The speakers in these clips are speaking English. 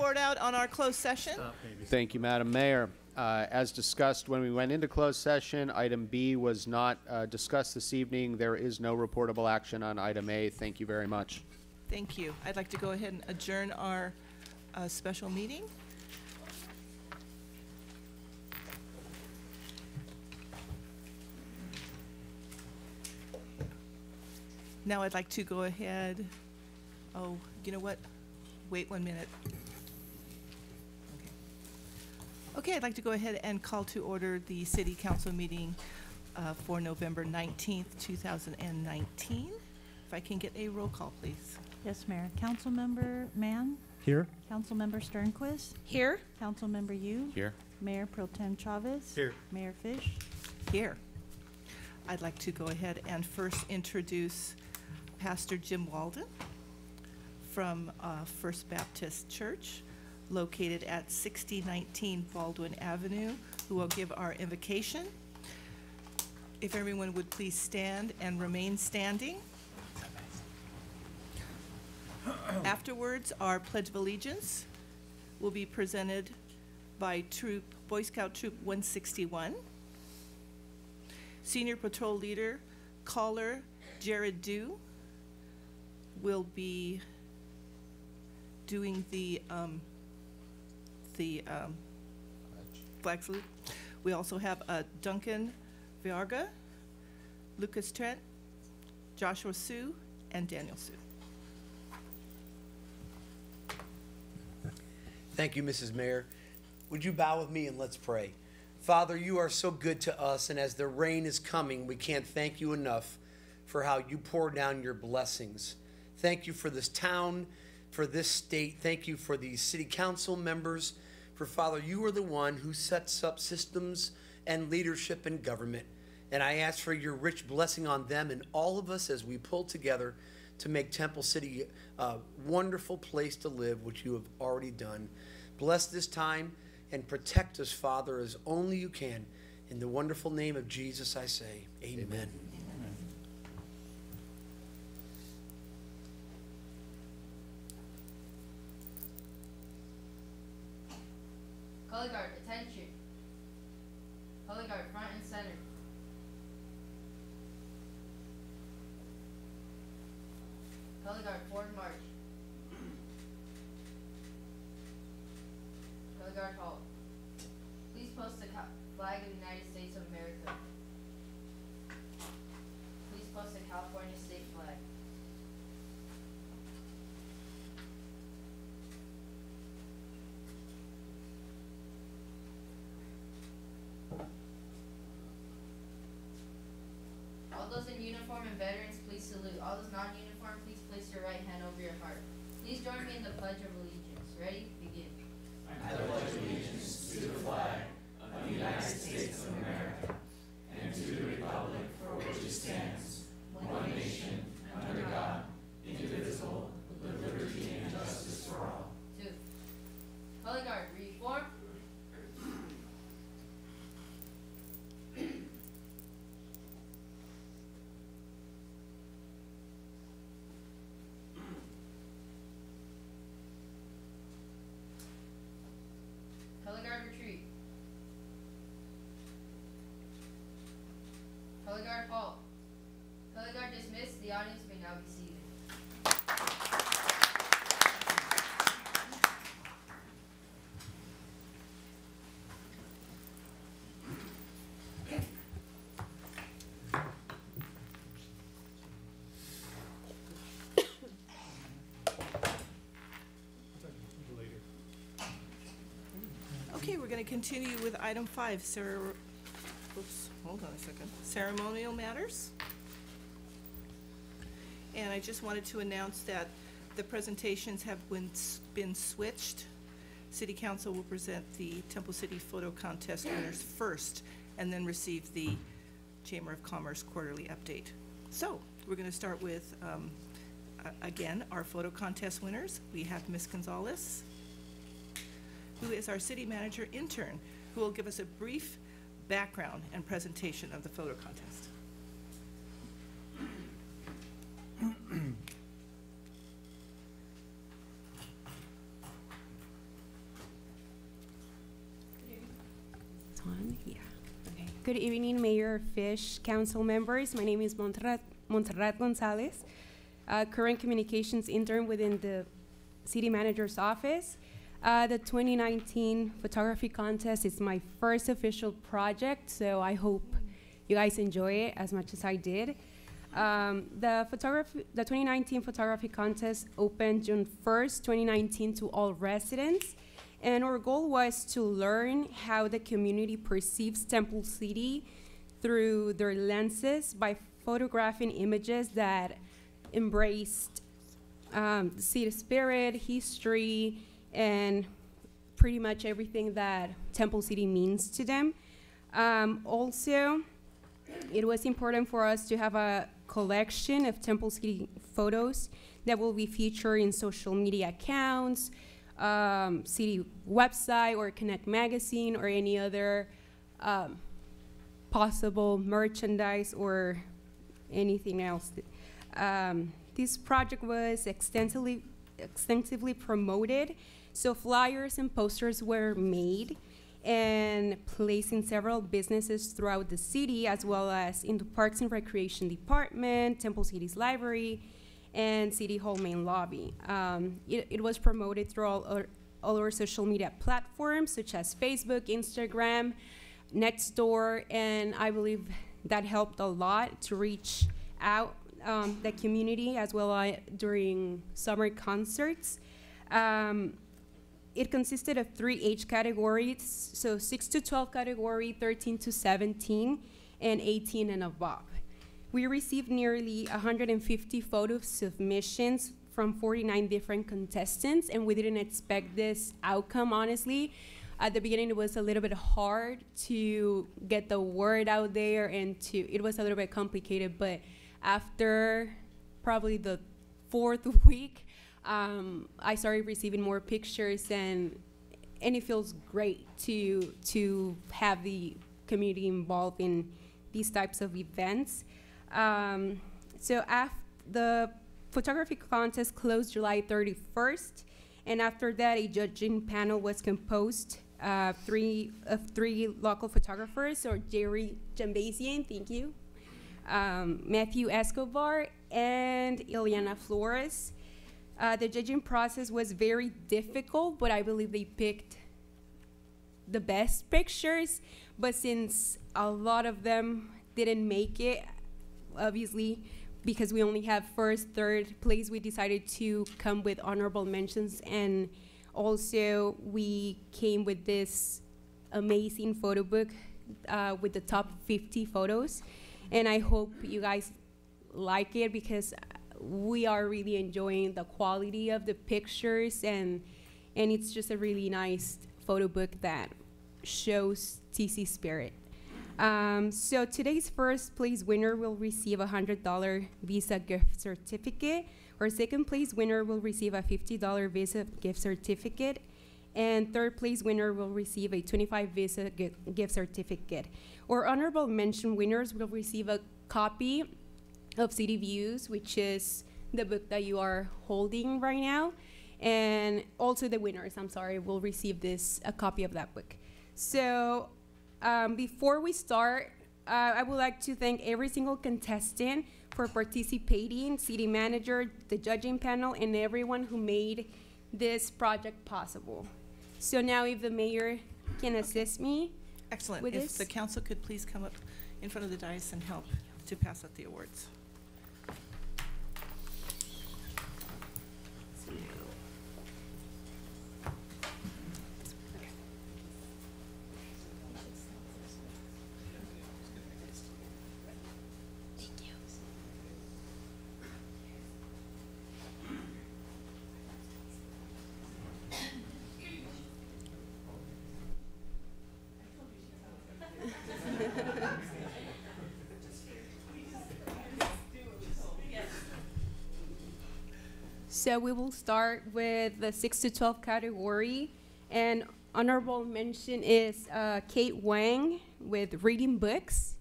report out on our closed session. Thank you, Madam Mayor. As discussed when we went into closed session, item B was not discussed this evening. There is no reportable action on item A. Thank you very much. Thank you. I'd like to go ahead and adjourn our special meeting. Now I'd like to go ahead. Oh, you know what? Wait 1 minute. Okay, I'd like to go ahead and call to order the City Council meeting for November 19th, 2019. If I can get a roll call, please. Yes, Mayor. Councilmember Mann? Here. Councilmember Sternquist? Here. Councilmember Yu? Here. Mayor Pro Tem Chavez? Here. Mayor Fish? Here. I'd like to go ahead and first introduce Pastor Jim Walden from First Baptist Church, located at 6019 Baldwin Avenue, who will give our invocation. If everyone would please stand and remain standing. Afterwards, our Pledge of Allegiance will be presented by Boy Scout Troop 161. Senior Patrol Leader, Caller Jared Dew, will be doing the flag salute. We also have Duncan Viarga, Lucas Trent, Joshua Sue, and Daniel Sue. Thank you, Mrs. Mayor. Would you bow with me and let's pray. Father, you are so good to us, and as the rain is coming, we can't thank you enough for how you pour down your blessings. Thank you for this town, for this state. Thank you for these city council members. For Father, you are the one who sets up systems and leadership in government. And I ask for your rich blessing on them and all of us as we pull together to make Temple City a wonderful place to live, which you have already done. Bless this time and protect us, Father, as only you can. In the wonderful name of Jesus, I say, amen. Amen. Color guard, attention. Color guard, front and center. Color guard, forward march. Color guard, halt. Please post the flag of the United States of America. Please post the California state flag. All those in uniform and veterans, please salute. All those non-uniform, please place your right hand over your heart. Please join me in the Pledge of Allegiance. Ready? Begin. I pledge allegiance to the flag of the United States of America and to the republic for which it stands, one nation, under God, indivisible, with liberty and justice for all. 2. Color guard, reform. Color guard, retreat. Color guard, halt. Color guard, dismissed. The audience may now be seated. Okay, we're going to continue with item 5, hold on a second. Ceremonial matters. And I just wanted to announce that the presentations have been switched. City Council will present the Temple City Photo Contest winners first, and then receive the Chamber of Commerce quarterly update. So, we're going to start with, again, our photo contest winners. We have Ms. Gonzalez, who is our city manager intern, who will give us a brief background and presentation of the photo contest. Yeah. Okay. Good evening, Mayor, Fish, council members. My name is Montserrat Gonzalez, current communications intern within the city manager's office. The 2019 photography contest is my first official project, so I hope you guys enjoy it as much as I did. The 2019 photography contest opened June 1st, 2019 to all residents. And our goal was to learn how the community perceives Temple City through their lenses by photographing images that embraced city spirit, history, and pretty much everything that Temple City means to them. Also, it was important for us to have a collection of Temple City photos that will be featured in social media accounts, city website or Connect magazine or any other possible merchandise or anything else. This project was extensively promoted, so flyers and posters were made and placed in several businesses throughout the city, as well as in the Parks and Recreation Department, Temple City's library, and City Hall main lobby. It was promoted through all our social media platforms, such as Facebook, Instagram, Nextdoor, and I believe that helped a lot to reach out the community, as well as during summer concerts. It consisted of 3 age categories, so 6 to 12 category, 13 to 17, and 18 and above. We received nearly 150 photo submissions from 49 different contestants, and we didn't expect this outcome, honestly. At the beginning, it was a little bit hard to get the word out there, and it was a little bit complicated, but after probably the 4th week, I started receiving more pictures, and it feels great to have the community involved in these types of events. So after the photography contest closed July 31st, and after that, a judging panel was composed of three local photographers, or Jerry Jambasian, thank you, Matthew Escobar, and Ileana Flores. The judging process was very difficult, but I believe they picked the best pictures. But since a lot of them didn't make it, obviously, because we only have 1st, 3rd place, we decided to come with honorable mentions. And also, we came with this amazing photo book with the top 50 photos. And I hope you guys like it, because we are really enjoying the quality of the pictures, and it's just a really nice photo book that shows TC spirit. So today's 1st place winner will receive a $100 Visa gift certificate. Our 2nd place winner will receive a $50 Visa gift certificate. And 3rd place winner will receive a $25 Visa gift certificate. Our honorable mention winners will receive a copy of City Views, which is the book that you are holding right now. And also the winners, will receive a copy of that book. So before we start, I would like to thank every single contestant for participating, city manager, the judging panel, and everyone who made this project possible. So now if the mayor can assist me. Excellent. With If this? the council could please come up in front of the dais and help to pass out the awards. So we will start with the 6 to 12 category, and honorable mention is Kate Wang with reading books.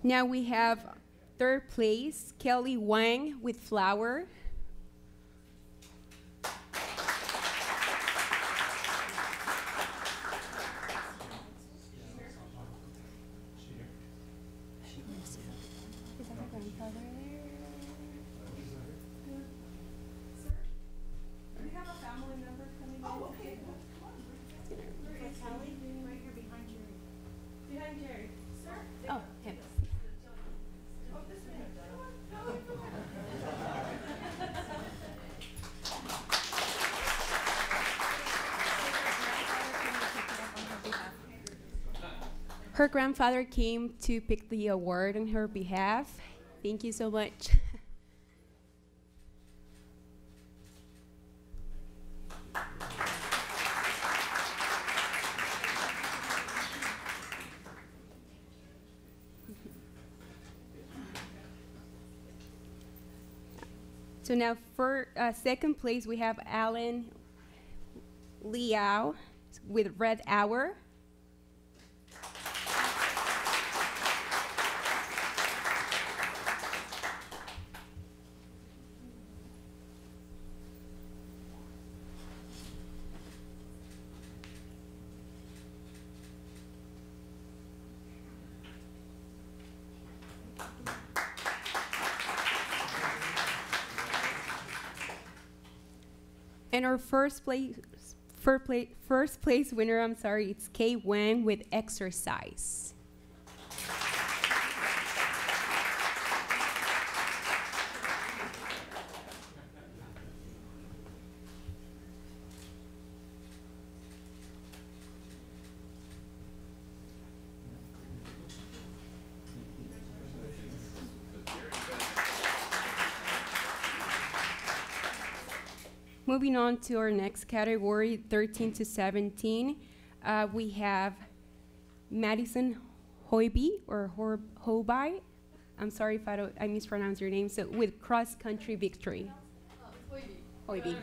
Now we have third place, Kelly Wang with flower. Oh, him. Her grandfather came to pick the award on her behalf. Thank you so much. So now for second place, we have Alan Liao with Red Hour. And our first place winner, it's Kay Wang with Exercise. Moving on to our next category, 13 to 17, we have Madison Hoiby or Hoby. I'm sorry if I mispronounce your name. So with cross country victory. Hoiby.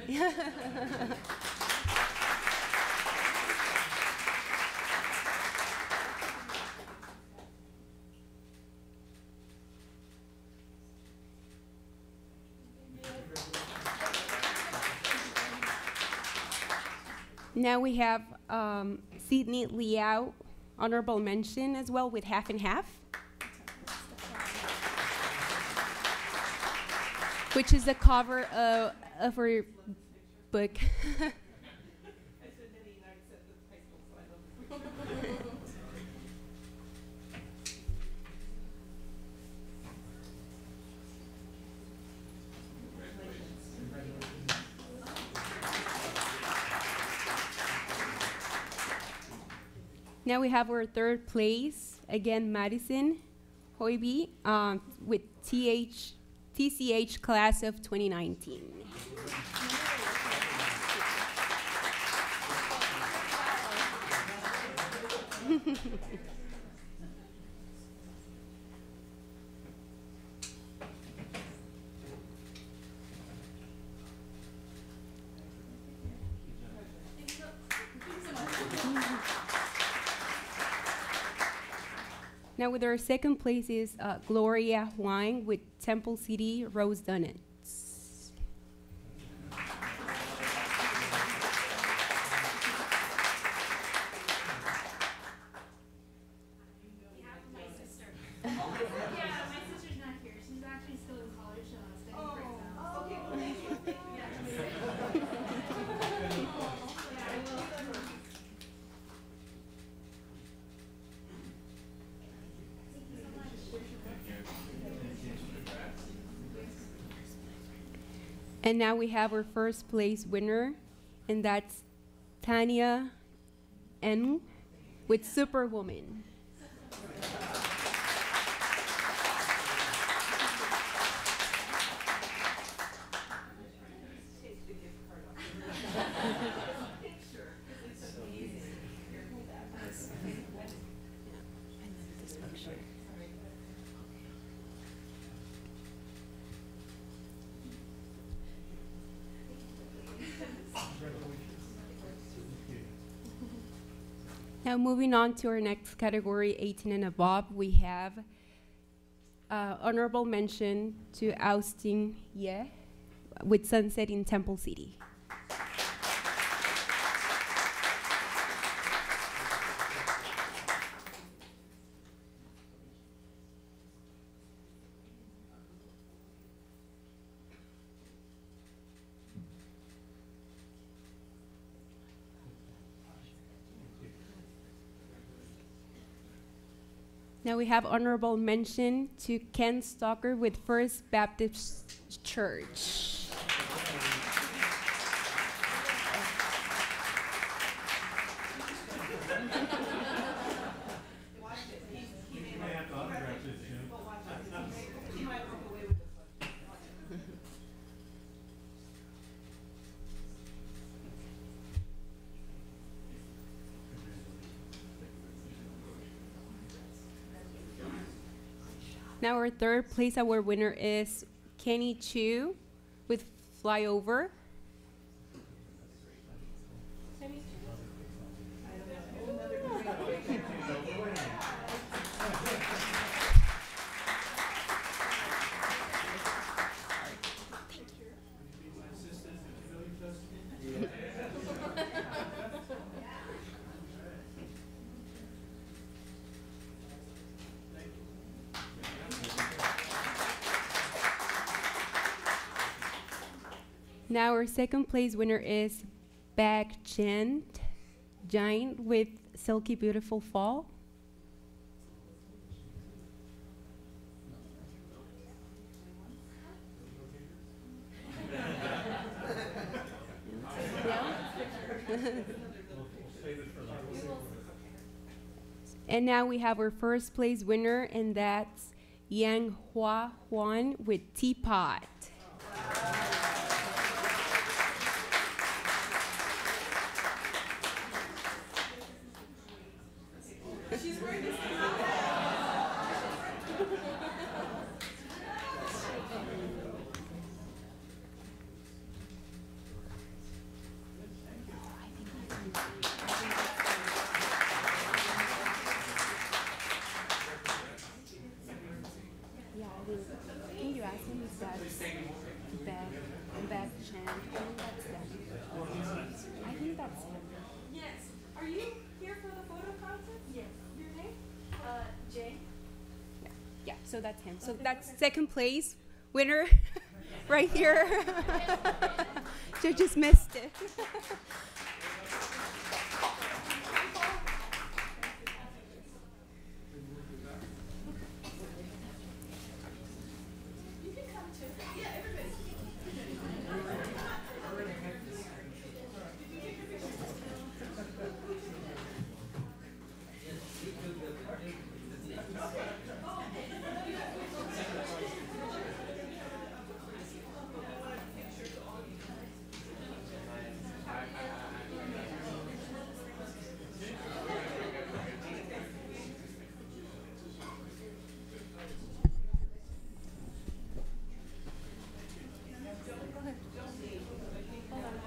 Now we have Sydney Liao, honorable mention as well with Half and Half, which is the cover of her book. Now we have our third place, again, Madison Hoiby with TCH class of 2019. Now with our second place is Gloria Huang with Temple City Rose Donuts. Yeah, my sister's not here. She's actually still in college studying for exams. And now we have our first place winner, and that's Tanya N with Superwoman. Now moving on to our next category, 18 and above, we have honorable mention to Austin Ye with Sunset in Temple City. Now we have honorable mention to Ken Stalker with First Baptist Church. Now our third place award winner is Kenny Chu with Flyover. Now our second place winner is Bag Chant Giant with Silky Beautiful Fall. And now we have our first place winner, and that's Yang Hua Huan with Teapot. Can you ask him if that's Bag Chan? I think that's him. Yes. Are you here for the photo contest? Yes. Your name? Jay. Yeah, so that's him. So that's second place winner right here. You just missed it. You can come too. Yeah, everybody.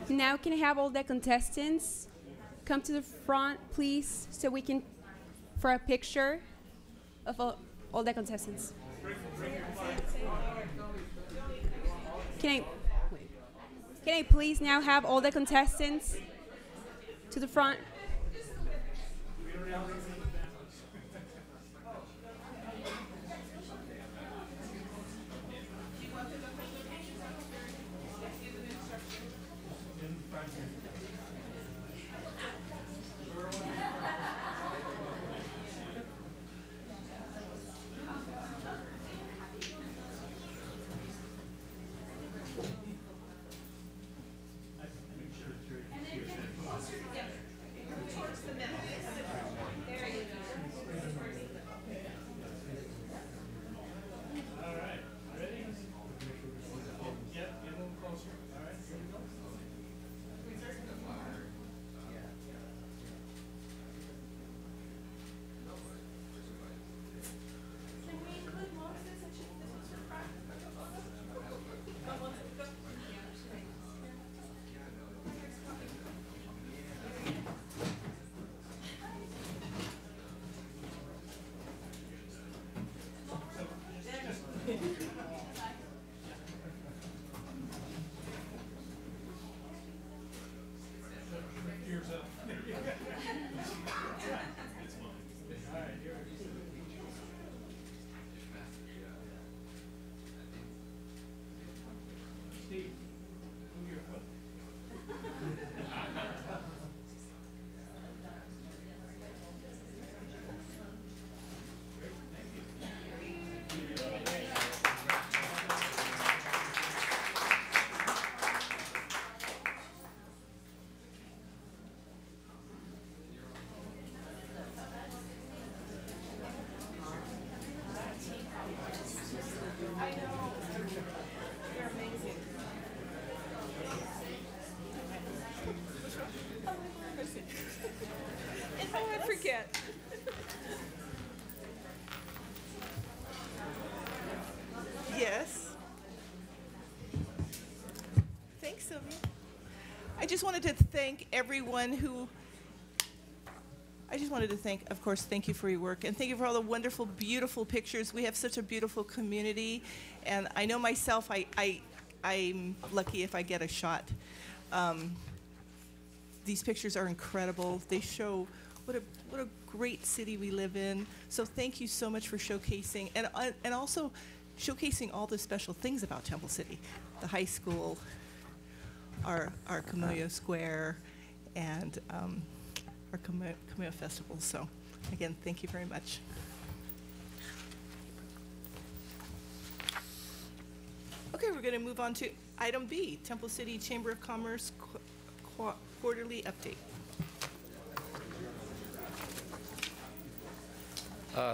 Now can I have all the contestants come to the front, please, so we can, for a picture of all the contestants. Can I please now have all the contestants to the front? forget. Yes. Thanks, Sylvia. I just wanted to thank everyone of course, thank you for your work, and thank you for all the wonderful, beautiful pictures. We have such a beautiful community, and I know myself, I'm lucky if I get a shot. These pictures are incredible. They show what a great city we live in. So thank you so much for showcasing, and also showcasing all the special things about Temple City, the high school, our Camellia Square, and our Camellia Festival. So again, thank you very much. Okay, we're going to move on to item B, Temple City Chamber of Commerce quarterly update.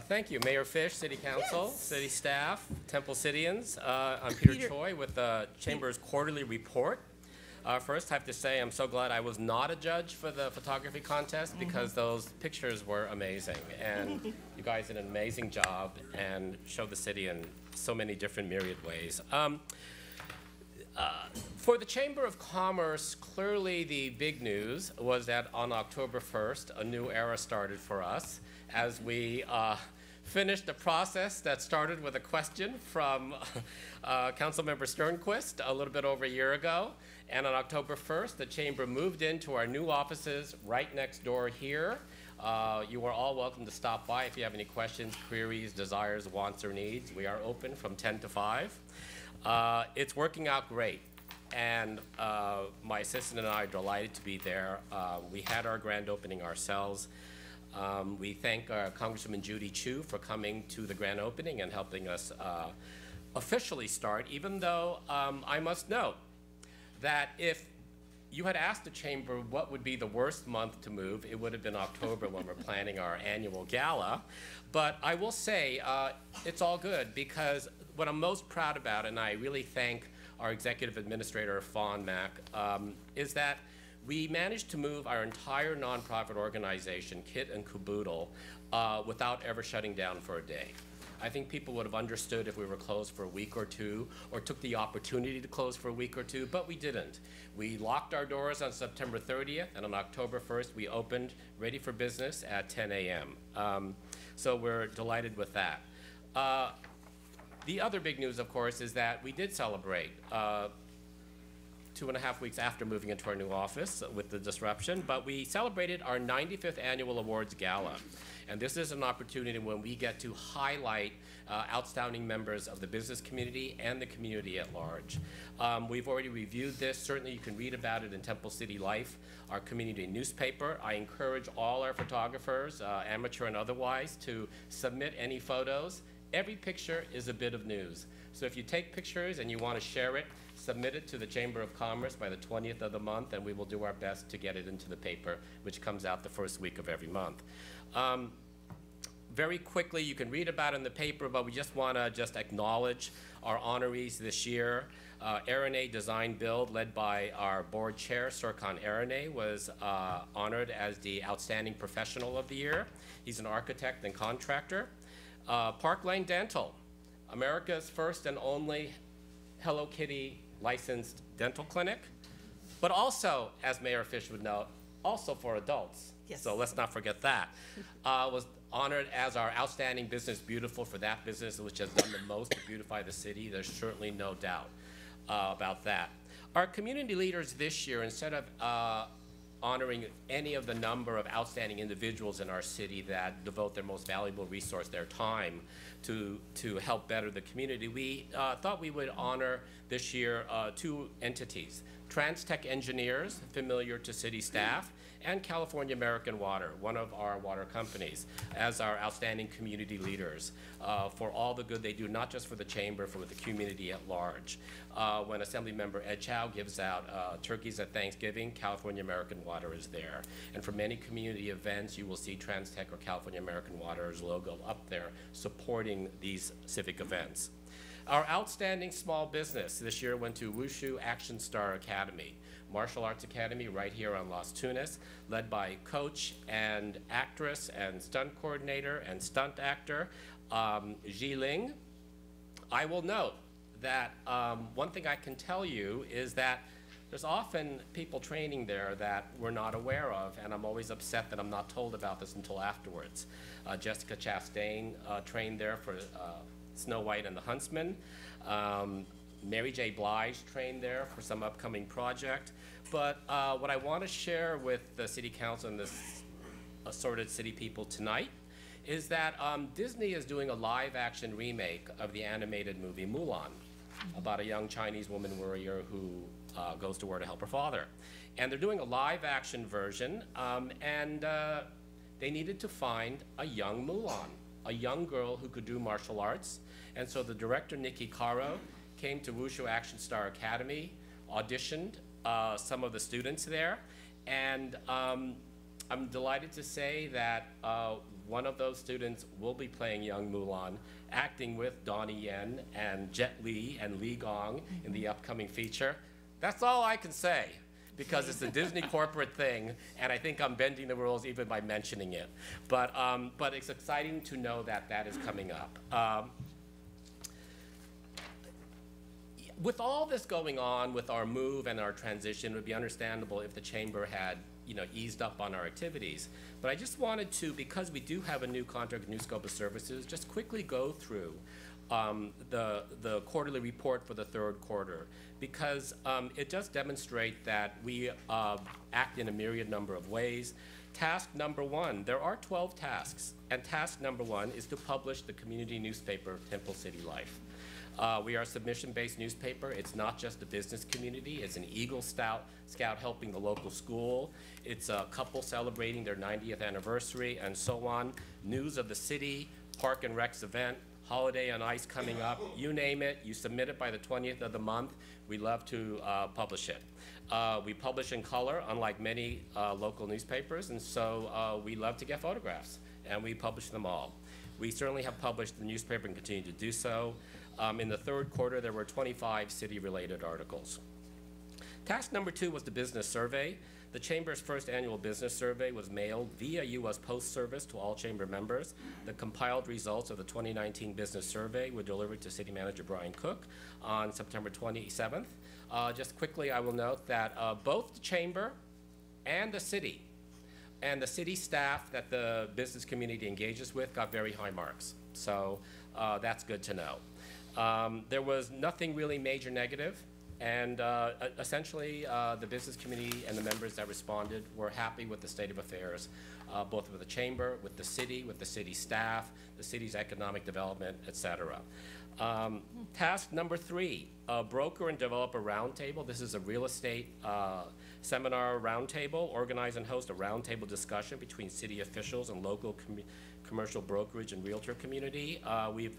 Thank you, Mayor Fish, City Council, Yes. City staff, Temple Cityans. I'm Peter Peter. Choi with the Chamber's quarterly report. First, I have to say I'm so glad I was not a judge for the photography contest because those pictures were amazing. And you guys did an amazing job and showed the city in so many different myriad ways. For the Chamber of Commerce, clearly the big news was that on October 1st, a new era started for us as we finished the process that started with a question from Councilmember Sternquist a little bit over a year ago. And on October 1st, the Chamber moved into our new offices right next door here. You are all welcome to stop by if you have any questions, queries, desires, wants, or needs. We are open from 10 to 5. It's working out great, and my assistant and I are delighted to be there. We had our grand opening ourselves. We thank Congresswoman Judy Chu for coming to the grand opening and helping us officially start, even though I must note that if you had asked the Chamber what would be the worst month to move, it would have been October when we're planning our annual gala. But I will say it's all good, because what I'm most proud about, and I really thank our Executive Administrator, Fawn Mack, is that we managed to move our entire nonprofit organization, kit and caboodle, without ever shutting down for a day. I think people would have understood if we were closed for a week or two, or took the opportunity to close for a week or two, but we didn't. We locked our doors on September 30th, and on October 1st, we opened ready for business at 10 a.m. So we're delighted with that. The other big news, of course, is that we did celebrate 2.5 weeks after moving into our new office with the disruption, but we celebrated our 95th annual awards gala. And this is an opportunity when we get to highlight outstanding members of the business community and the community at large. We've already reviewed this. Certainly you can read about it in Temple City Life, our community newspaper. I encourage all our photographers, amateur and otherwise, to submit any photos. Every picture is a bit of news. So if you take pictures and you want to share it, submit it to the Chamber of Commerce by the 20th of the month, and we will do our best to get it into the paper, which comes out the first week of every month. Very quickly, you can read about it in the paper, but we just want to acknowledge our honorees this year. Aranay Design Build, led by our board chair, Serkan Aranay, was honored as the Outstanding Professional of the Year. He's an architect and contractor. Park Lane Dental, America's first and only Hello Kitty licensed dental clinic, but also, as Mayor Fish would note, also for adults. Yes. So let's not forget that. Was honored as our Outstanding Business Beautiful for that business, which has done the most to beautify the city. There's certainly no doubt about that. Our community leaders this year, instead of honoring any of the number of outstanding individuals in our city that devote their most valuable resource, their time, to help better the community, we thought we would honor this year two entities: TransTech Engineers, familiar to city staff, and California American Water, one of our water companies, as our outstanding community leaders for all the good they do, not just for the Chamber, but for the community at large. When Assemblymember Ed Chow gives out turkeys at Thanksgiving, California American Water is there. And for many community events, you will see TransTech or California American Water's logo up there supporting these civic events. Our outstanding small business this year went to Wushu Action Star Academy, martial arts academy right here on Las Tunas, led by coach and actress and stunt coordinator and stunt actor, Ji Ling. I will note that one thing I can tell you is that there's often people training there that we're not aware of, and I'm always upset that I'm not told about this until afterwards. Jessica Chastain trained there for Snow White and the Huntsman. Mary J. Blige trained there for some upcoming project. But what I want to share with the City Council and the assorted city people tonight is that Disney is doing a live-action remake of the animated movie Mulan, about a young Chinese woman warrior who goes to war to help her father. And they're doing a live-action version, and they needed to find a young Mulan, a young girl who could do martial arts. And so the director, Nikki Caro, came to Wushu Action Star Academy, auditioned some of the students there, and I'm delighted to say that one of those students will be playing young Mulan, acting with Donnie Yen and Jet Li and Li Gong in the upcoming feature. That's all I can say, because it's a Disney corporate thing, and I think I'm bending the rules even by mentioning it. But it's exciting to know that that is coming up. With all this going on with our move and our transition, it would be understandable if the Chamber had eased up on our activities. But I just wanted to, because we do have a new contract, new scope of services, just quickly go through the quarterly report for the third quarter, because it does demonstrate that we act in a myriad number of ways. Task number one, there are 12 tasks, and task number one is to publish the community newspaper, Temple City Life. We are a submission-based newspaper. It's not just the business community. It's an Eagle Scout helping the local school. It's a couple celebrating their 90th anniversary, and so on. News of the city, Park and Recs event, Holiday on Ice coming up. You name it. You submit it by the 20th of the month. We love to publish it. We publish in color, unlike many local newspapers, and so we love to get photographs, and we publish them all. We certainly have published the newspaper and continue to do so. In the third quarter, there were 25 city-related articles. Task number two was the business survey. The Chamber's first annual business survey was mailed via U.S. Post Service to all Chamber members. The compiled results of the 2019 business survey were delivered to City Manager Brian Cook on September 27th. Just quickly, I will note that both the Chamber and the city staff that the business community engages with got very high marks. So that's good to know. There was nothing really major negative, and essentially the business community and the members that responded were happy with the state of affairs, both with the Chamber, with the city staff, the city's economic development, etc. Task number three, broker and developer roundtable. This is a real estate seminar roundtable, organize and host a roundtable discussion between city officials and local commercial brokerage and realtor community. We've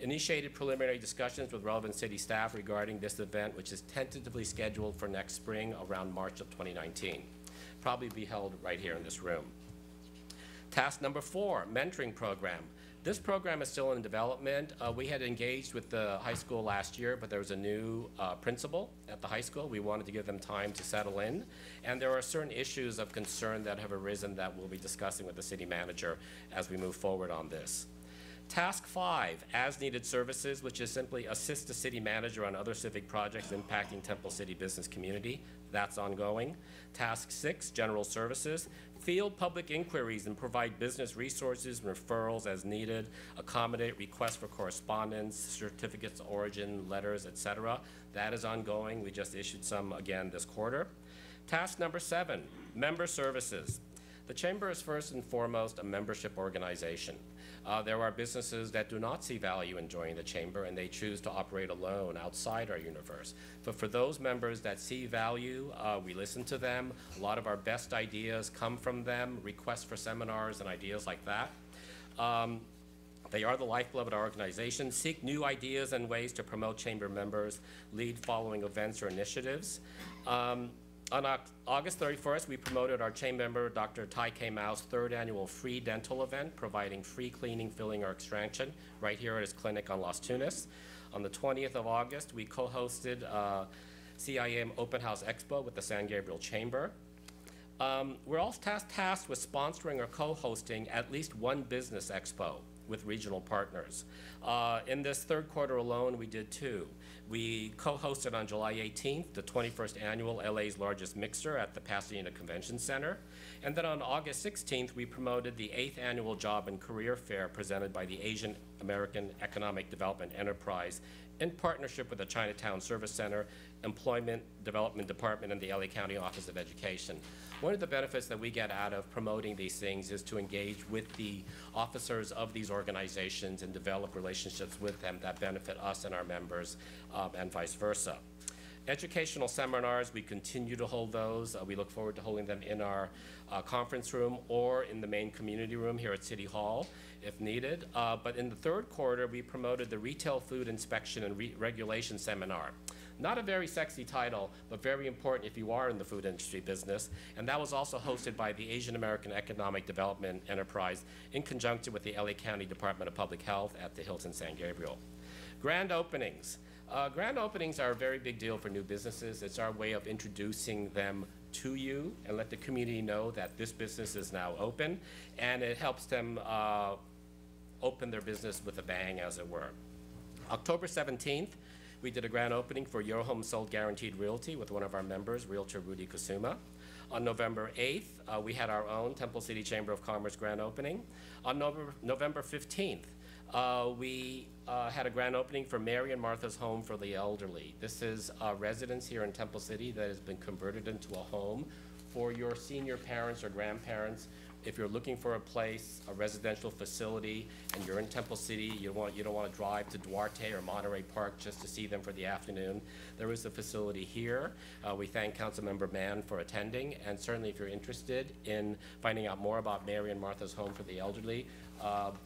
initiated preliminary discussions with relevant city staff regarding this event, which is tentatively scheduled for next spring around March of 2019. Probably be held right here in this room. Task number four, mentoring program. This program is still in development. We had engaged with the high school last year, but there was a new principal at the high school. We wanted to give them time to settle in. And there are certain issues of concern that have arisen that we'll be discussing with the city manager as we move forward on this. Task five, as-needed services, which is simply assist the city manager on other civic projects impacting Temple City business community. That's ongoing. Task six, general services, field public inquiries and provide business resources and referrals as needed, accommodate requests for correspondence, certificates of origin, letters, etc. That is ongoing. We just issued some again this quarter. Task number seven, member services. The Chamber is first and foremost a membership organization. There are businesses that do not see value in joining the Chamber, and they choose to operate alone outside our universe. But for those members that see value, we listen to them. A lot of our best ideas come from them, requests for seminars and ideas like that. They are the lifeblood of our organization. Seek new ideas and ways to promote Chamber members, lead following events or initiatives. On August 31st, we promoted our Chamber member, Dr. Tai K. Mao's third annual free dental event, providing free cleaning, filling, or extraction right here at his clinic on Las Tunas. On the 20th of August, we co-hosted CIM Open House Expo with the San Gabriel Chamber. We're also tasked with sponsoring or co-hosting at least one business expo with regional partners. In this third quarter alone, we did 2. We co-hosted on July 18th the 21st annual LA's Largest Mixer at the Pasadena Convention Center. And then on August 16th, we promoted the 8th annual Job and Career Fair presented by the Asian American Economic Development Enterprise in partnership with the Chinatown Service Center, Employment Development Department, and the LA County Office of Education. One of the benefits that we get out of promoting these things is to engage with the officers of these organizations and develop relationships with them that benefit us and our members, and vice versa. Educational seminars, we continue to hold those. We look forward to holding them in our conference room or in the main community room here at City Hall if needed. But in the third quarter, we promoted the Retail Food Inspection and Regulation Seminar. Not a very sexy title, but very important if you are in the food industry business. And that was also hosted by the Asian American Economic Development Enterprise in conjunction with the LA County Department of Public Health at the Hilton San Gabriel. Grand openings. Grand openings are a very big deal for new businesses. It's our way of introducing them to you and let the community know that this business is now open, and it helps them open their business with a bang, as it were. October 17th, we did a grand opening for Your Home Sold Guaranteed Realty with one of our members, Realtor Rudy Kusuma. On November 8th, we had our own Temple City Chamber of Commerce grand opening. On November 15th, we had a grand opening for Mary and Martha's Home for the Elderly. This is a residence here in Temple City that has been converted into a home for your senior parents or grandparents. If you're looking for a place, a residential facility, and you're in Temple City, you don't want to drive to Duarte or Monterey Park just to see them for the afternoon, there is a facility here. We thank Councilmember Mann for attending, and certainly if you're interested in finding out more about Mary and Martha's Home for the Elderly,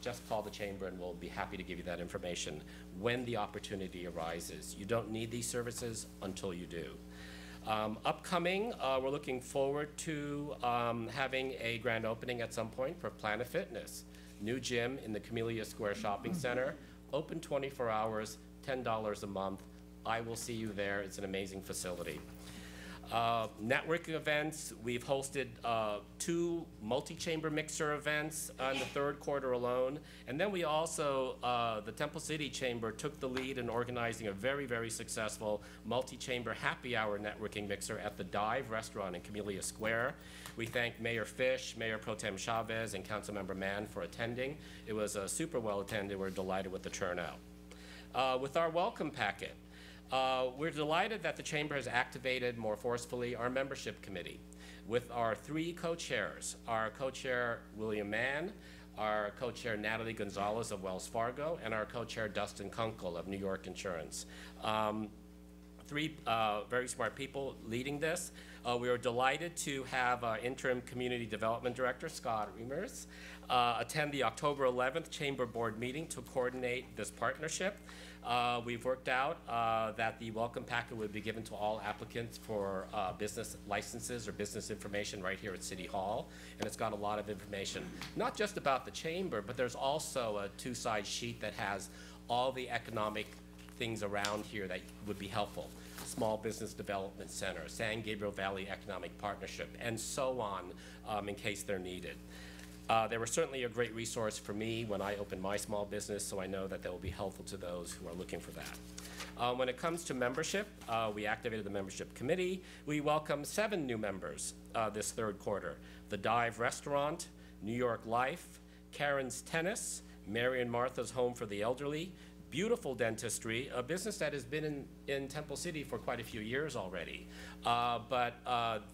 just call the chamber and we'll be happy to give you that information when the opportunity arises. You don't need these services until you do. Upcoming, we're looking forward to having a grand opening at some point for Planet Fitness. New gym in the Camellia Square Shopping Center, open 24 hours, $10 a month. I will see you there. It's an amazing facility. Networking events, we've hosted 2 multi-chamber mixer events in the third quarter alone. And then we also, the Temple City Chamber took the lead in organizing a very, very successful multi-chamber happy hour networking mixer at the Dive Restaurant in Camellia Square. We thank Mayor Fish, Mayor Pro Tem Chavez, and Councilmember Mann for attending. It was super well attended. We're delighted with the turnout. With our welcome packet, we're delighted that the Chamber has activated more forcefully our membership committee with our 3 co-chairs, our co-chair William Mann, our co-chair Natalie Gonzalez of Wells Fargo, and our co-chair Dustin Kunkel of New York Insurance. 3 very smart people leading this. We are delighted to have our interim community development director, Scott Reimers, attend the October 11th Chamber Board meeting to coordinate this partnership. We've worked out that the welcome packet would be given to all applicants for business licenses or business information right here at City Hall, and it's got a lot of information, not just about the chamber, but there's also a 2-side sheet that has all the economic things around here that would be helpful. Small Business Development Center, San Gabriel Valley Economic Partnership, and so on, in case they're needed. They were certainly a great resource for me when I opened my small business, so I know that they will be helpful to those who are looking for that. When it comes to membership, we activated the membership committee. We welcomed 7 new members this third quarter. The Dive Restaurant, New York Life, Karen's Tennis, Mary and Martha's Home for the Elderly, Beautiful Dentistry, a business that has been in Temple City for quite a few years already. But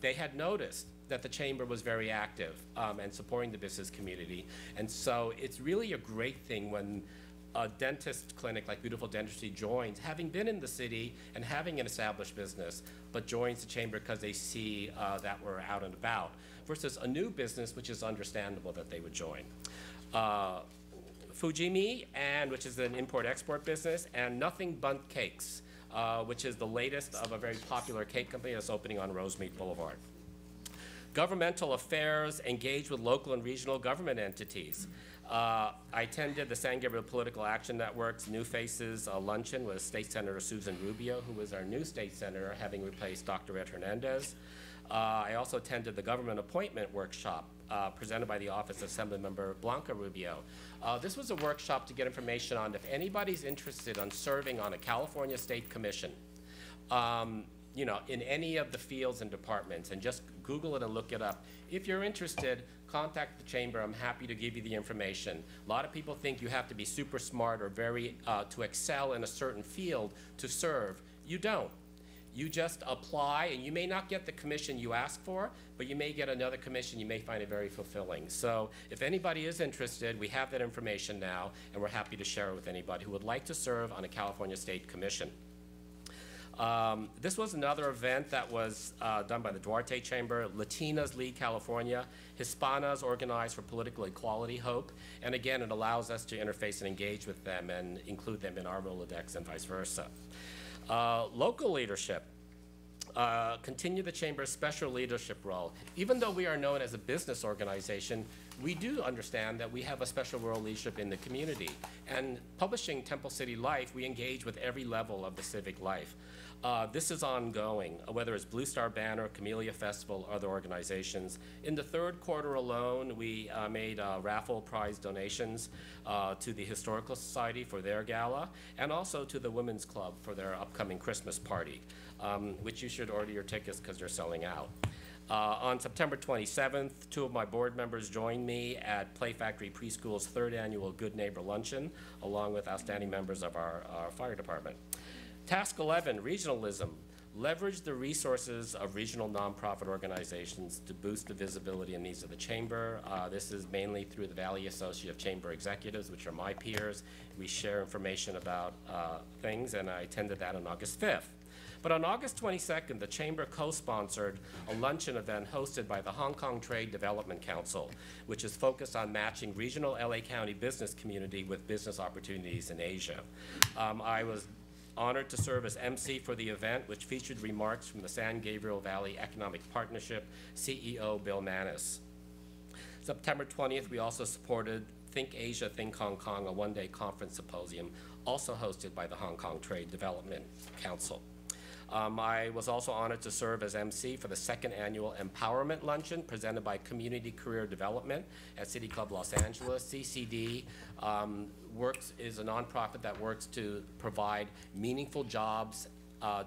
they had noticed that the chamber was very active and supporting the business community. And so it's really a great thing when a dentist clinic like Beautiful Dentistry joins, having been in the city and having an established business, but joins the chamber because they see that we're out and about, versus a new business, which is understandable that they would join. Fujimi, which is an import-export business, and Nothing Bundt Cakes, which is the latest of a very popular cake company that's opening on Rosemead Boulevard. Governmental affairs, engage with local and regional government entities. I attended the San Gabriel Political Action Network's New Faces luncheon with State Senator Susan Rubio, who is our new state senator, having replaced Dr. Ed Hernandez. I also attended the government appointment workshop presented by the Office of Assemblymember Blanca Rubio. This was a workshop to get information on if anybody's interested in serving on a California State Commission, you know, in any of the fields and departments, and just Google it and look it up. If you're interested, contact the chamber. I'm happy to give you the information. A lot of people think you have to be super smart or very, to excel in a certain field to serve. You don't. You just apply, and you may not get the commission you ask for, but you may get another commission. You may find it very fulfilling. So if anybody is interested, we have that information now, and we're happy to share it with anybody who would like to serve on a California State Commission. This was another event that was done by the Duarte Chamber, Latinas League California, Hispanas Organized for Political Equality, HOPE, and again, it allows us to interface and engage with them and include them in our Rolodex and vice versa. Local leadership. Continue the Chamber's special leadership role. Even though we are known as a business organization, we do understand that we have a special role leadership in the community. And publishing Temple City Life, we engage with every level of the civic life. This is ongoing, whether it's Blue Star Banner, Camellia Festival, other organizations. In the third quarter alone, we made raffle prize donations to the Historical Society for their gala, and also to the Women's Club for their upcoming Christmas party, which you should order your tickets because they're selling out. On September 27th, 2 of my board members joined me at Play Factory Preschool's 3rd annual Good Neighbor Luncheon, along with outstanding members of our fire department. Task 11, regionalism. Leverage the resources of regional nonprofit organizations to boost the visibility and needs of the chamber. This is mainly through the Valley Association of Chamber Executives, which are my peers. We share information about things, and I attended that on August 5th. But on August 22nd, the Chamber co-sponsored a luncheon event hosted by the Hong Kong Trade Development Council, which is focused on matching regional LA County business community with business opportunities in Asia. I was honored to serve as MC for the event, which featured remarks from the San Gabriel Valley Economic Partnership CEO Bill Manis. September 20th, we also supported Think Asia, Think Hong Kong, a one-day conference symposium, also hosted by the Hong Kong Trade Development Council. I was also honored to serve as MC for the 2nd annual Empowerment Luncheon presented by Community Career Development at City Club Los Angeles. CCD is a nonprofit that works to provide meaningful jobs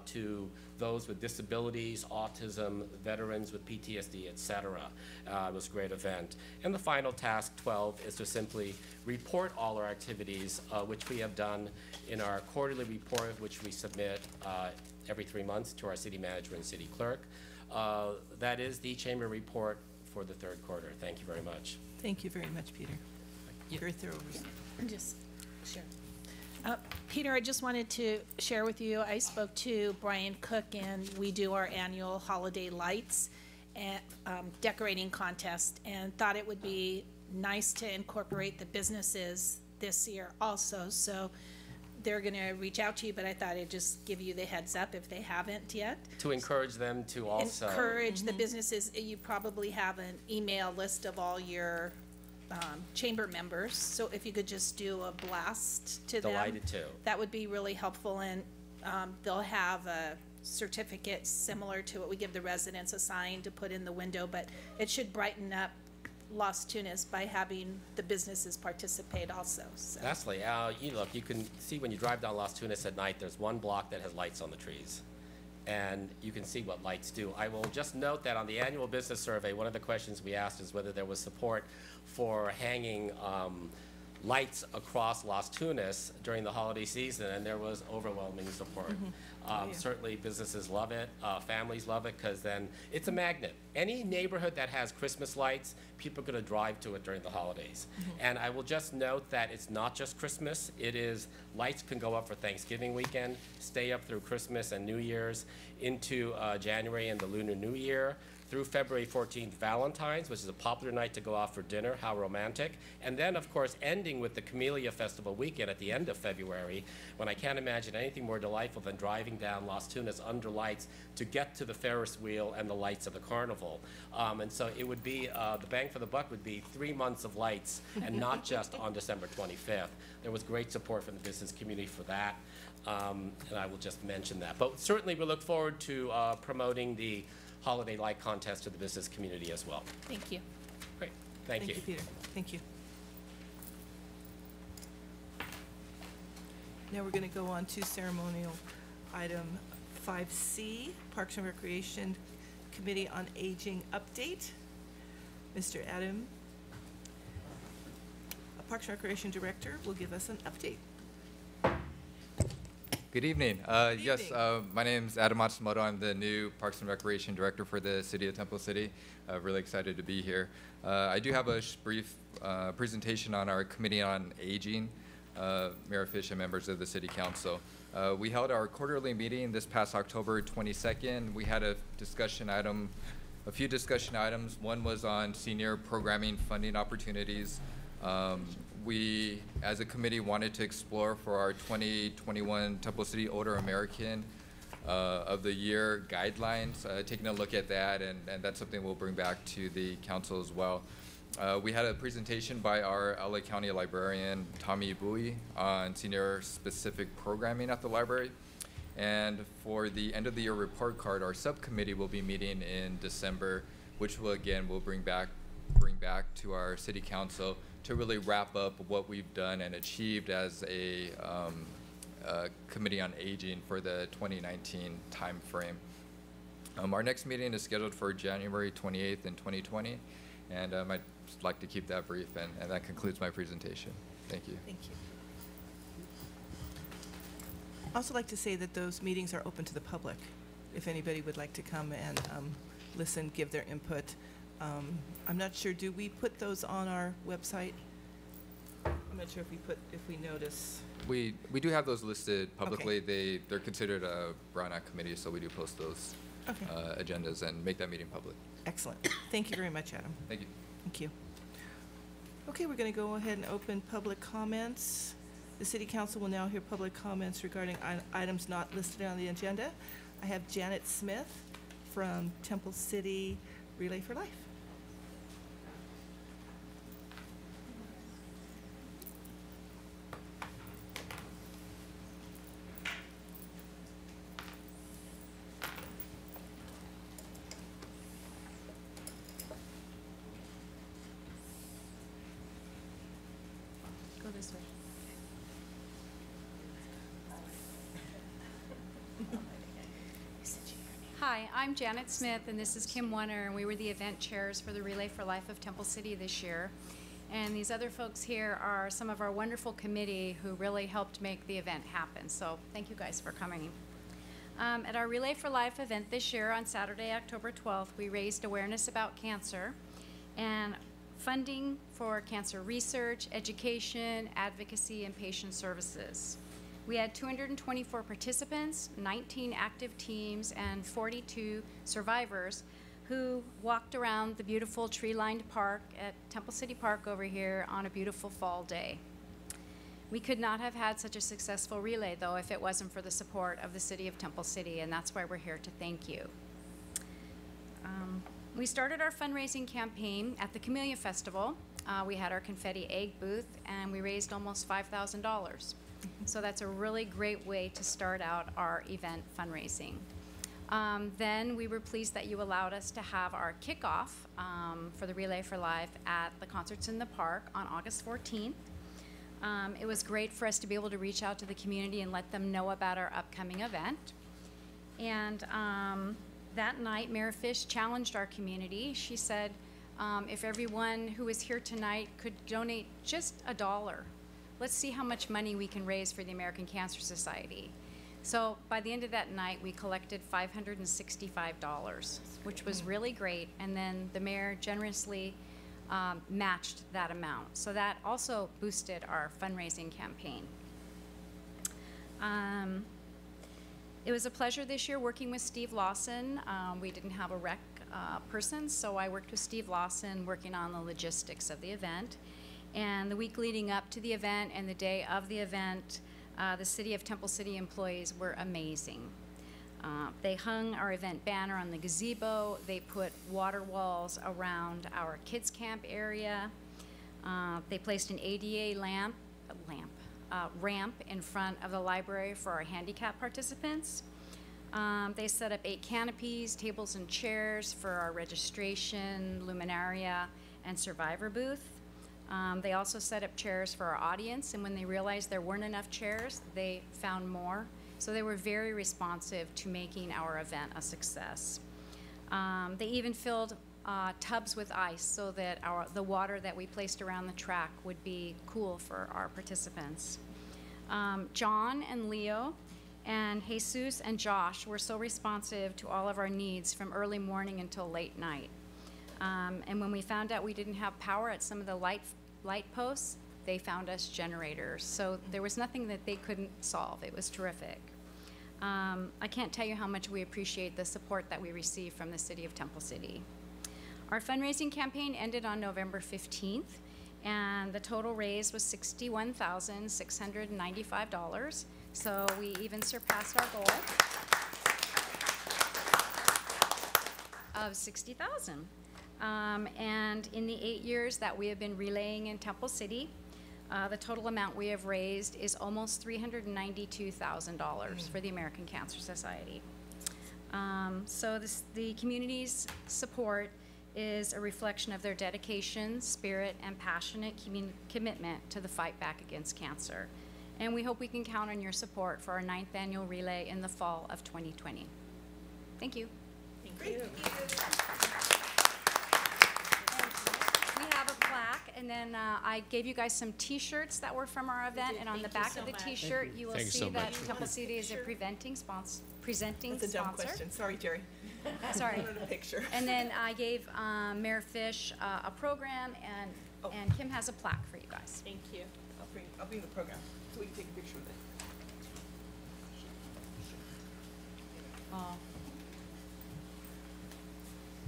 to those with disabilities, autism, veterans with PTSD, etc. It was a great event. And the final task, 12, is to simply report all our activities, which we have done in our quarterly report, which we submit every 3 months to our city manager and city clerk. That is the chamber report for the 3rd quarter. Thank you very much. Thank you very much, Peter. Very thorough. Just sure. Peter, I just wanted to share with you, I spoke to Brian Cook, and we do our annual holiday lights and decorating contest, and thought it would be nice to incorporate the businesses this year also. So they're going to reach out to you, but I thought I'd just give you the heads up if they haven't yet. To encourage them to also Encourage the businesses. You probably have an email list of all your chamber members, so if you could just do a blast to them. Delighted to. That would be really helpful, and they'll have a certificate similar to what we give the residents, a sign to put in the window, but it should brighten up Las Tunas by having the businesses participate also. So. Lastly, you can see when you drive down Las Tunas at night, there's one block that has lights on the trees. And you can see what lights do. I will just note that on the annual business survey, one of the questions we asked is whether there was support for hanging lights across Las Tunas during the holiday season, and there was overwhelming support. Certainly businesses love it, families love it, because then it's a magnet. Any neighborhood that has Christmas lights, people are going to drive to it during the holidays. And I will just note that it's not just Christmas. It is, lights can go up for Thanksgiving weekend, stay up through Christmas and New Year's, into January and the Lunar New Year, through February 14th, Valentine's, which is a popular night to go out for dinner. How romantic. And then, of course, ending with the Camellia Festival weekend at the end of February, when I can't imagine anything more delightful than driving down Las Tunas under lights to get to the Ferris wheel and the lights of the carnival. And so it would be, the bang for the buck would be 3 months of lights and not just on December 25th. There was great support from the business community for that. And I will just mention that. But certainly we look forward to promoting the Holiday Light Contest to the business community as well. Thank you. Great, thank you. Peter. Thank you. Now we're going to go on to ceremonial item 5C, Parks and Recreation Committee on Aging update. Mr. Adam, Parks and Recreation Director, will give us an update. Good evening. Yes, my name is Adam Matsumoto. I'm the new Parks and Recreation Director for the City of Temple City. Really excited to be here. I do have a brief presentation on our Committee on Aging, Mayor Fish and members of the City Council. We held our quarterly meeting this past October 22nd. We had a few discussion items. One was on senior programming funding opportunities. We, as a committee, wanted to explore for our 2021 Temple City Older American of the Year guidelines, taking a look at that, and that's something we'll bring back to the council as well. We had a presentation by our LA County librarian, Tommy Bowie, on senior-specific programming at the library. And for the end of the year report card, our subcommittee will be meeting in December, which will bring back to our city council to really wrap up what we've done and achieved as a Committee on Aging for the 2019 time frame. Our next meeting is scheduled for January 28th in 2020, and I'd like to keep that brief, and that concludes my presentation. Thank you. Thank you. I'd also like to say that those meetings are open to the public. If anybody would like to come and listen, give their input. I'm not sure, do we put those on our website? I'm not sure if we notice. We do have those listed publicly. Okay. They're considered a Brown Act committee, so we do post those agendas and make that meeting public. Excellent. Thank you very much, Adam. Thank you. Thank you. Okay, we're going to go ahead and open public comments. The City Council will now hear public comments regarding items not listed on the agenda. I have Janet Smith from Temple City Relay for Life. Go this way. Hi, I'm Janet Smith, and this is Kim Warner, and we were the event chairs for the Relay for Life of Temple City this year. And these other folks here are some of our wonderful committee who really helped make the event happen. So thank you guys for coming. At our Relay for Life event this year on Saturday, October 12th, we raised awareness about cancer and funding for cancer research, education, advocacy, and patient services. We had 224 participants, 19 active teams, and 42 survivors who walked around the beautiful tree-lined park at Temple City Park over here on a beautiful fall day. We could not have had such a successful relay, though, if it wasn't for the support of the City of Temple City, and that's why we're here to thank you. We started our fundraising campaign at the Camellia Festival. We had our confetti egg booth, and we raised almost $5,000. So that's a really great way to start out our event fundraising. Then we were pleased that you allowed us to have our kickoff for the Relay for Life at the Concerts in the Park on August 14th. It was great for us to be able to reach out to the community and let them know about our upcoming event. And that night, Mayor Fish challenged our community. She said, if everyone who is here tonight could donate just $1, let's see how much money we can raise for the American Cancer Society. So by the end of that night, we collected $565, which was really great. And then the mayor generously matched that amount. So that also boosted our fundraising campaign. It was a pleasure this year working with Steve Lawson. We didn't have a wreck person, so I worked with Steve Lawson working on the logistics of the event. And the week leading up to the event and the day of the event, the City of Temple City employees were amazing. They hung our event banner on the gazebo. They put water walls around our kids camp area. They placed an ADA ramp in front of the library for our handicap participants. They set up 8 canopies, tables and chairs for our registration, luminaria, and survivor booth. They also set up chairs for our audience, and when they realized there weren't enough chairs, they found more. So they were very responsive to making our event a success. They even filled tubs with ice so that the water that we placed around the track would be cool for our participants. John and Leo and Jesus and Josh were so responsive to all of our needs from early morning until late night. And when we found out we didn't have power at some of the light posts, they found us generators. So there was nothing that they couldn't solve. It was terrific. I can't tell you how much we appreciate the support that we receive from the City of Temple City. Our fundraising campaign ended on November 15th, and the total raise was $61,695. So we even surpassed our goal of $60,000. And in the 8 years that we have been relaying in Temple City, the total amount we have raised is almost $392,000 for the American Cancer Society. So the community's support is a reflection of their dedication, spirit, and passionate commitment to the fight back against cancer. And we hope we can count on your support for our 9th annual relay in the fall of 2020. Thank you. Thank you. We have a plaque, and then I gave you guys some T-shirts that were from our event, and on the back of the T-shirt, you will see that Temple City is a presenting sponsor. That's a dumb question. Sorry, Jerry. Sorry. I wanted a picture. And then I gave Mayor Fish a program, and Kim has a plaque for you guys. Thank you. I'll bring the program so we can take a picture with it.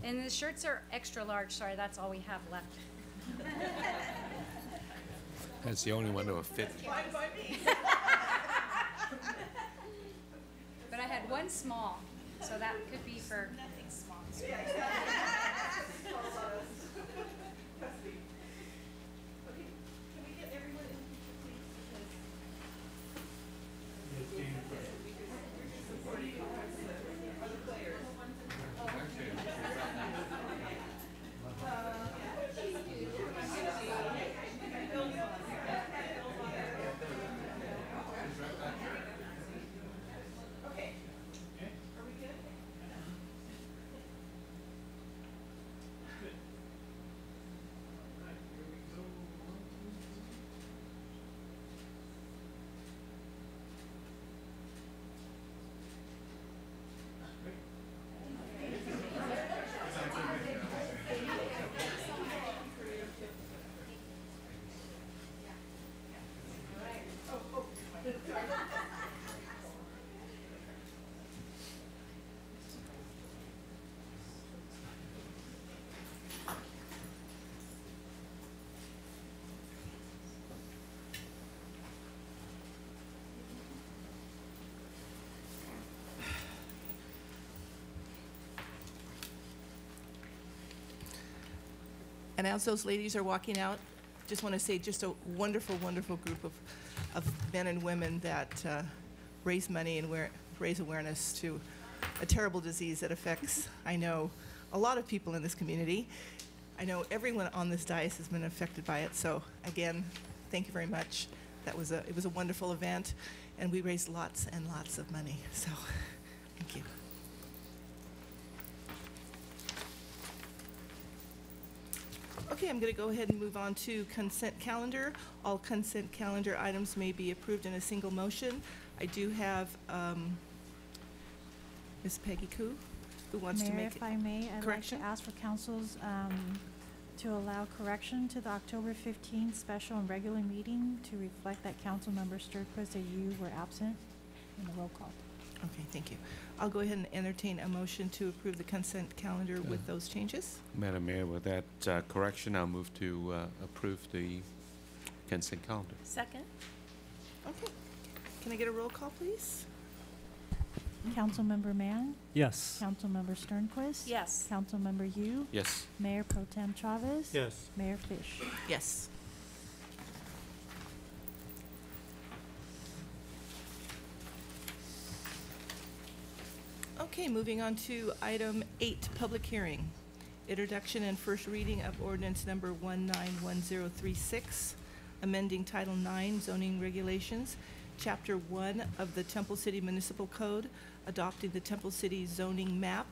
And the shirts are extra large. Sorry, that's all we have left. That's the only one that will fit. Fine by me. But I had one small, so that could be for nothing small. And as those ladies are walking out, just want to say just a wonderful, wonderful group of men and women that raise money and raise awareness to a terrible disease that affects, I know, a lot of people in this community. I know everyone on this dais has been affected by it. So again, thank you very much. It was a wonderful event, and we raised lots and lots of money. So thank you. Okay, I'm going to go ahead and move on to consent calendar. All consent calendar items may be approved in a single motion. I do have Ms. Peggy Koo, who wants to Mayor, make if I may, I'd like correction. to ask for council's to allow correction to the October 15th special and regular meeting to reflect that Councilmember Sturquist that you were absent in the roll call. Okay, thank you. I'll go ahead and entertain a motion to approve the consent calendar with those changes. Madam Mayor, with that correction, I'll move to approve the consent calendar. Second? Okay. Can I get a roll call, please? Councilmember Mann? Yes. Councilmember Sternquist? Yes. Councilmember Yu? Yes. Mayor Pro Tem Chavez? Yes. Mayor Fish? Yes. Okay, moving on to item 8, public hearing. Introduction and first reading of ordinance number 191036, amending Title 9 zoning regulations, Chapter 1 of the Temple City Municipal Code, adopting the Temple City zoning map,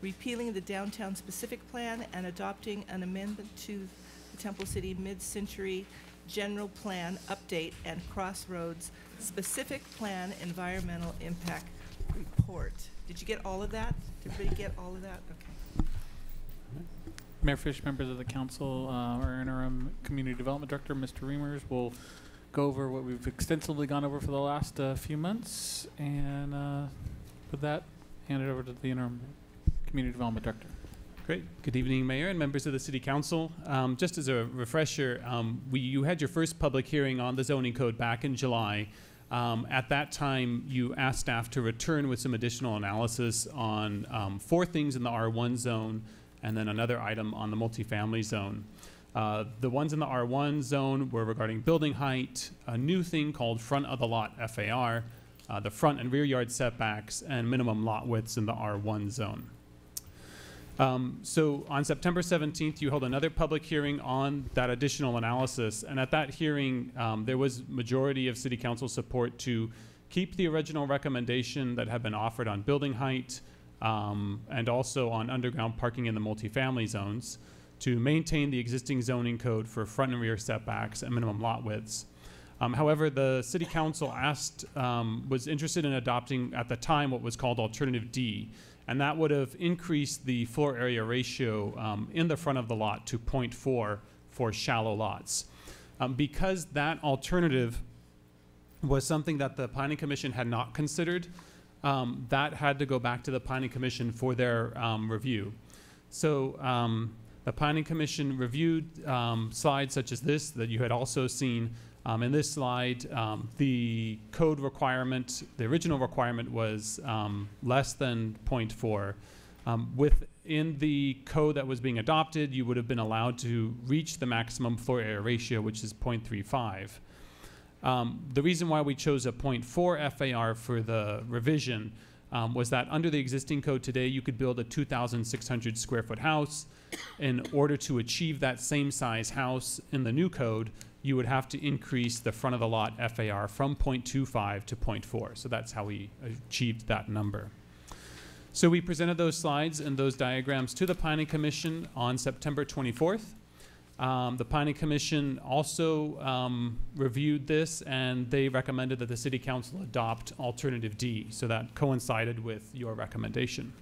repealing the downtown specific plan, and adopting an amendment to the Temple City Mid-Century General Plan Update and Crossroads Specific Plan Environmental Impact Report. Did you get all of that? Did everybody get all of that? Okay. Mayor Fish, members of the council, our interim community development director, Mr. Reimers, will go over what we've extensively gone over for the last few months, and with that, hand it over to the interim community development director. Great. Good evening, Mayor and members of the City Council. Just as a refresher, you had your first public hearing on the zoning code back in July. At that time, you asked staff to return with some additional analysis on 4 things in the R1 zone and then another item on the multifamily zone. The ones in the R1 zone were regarding building height, a new thing called front of the lot FAR, the front and rear yard setbacks, and minimum lot widths in the R1 zone. So on September 17th, you held another public hearing on that additional analysis. And at that hearing, there was majority of City Council support to keep the original recommendation that had been offered on building height and also on underground parking in the multifamily zones, to maintain the existing zoning code for front and rear setbacks and minimum lot widths. However, the City Council was interested in adopting at the time what was called Alternative D, and that would have increased the floor area ratio in the front of the lot to 0.4 for shallow lots. Because that alternative was something that the Planning Commission had not considered, that had to go back to the Planning Commission for their review. So the Planning Commission reviewed slides such as this that you had also seen. In this slide, the code requirement, the original requirement was less than 0.4. Within the code that was being adopted, you would have been allowed to reach the maximum floor area ratio, which is 0.35. The reason why we chose a 0.4 FAR for the revision was that under the existing code today, you could build a 2,600 square foot house. In order to achieve that same size house in the new code, you would have to increase the front of the lot FAR from 0.25 to 0.4. So that's how we achieved that number. So we presented those slides and those diagrams to the Planning Commission on September 24th. The Planning Commission also reviewed this, and they recommended that the City Council adopt Alternative D. So that coincided with your recommendation.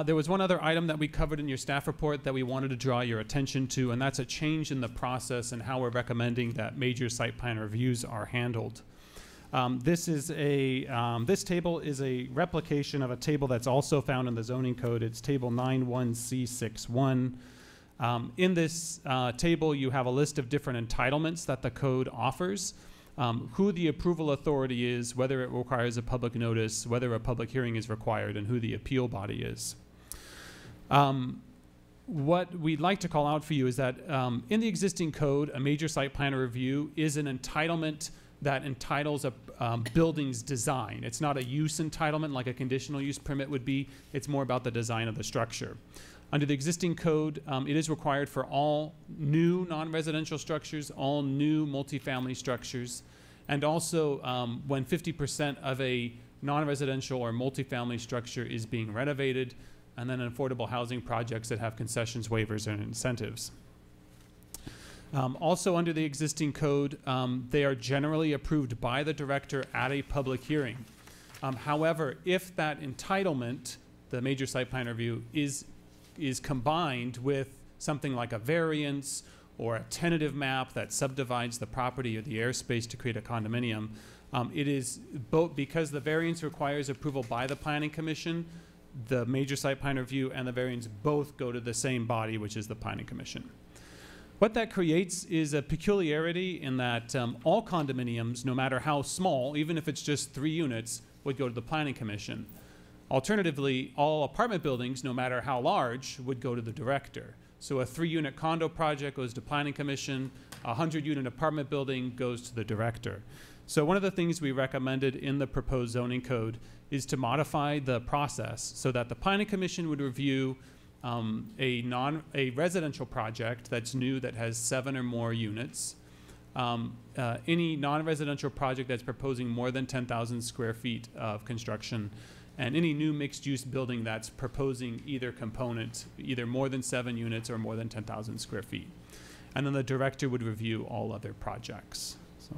There was one other item that we covered in your staff report that we wanted to draw your attention to, and that's a change in the process and how we're recommending that major site plan reviews are handled. This table is a replication of a table that's also found in the zoning code. It's table 91C61. In this table, you have a list of different entitlements that the code offers, who the approval authority is, whether it requires a public notice, whether a public hearing is required, and who the appeal body is. What we'd like to call out for you is that in the existing code, a major site plan review is an entitlement that entitles a building's design. It's not a use entitlement like a conditional use permit would be. It's more about the design of the structure. Under the existing code, it is required for all new non-residential structures, all new multifamily structures, and also when 50% of a non-residential or multifamily structure is being renovated, and then affordable housing projects that have concessions, waivers, and incentives. Also under the existing code, they are generally approved by the director at a public hearing. However, if that entitlement, the major site plan review, is combined with something like a variance or a tentative map that subdivides the property or the airspace to create a condominium, It is both because the variance requires approval by the Planning Commission, the major site plan review and the variance both go to the same body, which is the Planning Commission. What that creates is a peculiarity in that all condominiums, no matter how small, even if it's just 3 units, would go to the Planning Commission. Alternatively, all apartment buildings, no matter how large, would go to the director. So a 3-unit condo project goes to Planning Commission, a 100-unit apartment building goes to the director. So one of the things we recommended in the proposed zoning code is to modify the process so that the Planning Commission would review a residential project that's new that has 7 or more units, any non-residential project that's proposing more than 10,000 square feet of construction, and any new mixed-use building that's proposing either component, either more than 7 units or more than 10,000 square feet. And then the director would review all other projects. So.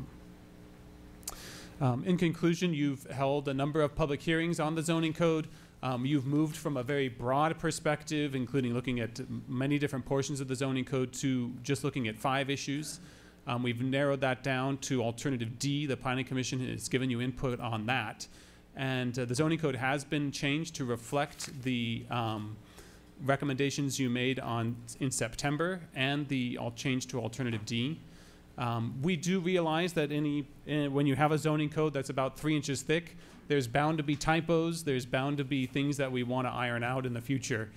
In conclusion, you've held a number of public hearings on the zoning code. You've moved from a very broad perspective, including looking at many different portions of the zoning code, to just looking at 5 issues. We've narrowed that down to alternative D. The Planning Commission has given you input on that. And the zoning code has been changed to reflect the recommendations you made in September and the change to alternative D. We do realize that when you have a zoning code that's about 3 inches thick, there's bound to be typos, there's bound to be things that we want to iron out in the future.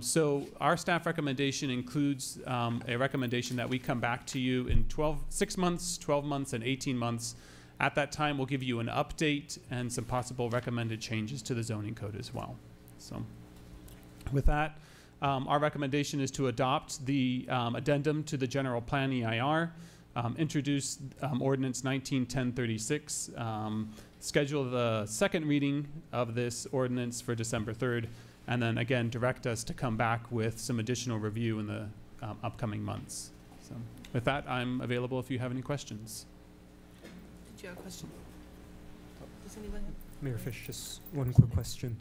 So our staff recommendation includes a recommendation that we come back to you in 6 months, 12 months, and 18 months. At that time, we'll give you an update and some possible recommended changes to the zoning code as well. So with that, our recommendation is to adopt the addendum to the general plan EIR, introduce ordinance 191036, schedule the second reading of this ordinance for December 3rd, and then again direct us to come back with some additional review in the upcoming months. So with that, I'm available if you have any questions. Did you have a question? Does anyone have? Mayor Fish, just one quick question.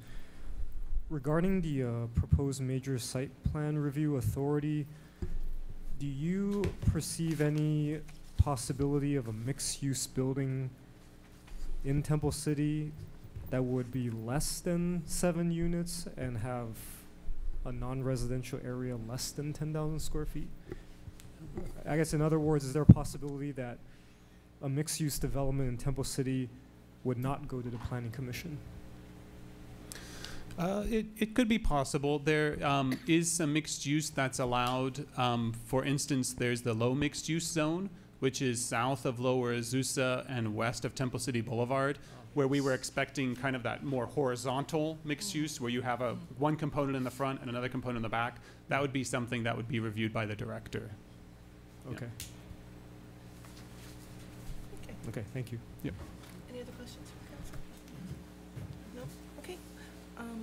Regarding the proposed major site plan review authority, do you perceive any possibility of a mixed-use building in Temple City that would be less than 7 units and have a non-residential area less than 10,000 square feet? I guess in other words, is there a possibility that a mixed-use development in Temple City would not go to the Planning Commission? It could be possible. There is some mixed use that's allowed. For instance, there's the low mixed use zone, which is south of Lower Azusa and west of Temple City Boulevard, where we were expecting kind of that more horizontal mixed use, where you have one component in the front and another component in the back. That would be something that would be reviewed by the director. Okay. Yeah. Okay, thank you. Yep. Any other questions from council? No? Okay.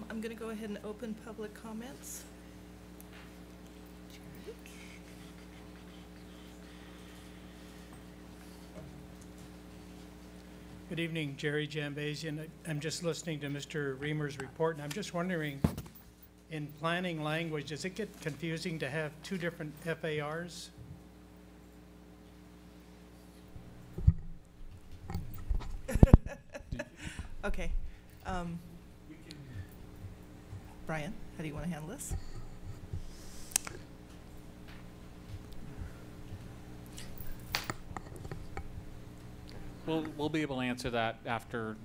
I'm going to go ahead and open public comments. Good evening, Jerry Jambazian. I'm just listening to Mr. Reamer's report, and I'm just wondering, in planning language, does it get confusing to have 2 different FARs? Okay. Brian, how do you want to handle this? We'll be able to answer that after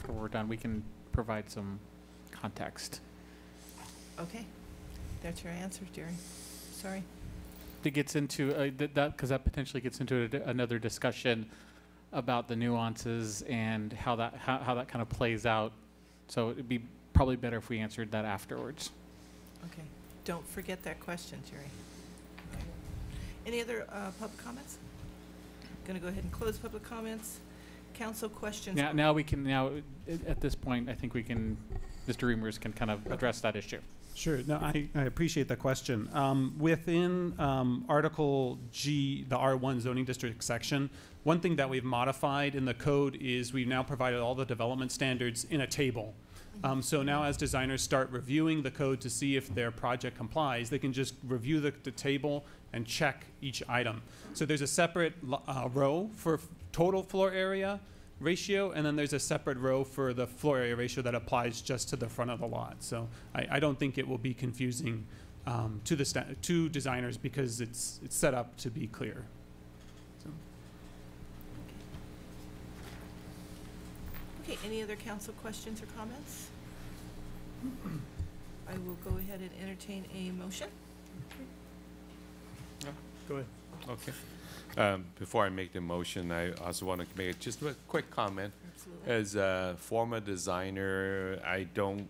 we're done. We can provide some context. Okay. That's your answer, Jerry. Sorry. It gets into because that potentially gets into another discussion about the nuances and how that kind of plays out. So it'd be probably better if we answered that afterwards. Okay. Don't forget that question, Jerry. Okay. Any other public comments? Going to go ahead and close public comments. Council questions. Now we can at this point I think we can, Mr. Reimers can kind of address that issue. Sure. No, I appreciate the question. Within Article G, the R1 zoning district section, one thing that we've modified in the code is we've now provided all the development standards in a table. So now as designers start reviewing the code to see if their project complies, they can just review the table and check each item. So there's a separate row for total floor area, ratio, and then there's a separate row for the floor area ratio that applies just to the front of the lot. So I don't think it will be confusing to designers because it's set up to be clear. So. Okay, any other council questions or comments? I will go ahead and entertain a motion. Go ahead. Okay. Before I make the motion, I also want to make just a quick comment. Absolutely. As a former designer, I don't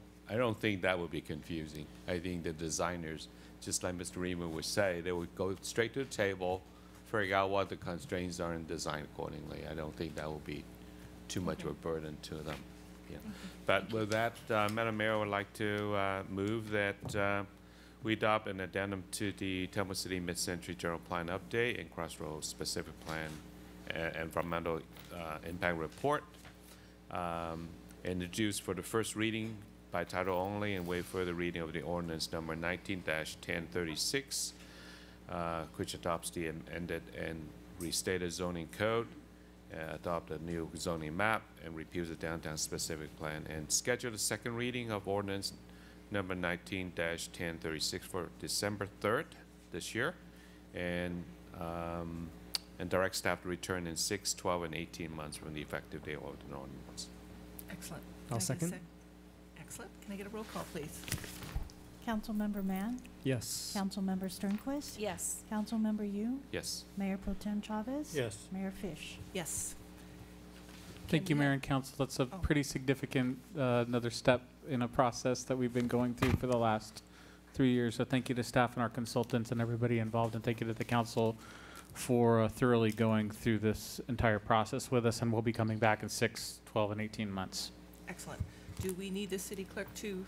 think that would be confusing. I think the designers, just like Mr. Reamer would say, they would go straight to the table, figure out what the constraints are, and design accordingly. I don't think that will be too much of a burden to them. Yeah. But with that, Madam Mayor, I would like to move that we adopt an addendum to the Temple City Mid-Century General Plan Update and Crossroads Specific Plan Environmental Impact Report, introduced for the first reading by title only and waive further reading of the ordinance number 19-1036, which adopts the amended and restated zoning code, adopt a new zoning map, and repeals the downtown specific plan, and schedule the second reading of ordinance number 19-1036 for December 3rd this year, and direct staff to return in 6, 12, and 18 months from the effective date of the ordinance. Excellent. I'll Can I get a second. Excellent. Can I get a roll call, please? Councilmember Mann? Yes. Councilmember Sternquist? Yes. Councilmember Yu? Yes. Mayor Pro Tem Chavez? Yes. Mayor Fish? Yes. Thank you, Mayor and Council. That's a pretty significant another step in a process that we've been going through for the last 3 years. So thank you to staff and our consultants and everybody involved, and thank you to the council for thoroughly going through this entire process with us, and we'll be coming back in 6, 12, and 18 months. Excellent. Do we need the city clerk to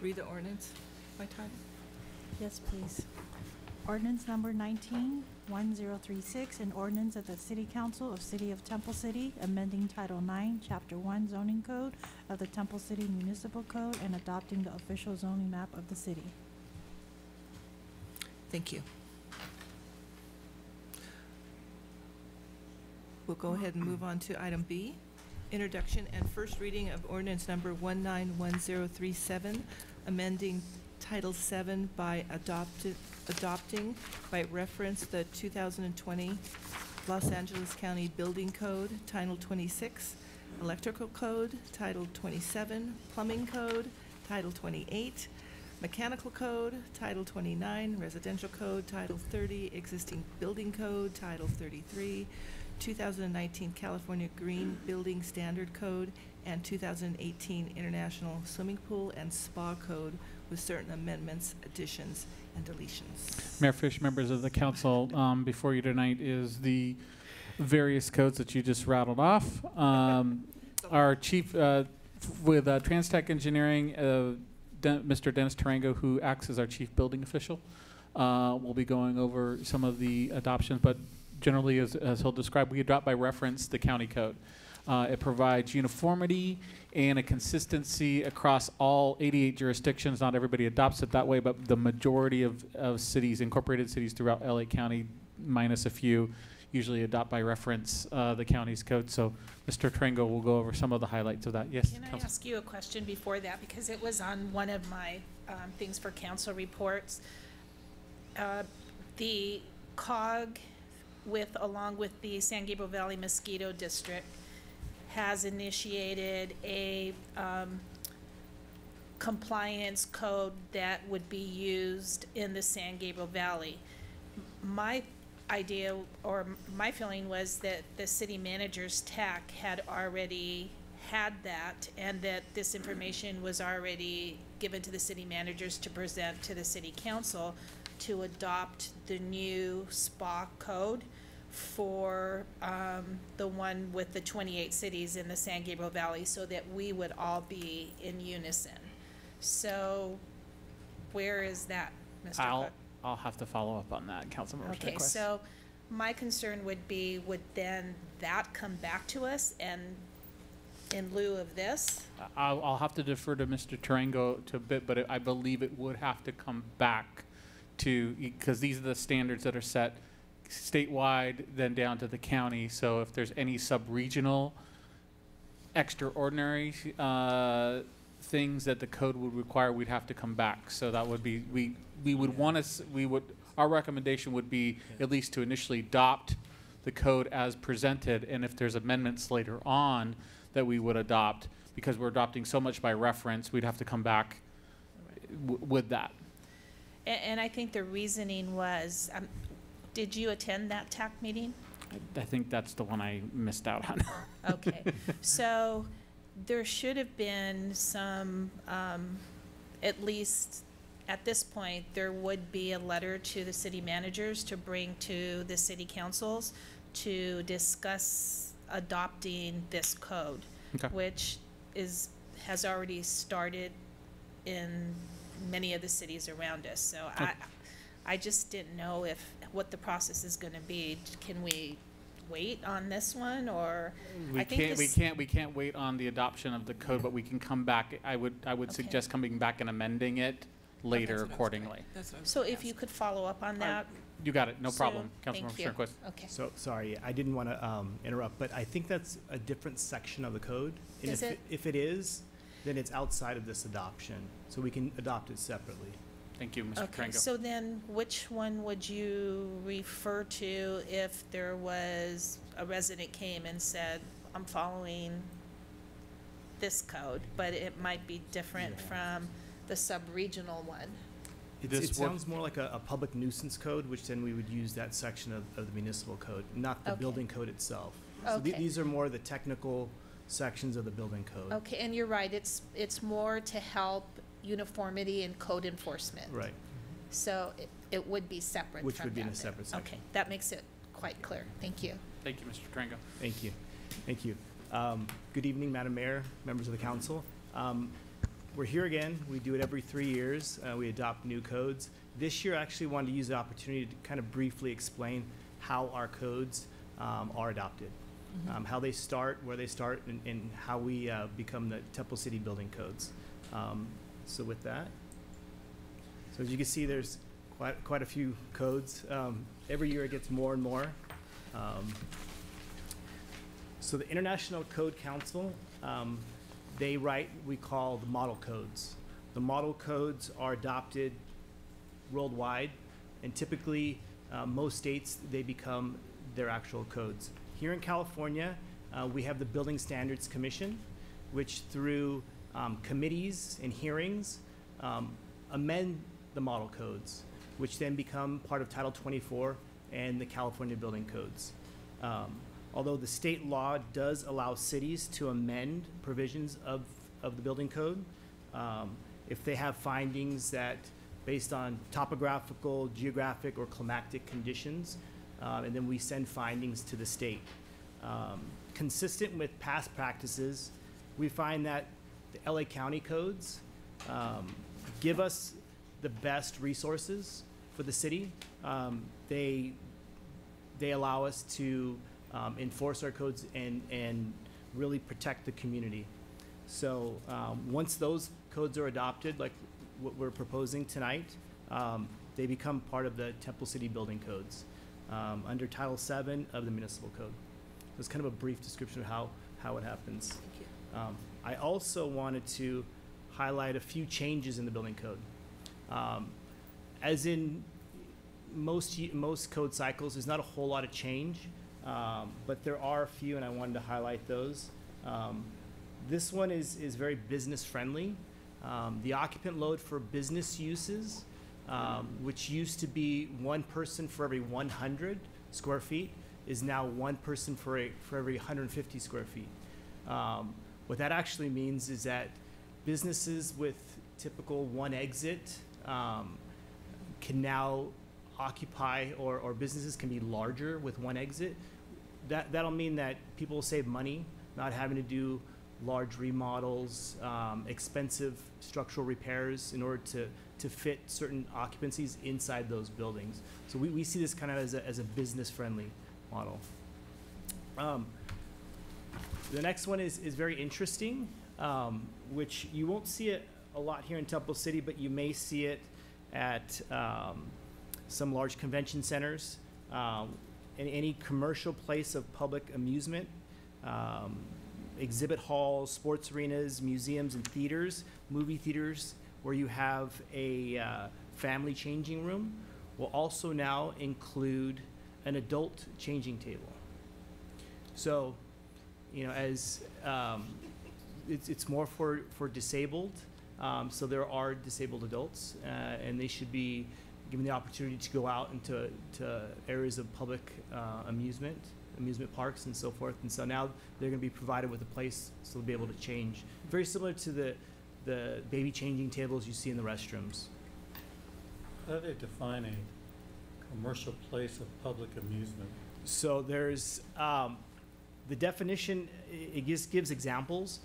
read the ordinance by title? Yes, please. Ordinance number 19-1036, an ordinance of the City Council of City of Temple City, amending Title 9, Chapter 1 zoning code of the Temple City Municipal Code and adopting the official zoning map of the city. Thank you. We'll go ahead and move on to item B, introduction and first reading of ordinance number 191037, amending Title 7 by adopting by reference the 2020 Los Angeles County Building Code, Title 26, Electrical Code, Title 27, Plumbing Code, Title 28, Mechanical Code, Title 29, Residential Code, Title 30, Existing Building Code, Title 33, 2019 California Green Building Standard Code, and 2018 International Swimming Pool and Spa Code with certain amendments, additions, and deletions. Mayor Fish, members of the council, before you tonight is the various codes that you just rattled off. Our chief with Transtech Engineering, Mr. Dennis Tarango, who acts as our chief building official, will be going over some of the adoptions, but generally, as he'll describe, we adopt by reference the county code. It provides uniformity and a consistency across all 88 jurisdictions. Not everybody adopts it that way, but the majority of cities, incorporated cities throughout LA County, minus a few, usually adopt by reference the county's code. So Mr. Tarango will go over some of the highlights of that. Yes, Can I Council. ask you a question before that, because it was on one of my things for council reports? The COG, along with the San Gabriel Valley Mosquito District, has initiated a compliance code that would be used in the San Gabriel Valley. My idea, or my feeling, was that the city manager's TAC had already had that, and that this information was already given to the city managers to present to the city council to adopt the new SPA code for the one with the 28 cities in the San Gabriel Valley, so that we would all be in unison. So where is that, Mr. Cook? I'll have to follow up on that, Councilmember Okay, Sternquist. so my concern would be, would then that come back to us and in lieu of this? I'll have to defer to Mr. Tarango to a bit, but I believe it would have to come back to, because these are the standards that are set statewide, then down to the county. So if there's any sub-regional extraordinary things that the code would require, we'd have to come back. So that would be, we would want to, our recommendation would be at least to initially adopt the code as presented, and if there's amendments later on that we would adopt, because we're adopting so much by reference, we'd have to come back with that. And I think the reasoning was, did you attend that TAC meeting? I think that's the one I missed out on. Okay, so there should have been some, at least at this point, there would be a letter to the city managers to bring to the city councils to discuss adopting this code, Okay. which has already started in many of the cities around us. So I just didn't know what the process is going to be. Can we wait on this one, or We can't wait on the adoption of the code, but we can come back. I would suggest coming back and amending it later accordingly. So if you could follow up on that. You got it, no problem. Thank Councilmember you. Sternquist. Okay. So, sorry, I didn't want to interrupt, but I think that's a different section of the code. And Is it? If it is, then it's outside of this adoption, so we can adopt it separately. Thank you, Mr. Okay, Trango. so then which one would you refer to if there was a resident came and said, I'm following this code, but it might be different from the sub-regional one? It sounds more like a public nuisance code, which then we would use that section of the municipal code, not the Okay. building code itself. So Okay. these are more the technical sections of the building code. Okay, and you're right, it's more to help uniformity and code enforcement. Right. So it would be separate Which from would be in that a then. separate section. Okay, that makes it quite clear. Thank you. Thank you, Mr. Trango. Thank you. Thank you. Good evening, Madam Mayor, members of the council. We're here again. We do it every 3 years. We adopt new codes. This year, I actually wanted to use the opportunity to kind of briefly explain how our codes are adopted, how they start, where they start, and how we become the Temple City building codes. So with that, so as you can see, there's quite a few codes. Every year it gets more and more. So the International Code Council, they write what we call the model codes. The model codes are adopted worldwide, and typically most states, they become their actual codes. Here in California, we have the Building Standards Commission, which through committees and hearings amend the model codes, which then become part of Title 24 and the California Building Codes. Although the state law does allow cities to amend provisions of the building code, if they have findings that based on topographical, geographic, or climatic conditions, and then we send findings to the state. Consistent with past practices, we find that the LA County codes give us the best resources for the city. They allow us to enforce our codes and really protect the community. So once those codes are adopted, like what we're proposing tonight, they become part of the Temple City building codes under Title VII of the Municipal Code. It's kind of a brief description of how it happens. I also wanted to highlight a few changes in the building code. As in most code cycles, there's not a whole lot of change, but there are a few, and I wanted to highlight those. This one is very business friendly. The occupant load for business uses, which used to be 1 person for every 100 square feet, is now 1 person for every 150 square feet. What that actually means is that businesses with typical 1 exit can now occupy, or businesses can be larger with 1 exit. That'll mean that people will save money not having to do large remodels, expensive structural repairs in order to fit certain occupancies inside those buildings. So we see this kind of as a business-friendly model. The next one is very interesting, which you won't see it a lot here in Temple City, but you may see it at some large convention centers, in any commercial place of public amusement. exhibit halls, sports arenas, museums, and theaters, movie theaters, where you have a family changing room, will also now include an adult changing table. So, you know, as it's more for disabled, so there are disabled adults, and they should be given the opportunity to go out into areas of public amusement parks and so forth. And so now they're going to be provided with a place so they'll be able to change. Very similar to the baby changing tables you see in the restrooms. How do they define a commercial place of public amusement? So there's the definition, it gives examples.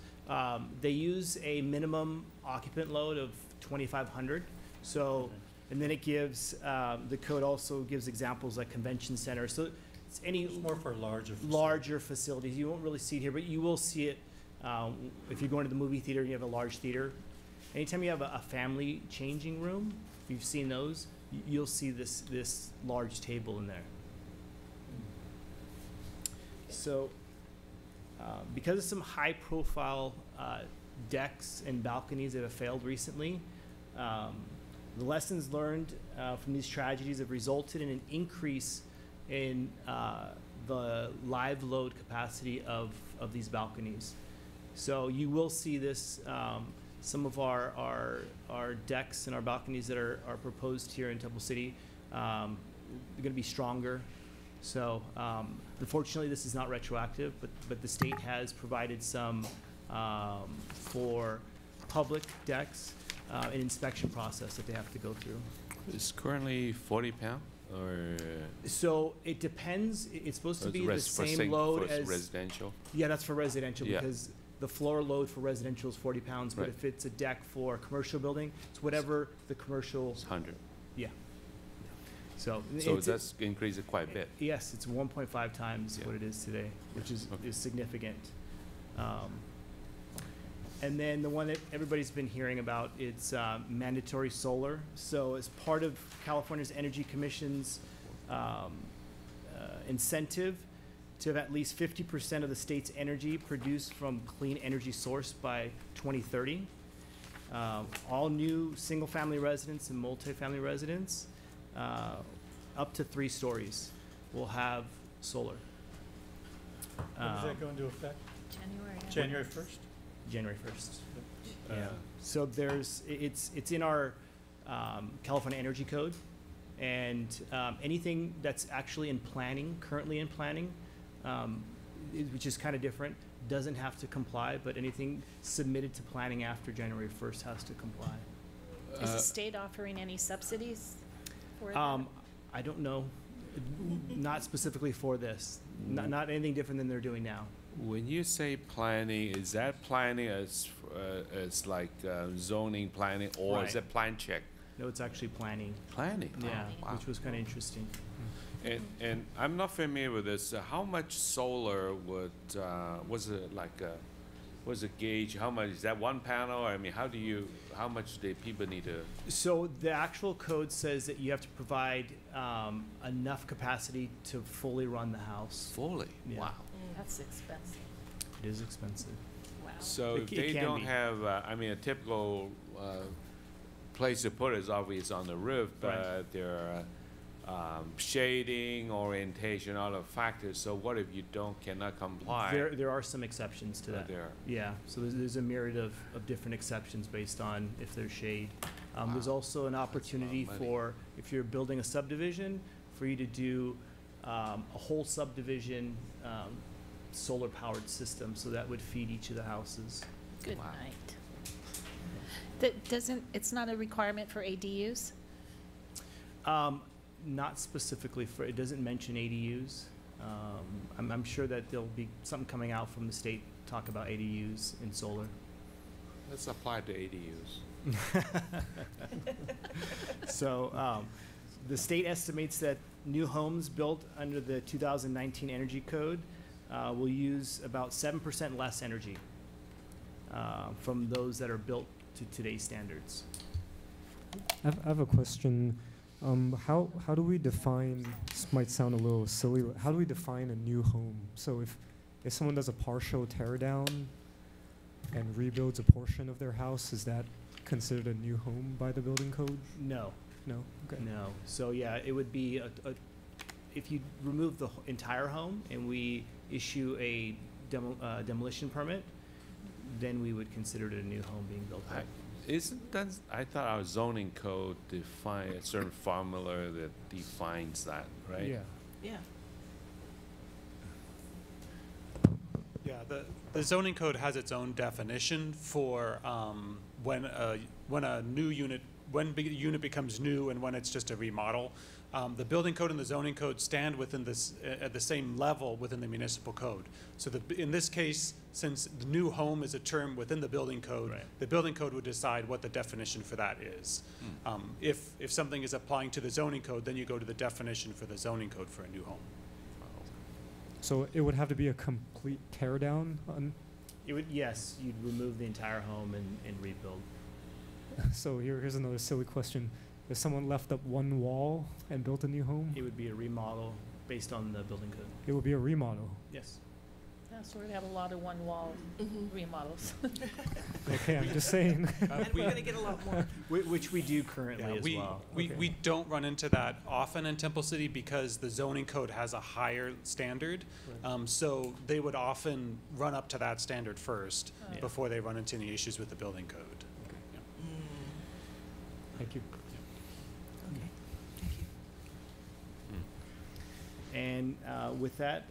They use a minimum occupant load of 2,500. So, and then it gives, the code also gives examples like convention center. So it's any more for larger facilities. You won't really see it here, but you will see it if you're going to the movie theater and you have a large theater. Anytime you have a family changing room, if you've seen those, you'll see this large table in there. So because of some high-profile decks and balconies that have failed recently, the lessons learned from these tragedies have resulted in an increase in the live load capacity of these balconies. So you will see this, some of our decks and our balconies that are proposed here in Temple City, they're going to be stronger. So unfortunately, this is not retroactive, but the state has provided some for public decks, an inspection process that they have to go through. It's currently 40 pounds, or? So it depends. It's supposed to be the for same load as residential. Yeah, that's for residential, Yeah. because the floor load for residential is 40 pounds. But Right. if it's a deck for a commercial building, it's whatever the commercial. It's 100. Yeah. So So that's increased quite a bit. Yes, it's 1.5 times what it is today, which is significant. And then the one that everybody's been hearing about, it's mandatory solar. So as part of California's Energy Commission's incentive to have at least 50% of the state's energy produced from clean energy source by 2030, all new single-family residents and multifamily residents up to 3 stories will have solar. When does that go into effect? January. January 1st? January 1st. Yeah. So it's in our California Energy Code, and anything that's actually in planning, currently in planning, which is kind of different, doesn't have to comply, but anything submitted to planning after January 1st has to comply. Is the state offering any subsidies for that? I don't know. Not specifically for this. Not anything different than they're doing now. When you say planning, is that planning as like zoning planning, or is Right. it plan check? No, it's actually planning. Planning? Yeah, Wow. which was kind of interesting. And I'm not familiar with this. How much solar would was it like was a gauge? How much is that, one panel? I mean, how much do people need to? So the actual code says that you have to provide enough capacity to fully run the house. Fully? Yeah. Wow. That's expensive. It is expensive. Wow. So It if c- they it can don't be. have, I mean, a typical place to put it is obvious on the roof, but Right. there are shading, orientation, other factors. So what if you cannot comply? There are some exceptions to Oh, that. there are. Yeah, so there's a myriad of different exceptions based on if there's shade. There's also an opportunity money. for, if you're building a subdivision, for you to do a whole subdivision solar-powered system, so that would feed each of the houses. Good night. It's not a requirement for ADUs? Not specifically for, it doesn't mention ADUs. I'm sure that there'll be something coming out from the state talk about ADUs in solar. Let's apply to ADUs. So the state estimates that new homes built under the 2019 Energy Code will use about 7% less energy from those that are built to today's standards. I have a question. How do we define, this might sound a little silly, but how do we define a new home? So if if someone does a partial tear down and rebuilds a portion of their house, is that considered a new home by the building code? No. No? Okay. No. So yeah, it would be if you remove the entire home and we issue a demolition permit, then we would consider it a new home being built. Isn't that, I thought our zoning code define a certain formula that defines that, right? Yeah. Yeah. Yeah, the zoning code has its own definition for when a new unit, when a unit becomes new and when it's just a remodel. The building code and the zoning code stand within this at the same level within the municipal code. So in this case, since the new home is a term within the building code, the building code would decide what the definition for that is. If something is applying to the zoning code, then you go to the definition for the zoning code for a new home. So it would have to be a complete tear down on? It would, yes, you'd remove the entire home and rebuild. So here's another silly question. If someone left up one wall and built a new home? It would be a remodel based on the building code. It would be a remodel? Yes. Yeah, so we're gonna have a lot of one-wall remodels. Okay, I'm just saying. And we're gonna get a lot more. Which we do currently as well. We don't run into that often in Temple City because the zoning code has a higher standard. So they would often run up to that standard first before they run into any issues with the building code. Thank you. Okay, thank you. And with that,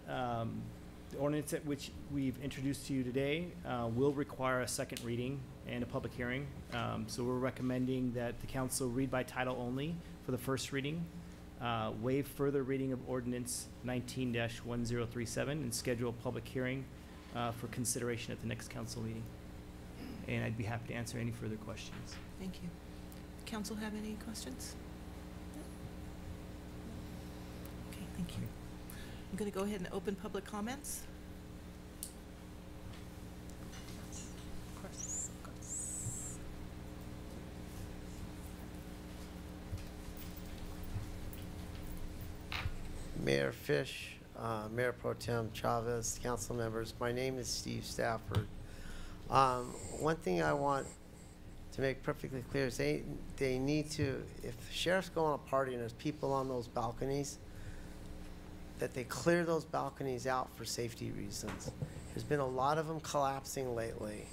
the ordinance at which we've introduced to you today will require a second reading and a public hearing. So we're recommending that the council read by title only for the first reading, waive further reading of ordinance 19-1037, and schedule a public hearing for consideration at the next council meeting. And I'd be happy to answer any further questions. Thank you. Council have any questions? Okay, thank you. I'm going to go ahead and open public comments. Of course, of course. Mayor Fish, Mayor Pro Tem Chavez, council members, my name is Steve Stafford. One thing I want to make perfectly clear is they need to, if the sheriff's going to a party and there's people on those balconies, that they clear those balconies out for safety reasons. There's been a lot of them collapsing lately,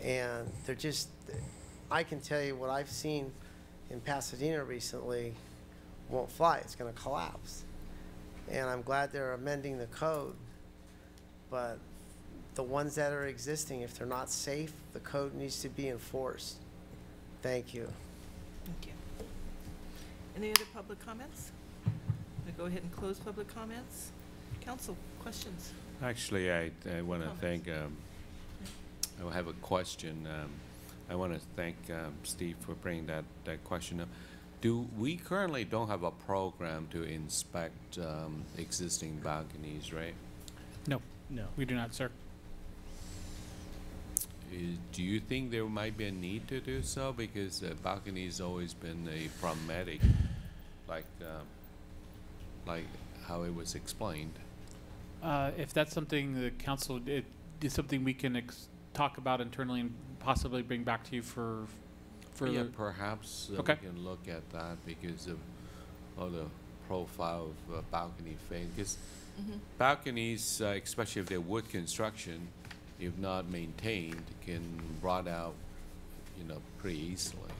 and they're just, I can tell you what I've seen in Pasadena recently won't fly. It's going to collapse. And I'm glad they're amending the code, but the ones that are existing, if they're not safe, the code needs to be enforced. Thank you. Thank you. Any other public comments? I'm going to go ahead and close public comments. Council, questions? Actually, I want to thank, I have a question. I want to thank Steve for bringing that question up. We currently don't have a program to inspect existing balconies, right? No. No. We do not, sir. Do you think there might be a need to do so? Because balcony's always been a problematic, like how it was explained. If that's something the council, it is something we can talk about internally and possibly bring back to you for further. Yeah, perhaps Okay. we can look at that because of the profile of balcony fame. Because balconies, especially if they're wood construction, if not maintained, can rot out, pretty easily.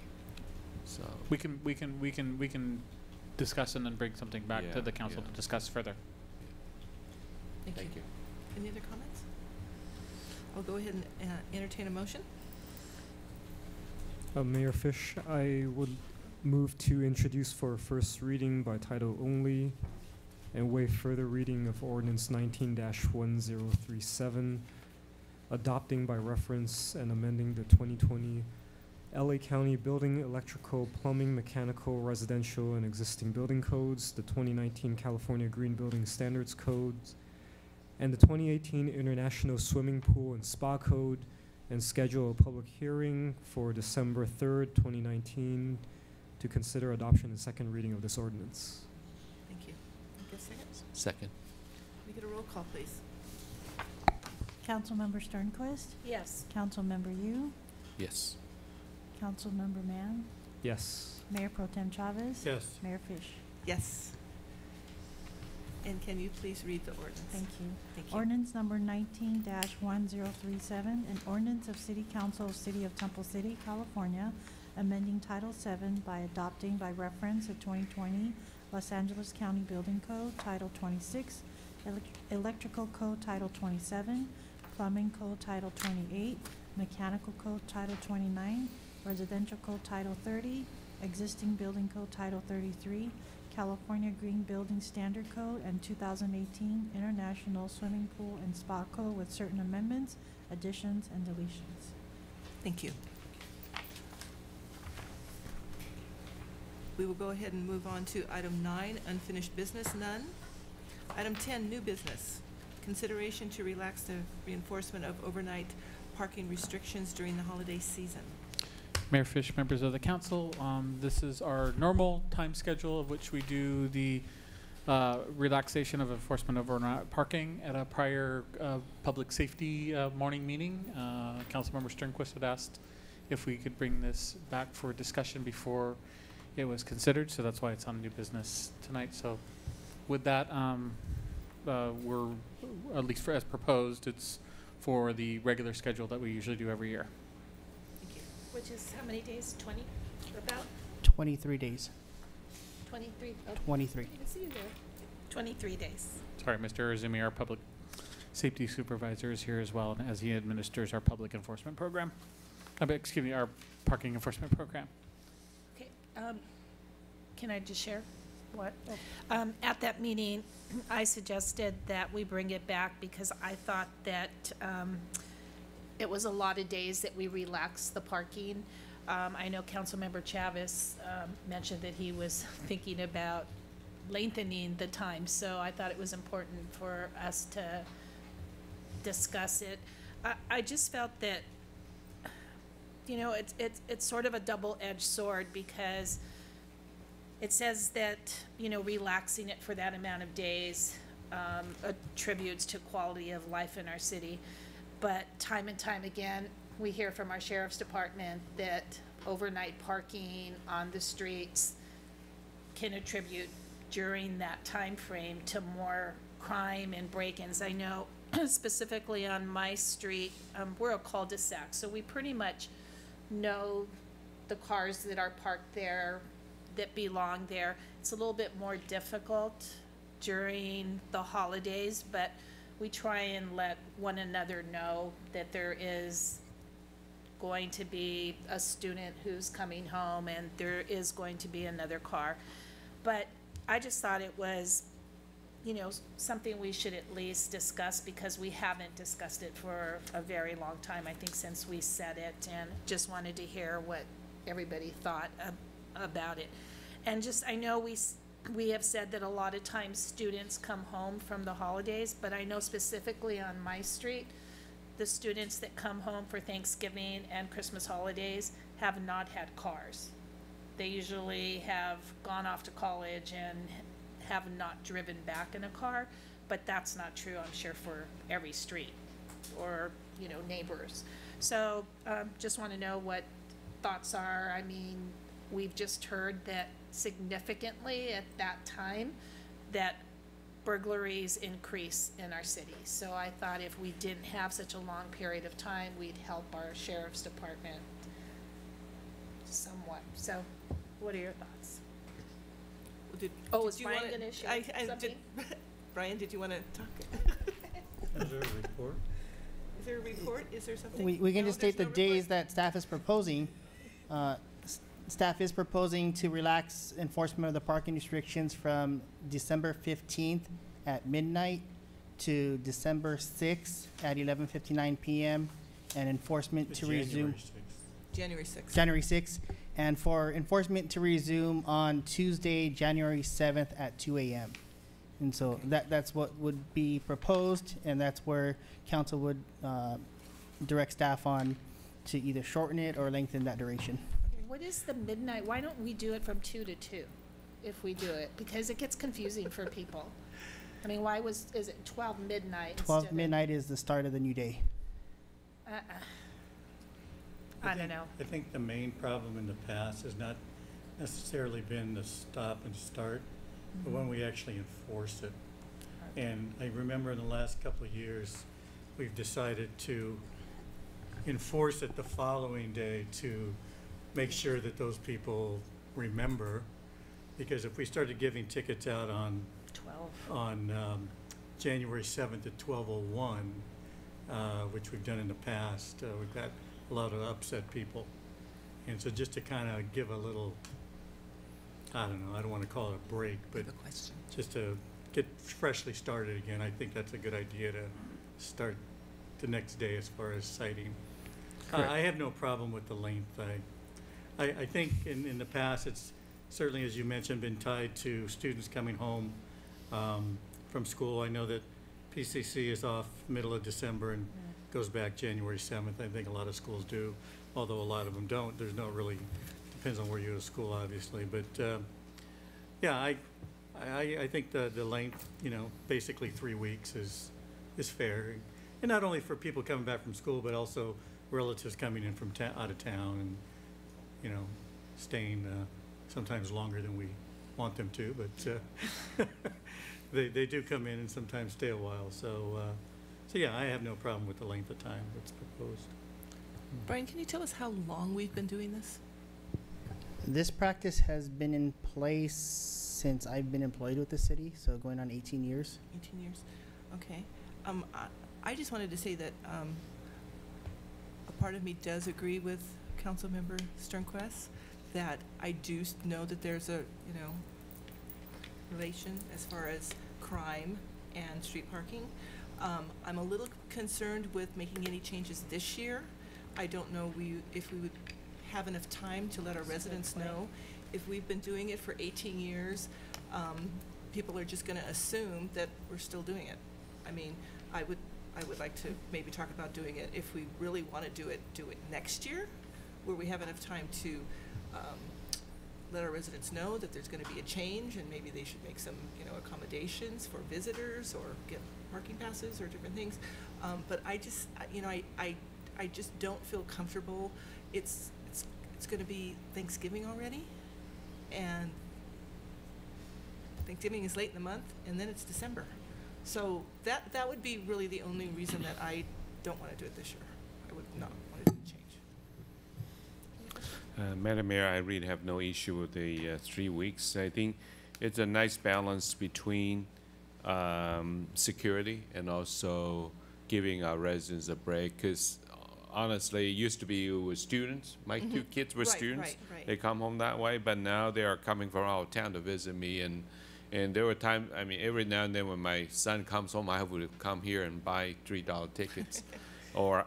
So We can discuss and then bring something back to the council to discuss further. Thank you. Any other comments? I'll go ahead and entertain a motion. Mayor Fish, I would move to introduce for first reading by title only and waive further reading of ordinance 19-1037, adopting by reference and amending the 2020 LA County Building, Electrical, Plumbing, Mechanical, Residential, and Existing Building Codes, the 2019 California Green Building Standards Codes, and the 2018 International Swimming Pool and Spa Code, and schedule a public hearing for December 3rd, 2019 to consider adoption and second reading of this ordinance. Thank you. Can I get a second? Second. Can we get a roll call, please? Councilmember Sternquist, Yes. Councilmember Yu, Yes. Councilmember Mann, Yes. Mayor Pro Tem Chavez. Yes. Mayor Fish. Yes. And can you please read the ordinance? Thank you. Thank you. Ordinance number 19-1037, an ordinance of City Council of City of Temple City, California, amending Title VII by adopting by reference the 2020 Los Angeles County Building Code, Title 26, Electrical Code, Title 27, Plumbing Code, Title 28, Mechanical Code, Title 29, Residential Code, Title 30, Existing Building Code, Title 33, California Green Building Standard Code, and 2018 International Swimming Pool and Spa Code with certain amendments, additions, and deletions. Thank you. We will go ahead and move on to item 9, unfinished business, none. Item 10, new business. Consideration to relax the reinforcement of overnight parking restrictions during the holiday season. Mayor Fish, members of the council, this is our normal time schedule of which we do the relaxation of enforcement of overnight parking at a prior public safety morning meeting. Councilmember Sternquist had asked if we could bring this back for discussion before it was considered, so that's why it's on new business tonight. So with that, we're, at least for as proposed, it's for the regular schedule that we usually do every year. Which is how many days? 20? About 23 days. 23? Oh, 23. I didn't see you there. 23 days. Sorry, Mr. Urzumi, our public safety supervisor, is here as well, as he administers our public enforcement program. Excuse me, our parking enforcement program. Okay. Can I just share what? At that meeting, I suggested that we bring it back because I thought that it was a lot of days that we relaxed the parking. I know Councilmember Chavez mentioned that he was thinking about lengthening the time, so I thought it was important for us to discuss it. I just felt that, you know, it's sort of a double-edged sword because it says that, you know, relaxing it for that amount of days attributes to quality of life in our city. But time and time again, we hear from our sheriff's department that overnight parking on the streets can attribute during that time frame to more crime and break-ins. I know specifically on my street, we're a cul-de-sac, so we pretty much know the cars that are parked there, that belong there. It's a little bit more difficult during the holidays, but we try and let one another know that there is going to be a student who's coming home and there is going to be another car. But I just thought it was, you know, something we should at least discuss because we haven't discussed it for a very long time, I think since we said it, and just wanted to hear what everybody thought about it. And just, I know we have said that a lot of times students come home from the holidays, but I know specifically on my street, the students that come home for Thanksgiving and Christmas holidays have not had cars. They usually have gone off to college and have not driven back in a car, but that's not true, I'm sure, for every street or, you know, neighbors. So just want to know what thoughts are. I mean, we've just heard that significantly at that time that burglaries increase in our city. So I thought if we didn't have such a long period of time, we'd help our sheriff's department somewhat. So what are your thoughts? Is Brian going to share something? Brian, did you want to talk? Is there a report? Is there a report? Is there something? We can just state the days that staff is proposing. Staff is proposing to relax enforcement of the parking restrictions from December 15th at midnight to December 6th at 11:59 p.m. and enforcement to resume January 6th. January 6th, and for enforcement to resume on Tuesday, January 7th at 2 a.m. And so that's what would be proposed, and that's where council would direct staff on to either shorten it or lengthen that duration. What is the midnight? Why don't we do it from 2 to 2 if we do it? Because it gets confusing for people. I mean, is it 12 midnight? 12 instead of- midnight is the start of the new day. I don't know. I think the main problem in the past has not necessarily been the stop and start, but when we actually enforce it. And I remember in the last couple of years, we've decided to enforce it the following day to make sure that those people remember. Because if we started giving tickets out on 12. January 7th at 12:01, which we've done in the past, we've got a lot of upset people. And so just to kind of give a little, I don't know, I don't want to call it a break, but just to get freshly started again, I think that's a good idea to start the next day as far as citing. I have no problem with the length. I think in the past, it's certainly, as you mentioned, been tied to students coming home from school. I know that PCC is off middle of December and goes back January 7th. I think a lot of schools do, although a lot of them don't. There's no really, depends on where you go to school, obviously. But yeah, I think the length, basically 3 weeks is fair. And not only for people coming back from school, but also relatives coming in from out of town and, staying sometimes longer than we want them to, but they do come in and sometimes stay a while. So yeah, I have no problem with the length of time that's proposed. Brian, can you tell us how long we've been doing this? This practice has been in place since I've been employed with the city, so going on 18 years. 18 years, okay. I just wanted to say that a part of me does agree with Councilmember Sternquist, that I do know that there's a, relation as far as crime and street parking. I'm a little concerned with making any changes this year. I don't know if we would have enough time to let our residents know. If we've been doing it for 18 years, people are just gonna assume that we're still doing it. I mean, I would like to maybe talk about doing it, if we really wanna do it next year, where we have enough time to let our residents know that there's going to be a change, and maybe they should make some, accommodations for visitors or get parking passes or different things. But I just, I just don't feel comfortable. It's going to be Thanksgiving already, and Thanksgiving is late in the month, and then it's December. So that would be really the only reason that I don't want to do it this year. I would not want to do the change. Madam Mayor, I really have no issue with the 3 weeks. I think it's a nice balance between security and also giving our residents a break. Because honestly, it used to be with students. My two kids were students. Right. They come home that way, but now they are coming from out of town to visit me. And there were times, every now and then when my son comes home, I would come here and buy $3 tickets. Or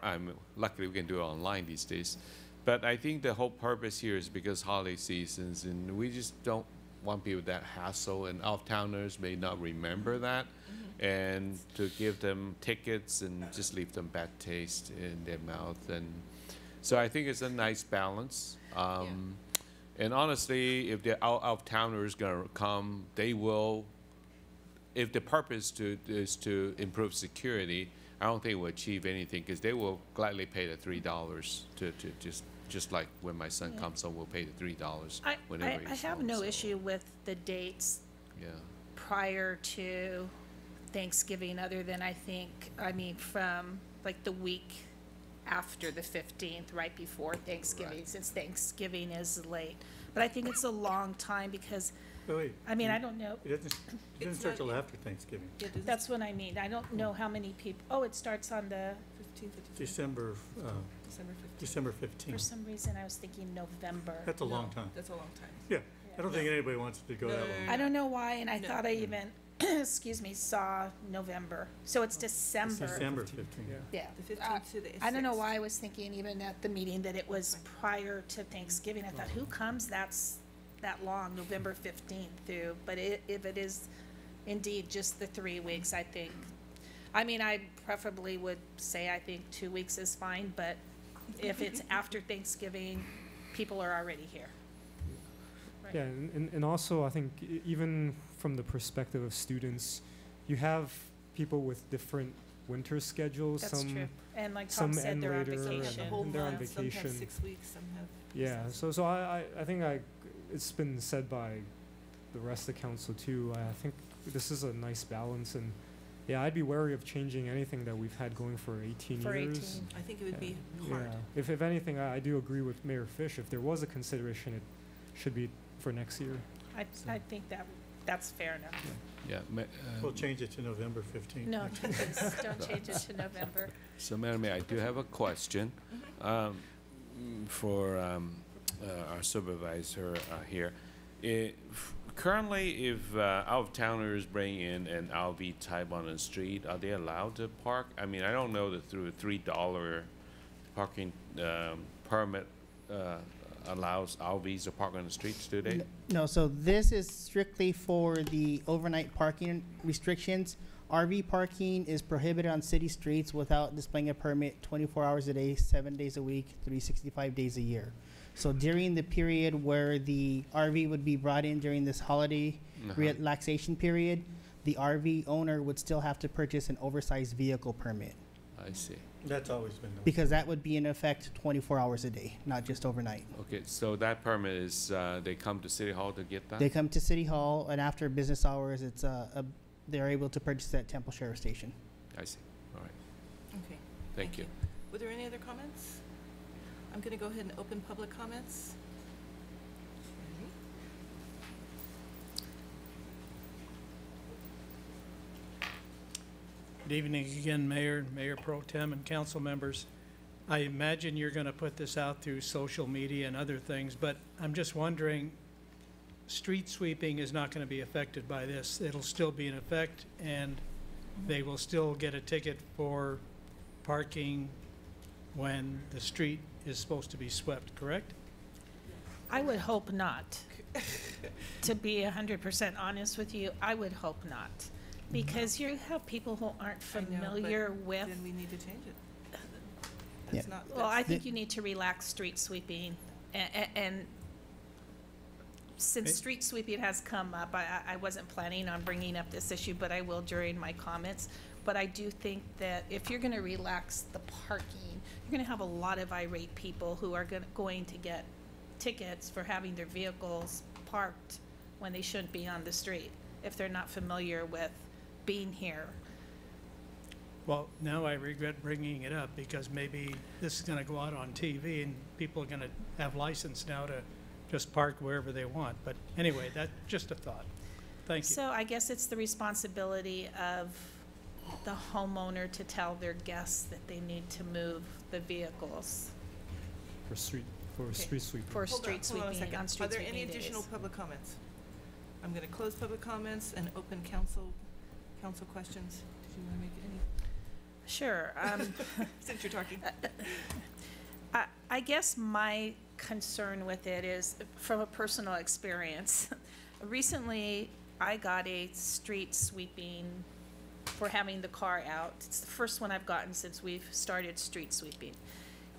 luckily we can do it online these days. But I think the whole purpose here is because holiday seasons, and we just don't want people that hassle, and out-of-towners may not remember that, and to give them tickets and just leave them bad taste in their mouth. And so I think it's a nice balance. And honestly, if the out-of-towners gonna come, they will. If the purpose is to improve security, I don't think we'll achieve anything, because they will gladly pay the $3 to just like when my son comes home, we'll pay the $3 whenever I he's have home, no so. issue with the dates prior to Thanksgiving, other than from like the week after the 15th, right before Thanksgiving, since Thanksgiving is late. But I think it's a long time because, Wait, I don't know. It doesn't start till after Thanksgiving. That's what I mean. I don't know how many people, it starts on the 15th of December 15th. For some reason, I was thinking November. That's a long time. That's a long time. Yeah, I don't think anybody wants to go that long. I don't know why, and I thought I even, saw November. So it's December. December 15th. Yeah. The 15th to the I don't know 6th. why I was thinking even at the meeting that it was prior to Thanksgiving. I thought, who comes that's that long, November 15th through? But if it is indeed just the 3 weeks, I think, I preferably would say I think 2 weeks is fine, but if it's after Thanksgiving, people are already here. Yeah, and also I think even from the perspective of students, you have people with different winter schedules. That's some true. And like Tom some said, end they're on later, vacation. The whole and they're on month, some have vacation. 6 weeks, some have. Yeah, so I think it's been said by the rest of the council too. I think this is a nice balance, and yeah, I'd be wary of changing anything that we've had going for 18 For years. 18. I think it would be Yeah, hard. if anything, I do agree with Mayor Fish. If there was a consideration, it should be for next year. I think that's fair enough. Yeah. We'll change it to November 15th. No, next year. please, don't change it to November. So, Madam Mayor, I do have a question for our supervisor here. Currently, if out-of-towners bring in an RV type on the street, are they allowed to park? I mean, I don't know that through a $3 parking permit allows RVs to park on the streets, do they? No, so this is strictly for the overnight parking restrictions. RV parking is prohibited on city streets without displaying a permit 24 hours a day, 7 days a week, 365 days a year. So during the period where the RV would be brought in during this holiday relaxation period, the RV owner would still have to purchase an oversized vehicle permit. I see. That's always been the Because that would be in effect 24 hours a day, not just overnight. Okay, so that permit is, they come to City Hall to get that? They come to City Hall, and after business hours, it's they're able to purchase it at Temple Sheriff Station. I see. All right. Okay. Thank you. Were there any other comments? I'm going to go ahead and open public comments. Good evening again, Mayor, Mayor Pro Tem, and council members. I imagine you're going to put this out through social media and other things, but I'm just wondering, street sweeping is not going to be affected by this. It'll still be in effect, and they will still get a ticket for parking when the street is supposed to be swept, correct? I would hope not. To be 100% honest with you, I would hope not. Because you have people who aren't familiar with. Then we need to change it. That's not. Well, I think you need to relax street sweeping, and since street sweeping has come up, I wasn't planning on bringing up this issue, but I will during my comments. But I do think that if you're gonna relax the parking, you're gonna have a lot of irate people who are going to get tickets for having their vehicles parked when they shouldn't be on the street, if they're not familiar with being here. Well, now I regret bringing it up because maybe this is going to go out on TV and people are going to have license now to just park wherever they want. But anyway, that's just a thought. Thank you. So I guess it's the responsibility of the homeowner to tell their guests that they need to move the vehicles For street sweeping. for Hold street on a sweeping second. on street Are there sweeping any additional days. public comments? I'm going to close public comments and open council questions. Did you want to make any? Sure. Since you're talking. I guess my concern with it is from a personal experience. Recently, I got a street sweeping for having the car out. It's the first one I've gotten since we've started street sweeping.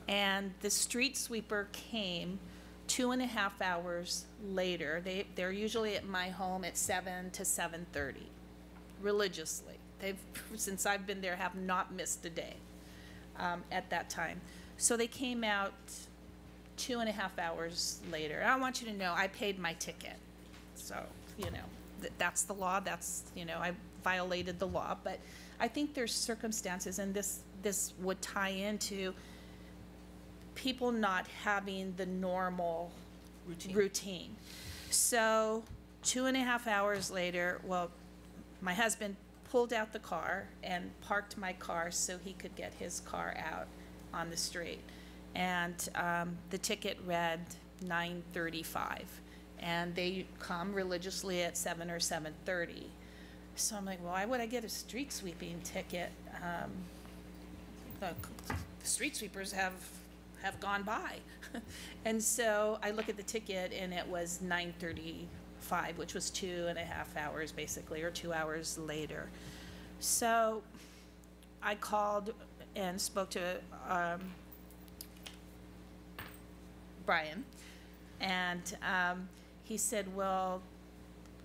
And the street sweeper came 2.5 hours later. They're usually at my home at 7 to 7:30, religiously. They've, since I've been there, have not missed a day at that time. So they came out 2.5 hours later. I want you to know I paid my ticket. So, you know, that's the law. That's, you know, I violated the law. But I think there's circumstances, and this would tie into people not having the normal routine. So 2.5 hours later, well, my husband pulled out the car and parked my car so he could get his car out on the street. And the ticket read 9:35, and they come religiously at 7 or 7:30. So I'm like, well, why would I get a street sweeping ticket? The street sweepers have gone by. And so I look at the ticket, and it was 9:35, which was 2.5 hours basically, or 2 hours later. So I called and spoke to Brian, and he said, well,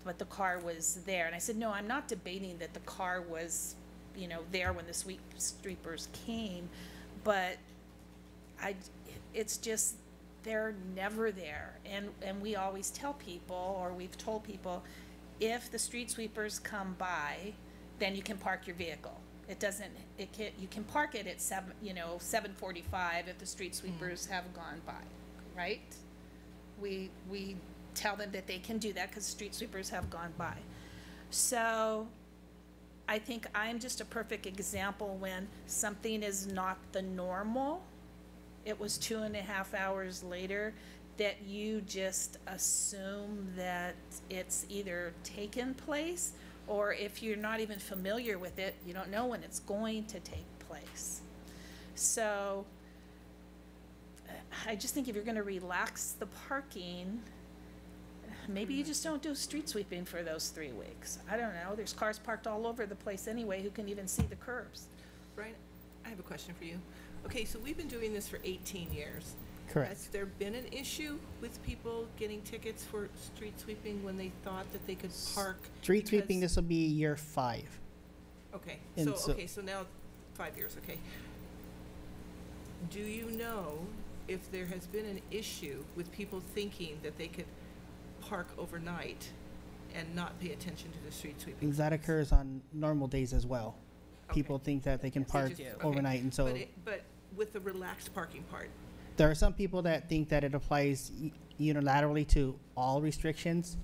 but the car was there. And I said, no, I'm not debating that the car was, you know, there when the sweepers came, but it's just, they're never there. And we always tell people, or we've told people, if the street sweepers come by, then you can park your vehicle. You can park it at 7:45 if the street sweepers have gone by, right? We tell them that they can do that because street sweepers have gone by. So I think I'm just a perfect example when something is not the normal. It was 2.5 hours later that you just assume that it's either taken place, or if you're not even familiar with it, you don't know when it's going to take place. So I just think if you're going to relax the parking, maybe you just don't do street sweeping for those 3 weeks. I don't know. There's cars parked all over the place anyway. Who can even see the curbs? Brian, I have a question for you. Okay, so we've been doing this for 18 years. Correct. Has there been an issue with people getting tickets for street sweeping when they thought that they could park? Street sweeping, this will be year 5. Okay, And so now 5 years, okay. Do you know if there has been an issue with people thinking that they could park overnight and not pay attention to the street sweeping? That occurs on normal days as well. People think that they can They park just- okay. overnight, and so But with the relaxed parking part, there are some people that think that it applies unilaterally to all restrictions.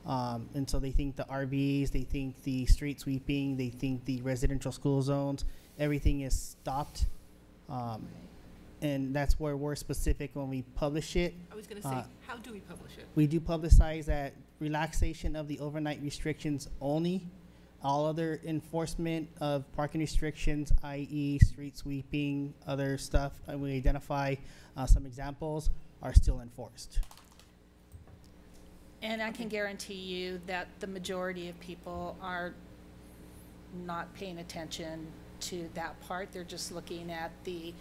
And so they think the RVs, they think the street sweeping, they think the residential school zones, everything is stopped. And that's where we're specific when we publish it. I was gonna say, how do we publish it? We do publicize that relaxation of the overnight restrictions only. All other enforcement of parking restrictions, i.e. street sweeping, other stuff, and we identify some examples, are still enforced. And I can guarantee you that the majority of people are not paying attention to that part. They're just looking at the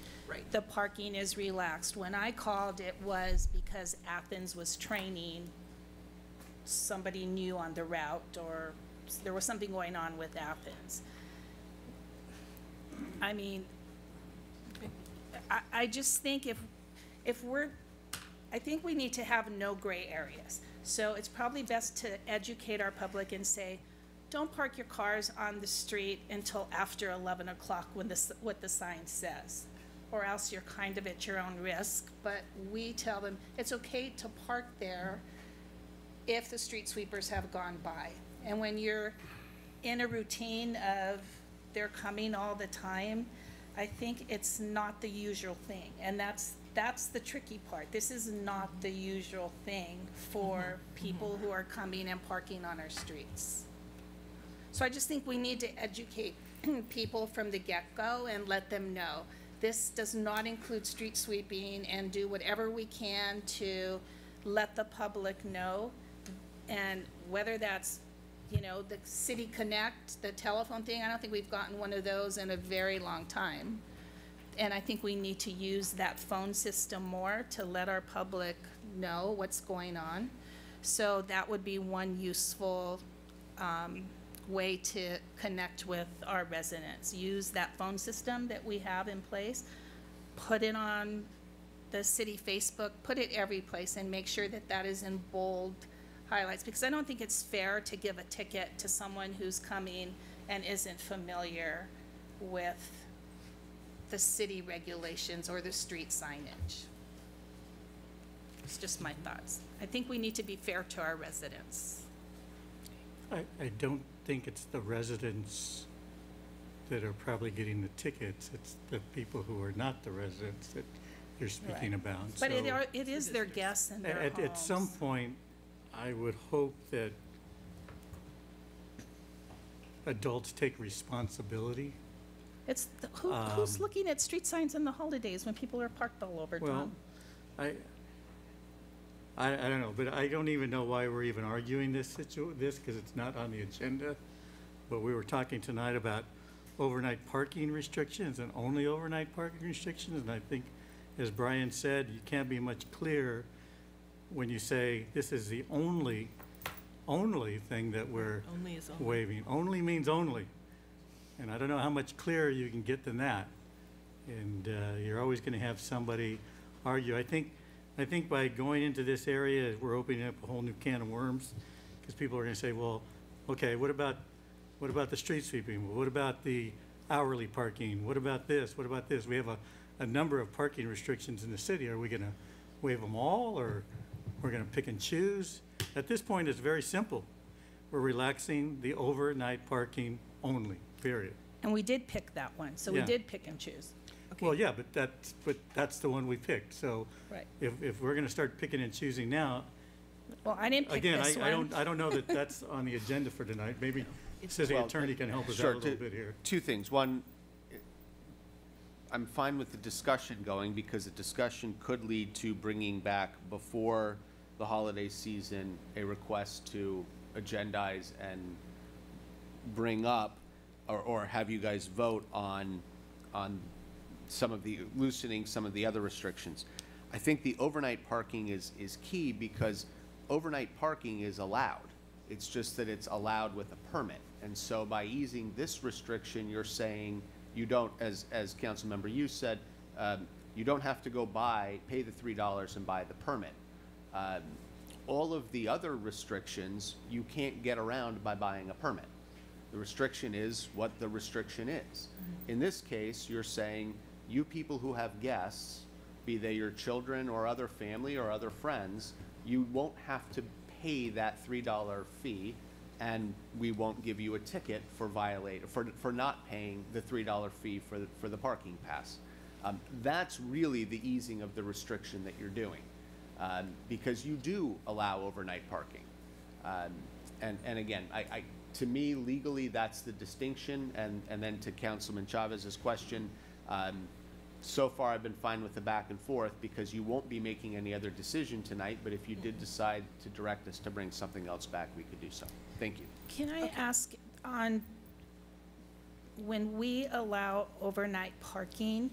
parking is relaxed. When I called, it was because Athens was training somebody new on the route, or there was something going on with Athens. I mean, I just think I think we need to have no gray areas. So it's probably best to educate our public and say, don't park your cars on the street until after 11 o'clock when what the sign says, or else you're kind of at your own risk. But we tell them it's okay to park there if the street sweepers have gone by. And when you're in a routine of they're coming all the time, I think it's not the usual thing. And that's the tricky part. This is not the usual thing for people who are coming and parking on our streets. So I just think we need to educate people from the get-go and let them know this does not include street sweeping, and do whatever we can to let the public know. And whether that's, you know, the City Connect, the telephone thing, I don't think we've gotten one of those in a very long time. And I think we need to use that phone system more to let our public know what's going on. So that would be one useful way to connect with our residents. Use that phone system that we have in place, put it on the city Facebook, put it every place, and make sure that that is in bold highlights, because I don't think it's fair to give a ticket to someone who's coming and isn't familiar with the city regulations or the street signage. It's just my thoughts. I think we need to be fair to our residents. I don't think it's the residents that are probably getting the tickets. It's the people who are not the residents that you're speaking about. But So it is their guests and their homes. at some point, I would hope that adults take responsibility. It's who's looking at street signs in the holidays when people are parked all over Well, town? I don't know, but I don't even know why we're even arguing this because it's not on the agenda. But we were talking tonight about overnight parking restrictions and only overnight parking restrictions. And I think, as Brian said, you can't be much clearer when you say this is the only only thing that we're Only is only. waiving. Only means only. And I don't know how much clearer you can get than that. And you're always going to have somebody argue. I think by going into this area, we're opening up a whole new can of worms, because people are going to say, well, okay, what about the street sweeping? Well, what about the hourly parking? What about this? What about this? We have a number of parking restrictions in the city. Are we going to waive them all, or we're going to pick and choose? At this point, it's very simple. We're relaxing the overnight parking only, period. And we did pick that one, so we Yeah. did pick and choose. Well, yeah, but that's the one we picked. So Right. if we're going to start picking and choosing now, Well, I didn't pick again, this I one. don't know that that's on the agenda for tonight. Maybe city Well, attorney can help us sure, out a little two- bit here. Two things. One, I'm fine with the discussion going, because the discussion could lead to bringing back before the holiday season a request to agendize and bring up, or have you guys vote on some of the, loosening some of the other restrictions. I think the overnight parking is key, because overnight parking is allowed. It's just that it's allowed with a permit. And so by easing this restriction, you're saying you don't, as Councilmember Hughes said, you don't have to go pay the $3 and buy the permit. All of the other restrictions, you can't get around by buying a permit. The restriction is what the restriction is. In this case, you're saying you people who have guests, be they your children or other family or other friends, you won't have to pay that $3 fee, and we won't give you a ticket for not paying the $3 fee for the parking pass. That's really the easing of the restriction that you're doing, because you do allow overnight parking. And again, to me, legally, that's the distinction. And then to Councilman Chavez's question, so far I've been fine with the back and forth, because you won't be making any other decision tonight, but if you did decide to direct us to bring something else back, we could do so. Thank you. Can I ask, when we allow overnight parking,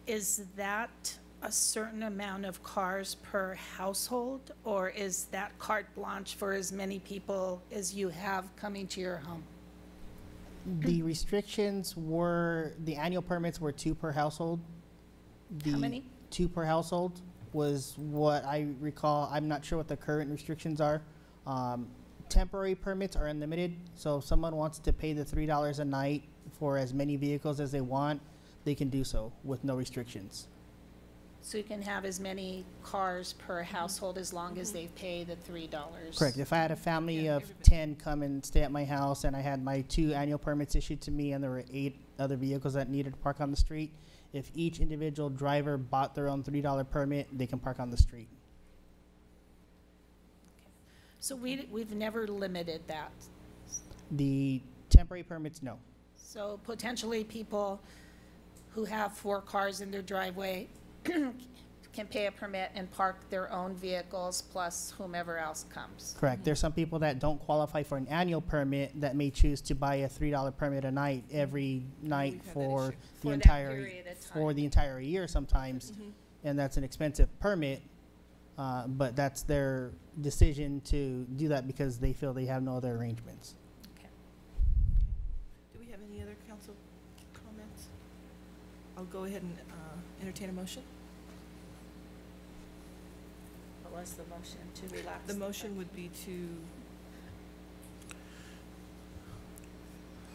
is that a certain amount of cars per household, or is that carte blanche for as many people as you have coming to your home? The restrictions were, the annual permits were 2 per household. How many? 2 per household was what I recall. I'm not sure what the current restrictions are. Temporary permits are unlimited, so if someone wants to pay the $3 a night for as many vehicles as they want, they can do so with no restrictions. So you can have as many cars per household as long as they pay the $3. Correct. If I had a family of 10 come and stay at my house, and I had my 2 annual permits issued to me, and there were 8 other vehicles that needed to park on the street, if each individual driver bought their own $3 permit, they can park on the street. So we've never limited that. The temporary permits, no. So potentially people who have 4 cars in their driveway can pay a permit and park their own vehicles plus whomever else comes. Correct. There's some people that don't qualify for an annual permit that may choose to buy a $3 permit a night every night for the entire year sometimes, and that's an expensive permit. But that's their decision to do that because they feel they have no other arrangements. Do we have any other council comments? I'll go ahead and entertain a motion. What was the motion to relax? The motion would be to,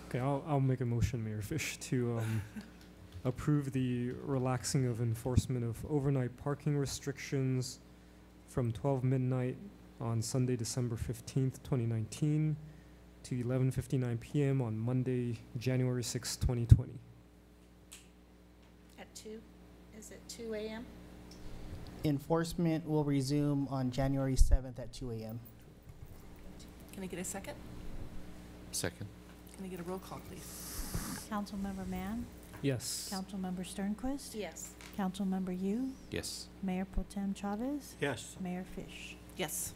Okay, I'll make a motion, Mayor Fish, to approve the relaxing of enforcement of overnight parking restrictions from 12 midnight on Sunday, December 15th, 2019 to 11:59 p.m. on Monday, January 6th, 2020. At 2? Is it 2 a.m.? Enforcement will resume on January 7th at 2 a.m. can I get a second? Second. Can I get a roll call, please? Councilmember Mann? Yes. Councilmember Sternquist? Yes. Councilmember Yu? Yes. Mayor Pro Tem Chavez? Yes. Mayor Fish? Yes.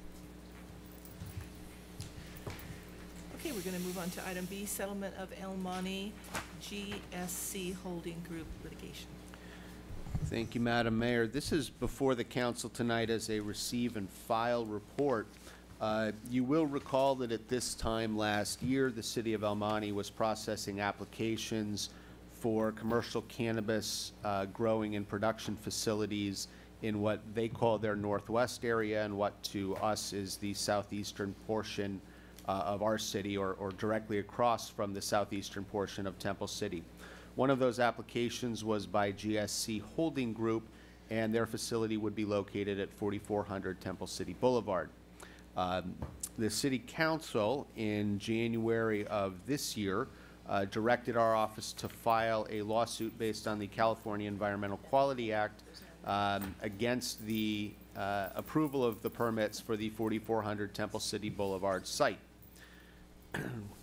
Okay, we're going to move on to item B, settlement of El Monte GSC Holding Group litigation. Thank you, Madam Mayor. This is before the council tonight as a receive and file report You will recall that at this time last year, the city of El Monte was processing applications for commercial cannabis growing and production facilities in what they call their northwest area and what to us is the southeastern portion of our city, or directly across from the southeastern portion of Temple City. One of those applications was by GSC Holding Group, and their facility would be located at 4400 Temple City Boulevard. The City Council in January of this year directed our office to file a lawsuit based on the California Environmental Quality Act against the approval of the permits for the 4400 Temple City Boulevard site.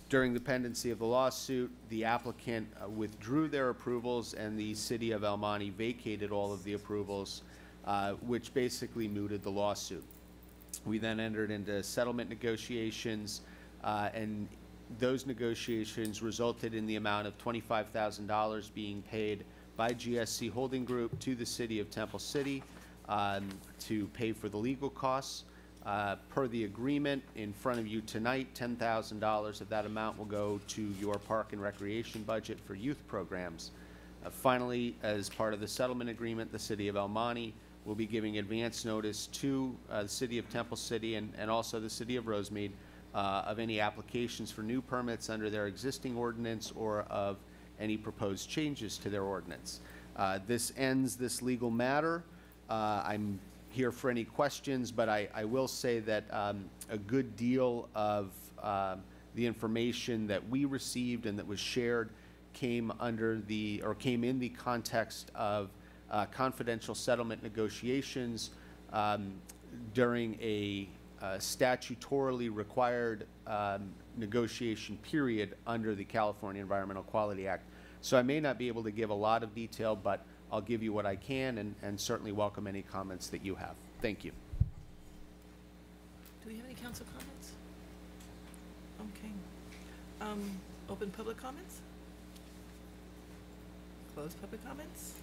During the pendency of the lawsuit, the applicant withdrew their approvals, and the city of El Monte vacated all of the approvals, which basically mooted the lawsuit. We then entered into settlement negotiations, and those negotiations resulted in the amount of $25,000 being paid by GSC Holding Group to the city of Temple City to pay for the legal costs. Per the agreement in front of you tonight, $10,000 of that amount will go to your park and recreation budget for youth programs. Finally, as part of the settlement agreement, the city of El Monte will be giving advance notice to the city of Temple City and also the city of Rosemead of any applications for new permits under their existing ordinance or of any proposed changes to their ordinance. This ends this legal matter. I'm here for any questions, but I will say that a good deal of the information that we received and that was shared came under the, or came in the context of confidential settlement negotiations during a statutorily required negotiation period under the California Environmental Quality Act. So I may not be able to give a lot of detail, but I'll give you what I can and certainly welcome any comments that you have. Thank you. Do we have any council comments? Okay. Open public comments? Closed public comments?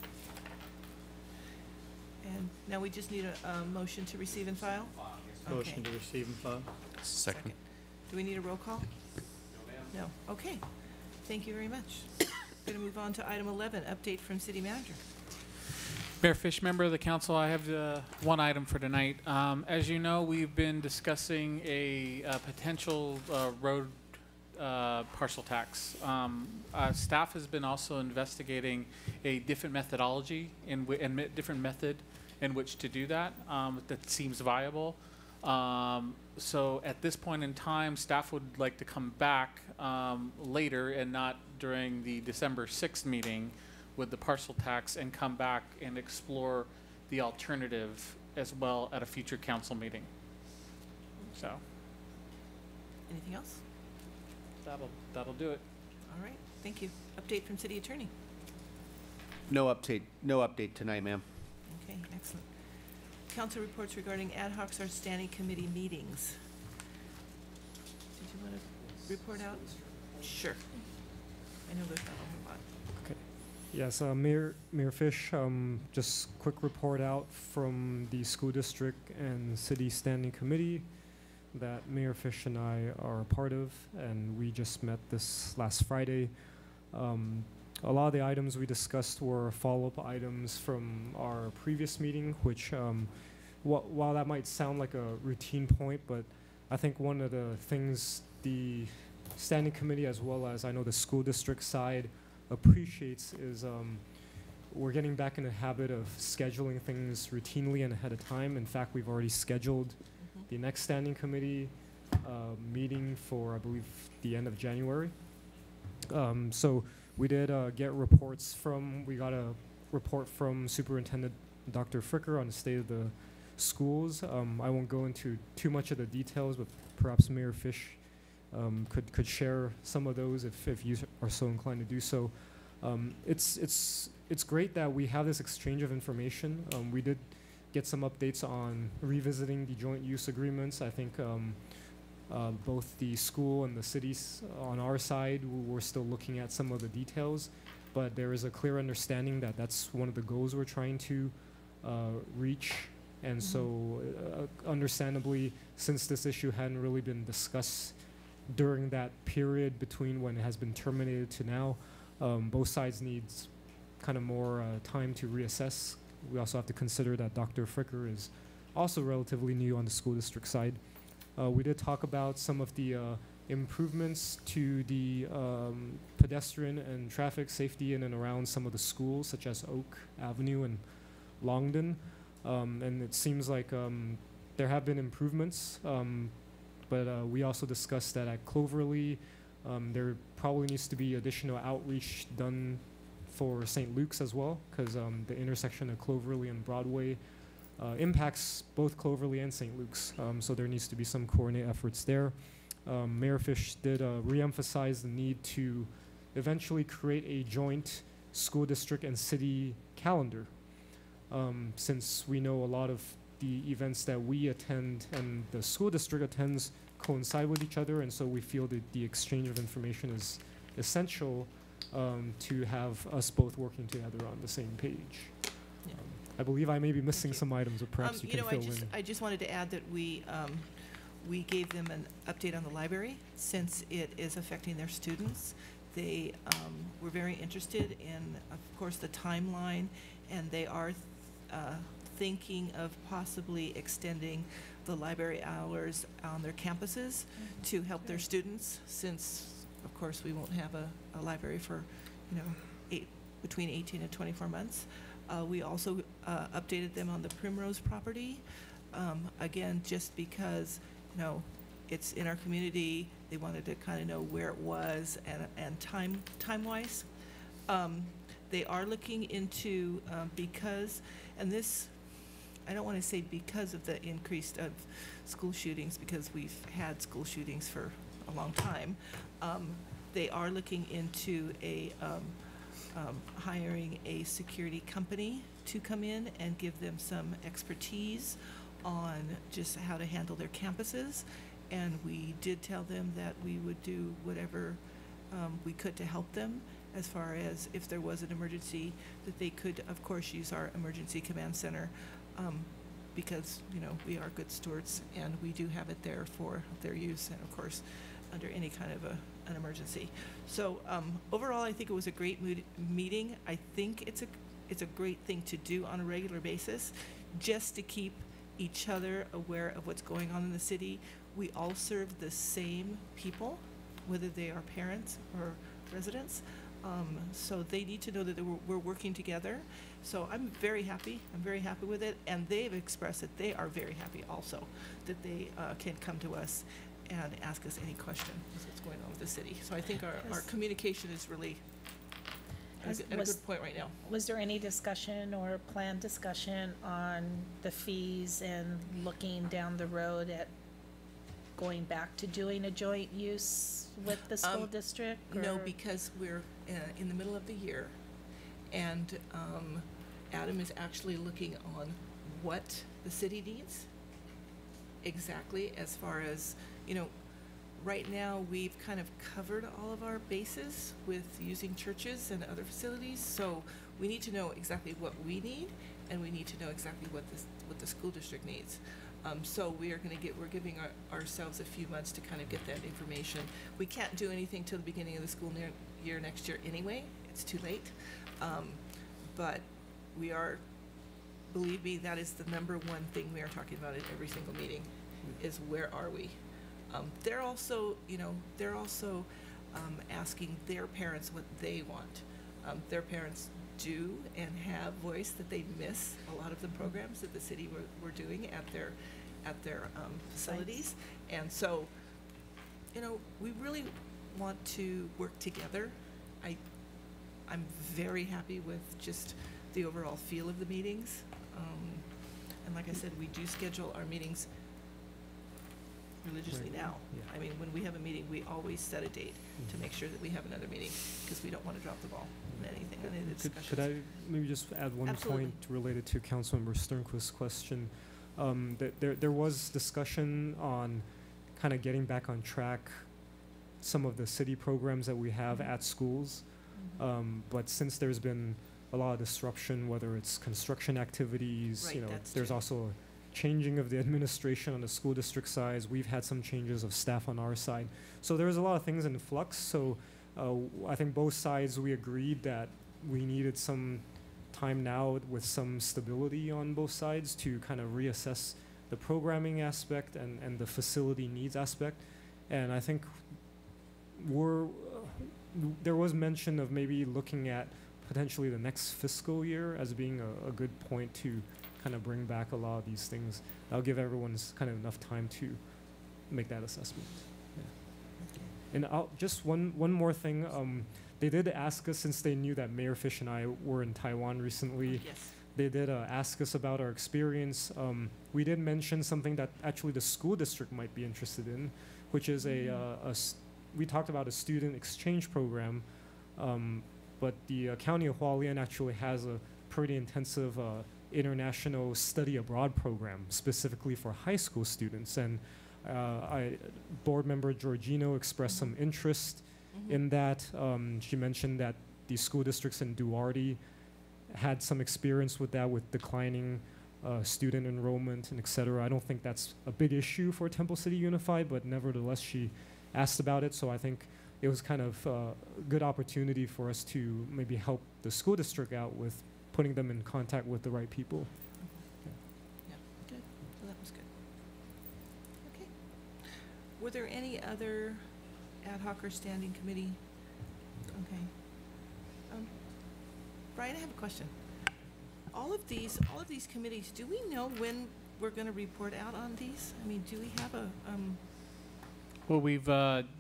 And now we just need a motion to receive and file? Motion Okay. to receive and file. Second. Do we need a roll call? No. Okay. Thank you very much. Going to move on to item 11, update from city manager. Mayor Fish, member of the council, I have one item for tonight. As you know, we've been discussing a potential road parcel tax. Staff has been also investigating a different methodology and different method in which to do that that seems viable. So at this point in time, staff would like to come back later and not during the December 6th meeting with the parcel tax, and come back and explore the alternative as well at a future council meeting. So Anything else? that'll do it. All right. Thank you. Update from city attorney. No update tonight, ma'am. Okay, excellent. Council reports regarding ad hoc or standing committee meetings. Did you want to report out? Sure. I know there's not a whole lot. Okay. Yes, Mayor Fish, just quick report out from the school district and city standing committee that Mayor Fish and I are a part of, and we just met this last Friday. A lot of the items we discussed were follow-up items from our previous meeting, which while that might sound like a routine point, but I think one of the things the standing committee, as well as I know the school district side, appreciates is we're getting back in the habit of scheduling things routinely and ahead of time. In fact, we've already scheduled the next standing committee meeting for, I believe, the end of January. So we did get reports from, we got a report from Superintendent Dr. Fricker on the state of the schools. I won't go into too much of the details, but perhaps Mayor Fish could share some of those if you are so inclined to do so. It's great that we have this exchange of information. We did get some updates on revisiting the joint use agreements. I think both the school and the cities on our side, we're still looking at some of the details, but there is a clear understanding that that's one of the goals we're trying to reach And so, understandably, since this issue hadn't really been discussed during that period between when it has been terminated to now, both sides needs kind of more time to reassess. We also have to consider that Dr. Fricker is also relatively new on the school district side. We did talk about some of the improvements to the pedestrian and traffic safety in and around some of the schools, such as Oak Avenue and Longden. And it seems like there have been improvements, but we also discussed that at Cloverly, there probably needs to be additional outreach done for St. Luke's as well, because the intersection of Cloverly and Broadway impacts both Cloverly and St. Luke's, so there needs to be some coordinated efforts there. Mayor Fish did reemphasize the need to eventually create a joint school district and city calendar, since we know a lot of the events that we attend and the school district attends coincide with each other, and so we feel that the exchange of information is essential to have us both working together on the same page. Yeah. I believe I may be missing some items, but perhaps you can fill in. I just wanted to add that we gave them an update on the library since it is affecting their students. They were very interested in, of course, the timeline, and they are thinking of possibly extending the library hours on their campuses to help their students, since, of course, we won't have a library for, between 18 and 24 months. We also updated them on the Primrose property. Again, just because, it's in our community, they wanted to kind of know where it was and time-wise. They are looking into, and this, I don't want to say because of the increase of school shootings, because we've had school shootings for a long time. They are looking into hiring a security company to come in and give them some expertise on just how to handle their campuses. And we did tell them that we would do whatever we could to help them, as far as if there was an emergency, that they could, of course, use our emergency command center, because, we are good stewards and we do have it there for their use, and of course, under any kind of an emergency. So overall, I think it was a great meeting. I think it's a great thing to do on a regular basis, just to keep each other aware of what's going on in the city. We all serve the same people, whether they are parents or residents. So they need to know that we're working together. So I'm very happy. I'm very happy with it. And they've expressed that they are very happy also, that they can come to us and ask us any question as what's going on with the city. So I think our communication is really at a good point right now. Was there any discussion or planned discussion on the fees and looking down the road at going back to doing a joint use with the school district? No, because we're in the middle of the year, and Adam is actually looking on what the city needs exactly, as far as, right now we've kind of covered all of our bases with using churches and other facilities, so we need to know exactly what we need, and we need to know exactly what the school district needs. So we're giving ourselves a few months to kind of get that information. We can't do anything till the beginning of the school year next year anyway. It's too late. But we are, believe me, that is the number one thing we are talking about at every single meeting, is where are we? They're also asking their parents what they want. Their parents do and have voiced that they miss a lot of the programs that the city were doing at their facilities. And so, we really want to work together. I'm very happy with just the overall feel of the meetings. And like I said, we do schedule our meetings religiously now. I mean, when we have a meeting, we always set a date to make sure that we have another meeting, because we don't want to drop the ball in anything, on any of the discussions. Could I maybe just add one point related to Councilmember Sternquist's question? There was discussion on kind of getting back on track some of the city programs that we have at schools. But since there's been a lot of disruption, whether it's construction activities, there's also changing of the administration on the school district side. We've had some changes of staff on our side. So there's a lot of things in flux. So I think both sides, we agreed that we needed some time now with some stability on both sides to kind of reassess the programming aspect and the facility needs aspect. And I think there was mention of maybe looking at potentially the next fiscal year as being a good point to kind of bring back a lot of these things. That'll give everyone kind of enough time to make that assessment. Yeah. And just one more thing. They did ask us, since they knew that Mayor Fish and I were in Taiwan recently, they did ask us about our experience. We did mention something that actually the school district might be interested in, which is we talked about a student exchange program, but the County of Hualien actually has a pretty intensive international study abroad program specifically for high school students. And board member Georgino expressed some interest in that. She mentioned that the school districts in Duarte had some experience with that, with declining student enrollment and et cetera. I don't think that's a big issue for Temple City Unified, but nevertheless, she asked about it. So I think it was kind of a good opportunity for us to maybe help the school district out with putting them in contact with the right people. Yeah, good. So that was good. Okay. Were there any other ad hoc or standing committee? Okay. Brian, I have a question. All of these committees, do we know when we're going to report out on these? I mean, do we have a Well, we've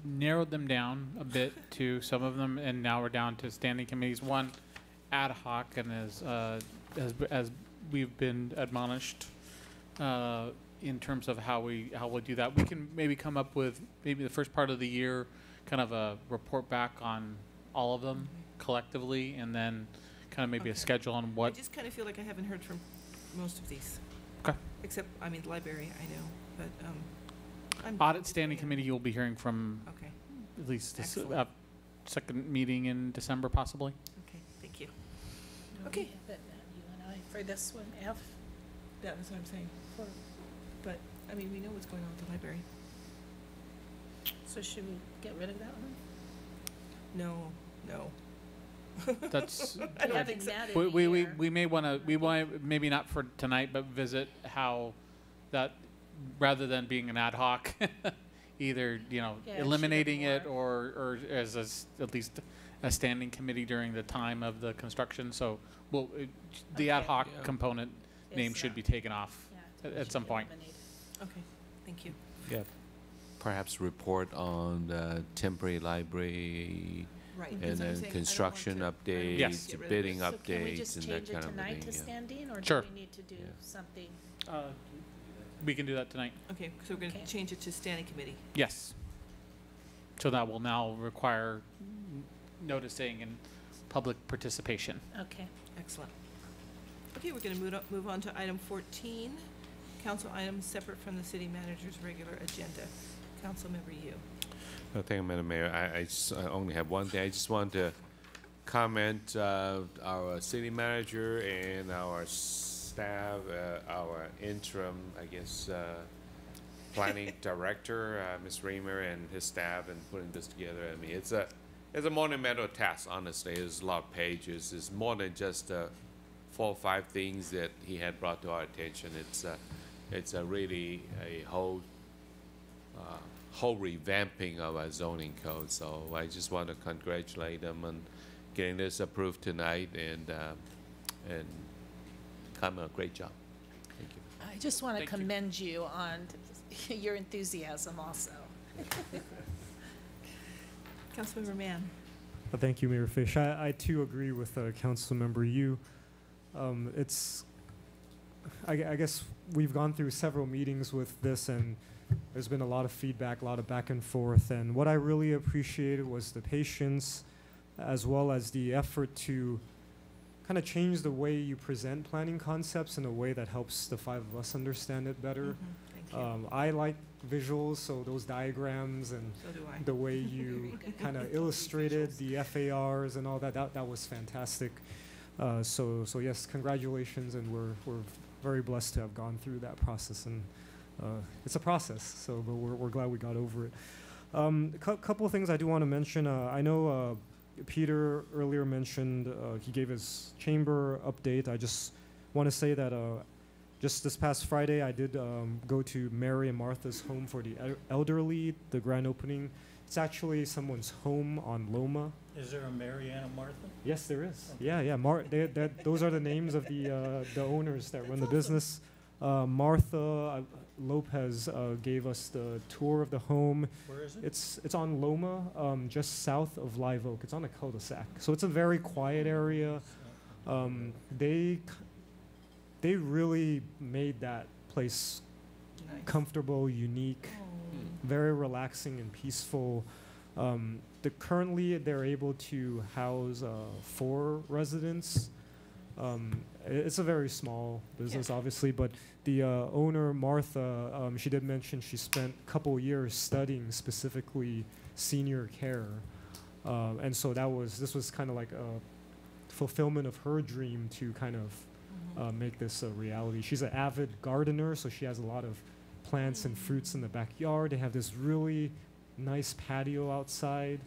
narrowed them down a bit to some of them, and now we're down to standing committees. One, ad hoc, and as we've been admonished in terms of how we'll do that, we can maybe come up with maybe the first part of the year, kind of a report back on all of them collectively, and then kind of maybe a schedule on what. I just kind of feel like I haven't heard from most of these. Okay. Except, I mean, the library, I know, but Audit Standing Committee, you'll be hearing from Okay. at least the Excellent. second meeting in December, possibly. Okay, thank you. No, Okay. we have it, you and I, for this one, F. That was what I'm saying. But, I mean, we know what's going on with the library. So should we get rid of that one? No. That's. I don't Having think so. that in here. We may want to, maybe not for tonight, but visit how that, rather than being an ad hoc, either, Yeah, should eliminating be it or as at least a standing committee during the time of the construction. So, the ad Okay. hoc component name Is, should be taken off Yeah, at some point. eliminated. Okay, thank you. Yeah. Perhaps report on the temporary library. Right. And That's what I'm then saying. I don't construction want to- updates, Yes. Get rid of bidding this. So can we updates, just and change that it kind of tonight to thing. Yeah. standing, or Sure. do we need to do Yeah. something? We can do that tonight. Okay, so we're going to Okay. change it to standing committee. Yes. So that will now require noticing and public participation. Okay. Excellent. Okay, we're going to move on to item 14, council items separate from the city manager's regular agenda. Councilmember Yu. Thank you, Madam Mayor. I only have one thing. I just want to comment, our city manager and our staff, our interim, I guess, planning director, Ms. Reamer and his staff, and putting this together. I mean, it's a monumental task, honestly. There's a lot of pages. It's more than just 4 or 5 things that he had brought to our attention. It's a really a whole revamping of our zoning code. So I just want to congratulate them on getting this approved tonight, and come a great job. Thank you. I just want to Thank you. commend you on your enthusiasm also. Councilmember Mann. Thank you, Mayor Fish. I too agree with Councilmember Yu. I guess we've gone through several meetings with this, and there's been a lot of feedback, a lot of back and forth. And what I really appreciated was the patience, as well as the effort to kind of change the way you present planning concepts in a way that helps the 5 of us understand it better. Thank you. I like visuals, so those diagrams and So do I. the way you kind of illustrated the FARs and all that, that was fantastic. So yes, congratulations, and we're very blessed to have gone through that process, and it's a process. So, but we're glad we got over it. A couple of things I do want to mention. I know Peter earlier mentioned he gave his chamber update. I just want to say that just this past Friday I did go to Mary and Martha's home for the elderly, the grand opening. It's actually someone's home on Loma. Is there a Mary Ann and Martha? Yes, there is. Yeah, yeah. Those are the names of the owners that run the business. Martha Lopez gave us the tour of the home. Where is it? It's on Loma, just south of Live Oak. It's on a cul-de-sac, so it's a very quiet area. They really made that place comfortable, unique, very relaxing and peaceful. Currently, they're able to house 4 residents. It's a very small business, obviously, but the owner, Martha, she did mention she spent a couple years studying specifically senior care. And so this was kind of like a fulfillment of her dream to kind of make this a reality. She's an avid gardener, so she has a lot of plants and fruits in the backyard. They have this really nice patio outside.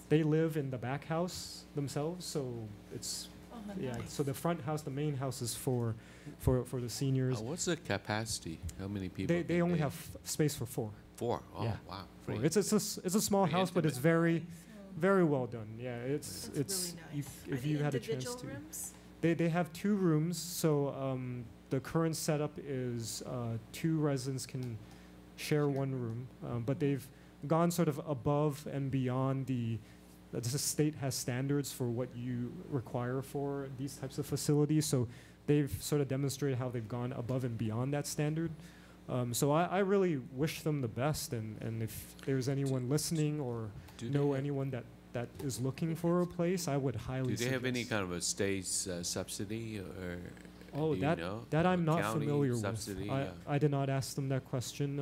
They live in the back house themselves, so it's so the front house, the main house is for the seniors. What's the capacity? How many people? They only have space for 4. 4? Oh, yeah. wow. 4. It's a small house, but it's very well done. Yeah, it's really nice. if you had a chance to. Rooms? They have 2 rooms, so the current setup is 2 residents can share 1 room, but they've gone sort of above and beyond the state has standards for what you require for these types of facilities. So they've sort of demonstrated how they've gone above and beyond that standard. So I really wish them the best, and if there's anyone listening or know anyone that is looking for a place, I would highly suggest. Do they have any kind of a state subsidy, or oh, do you know? that I'm not County familiar subsidy? with. I did not ask them that question.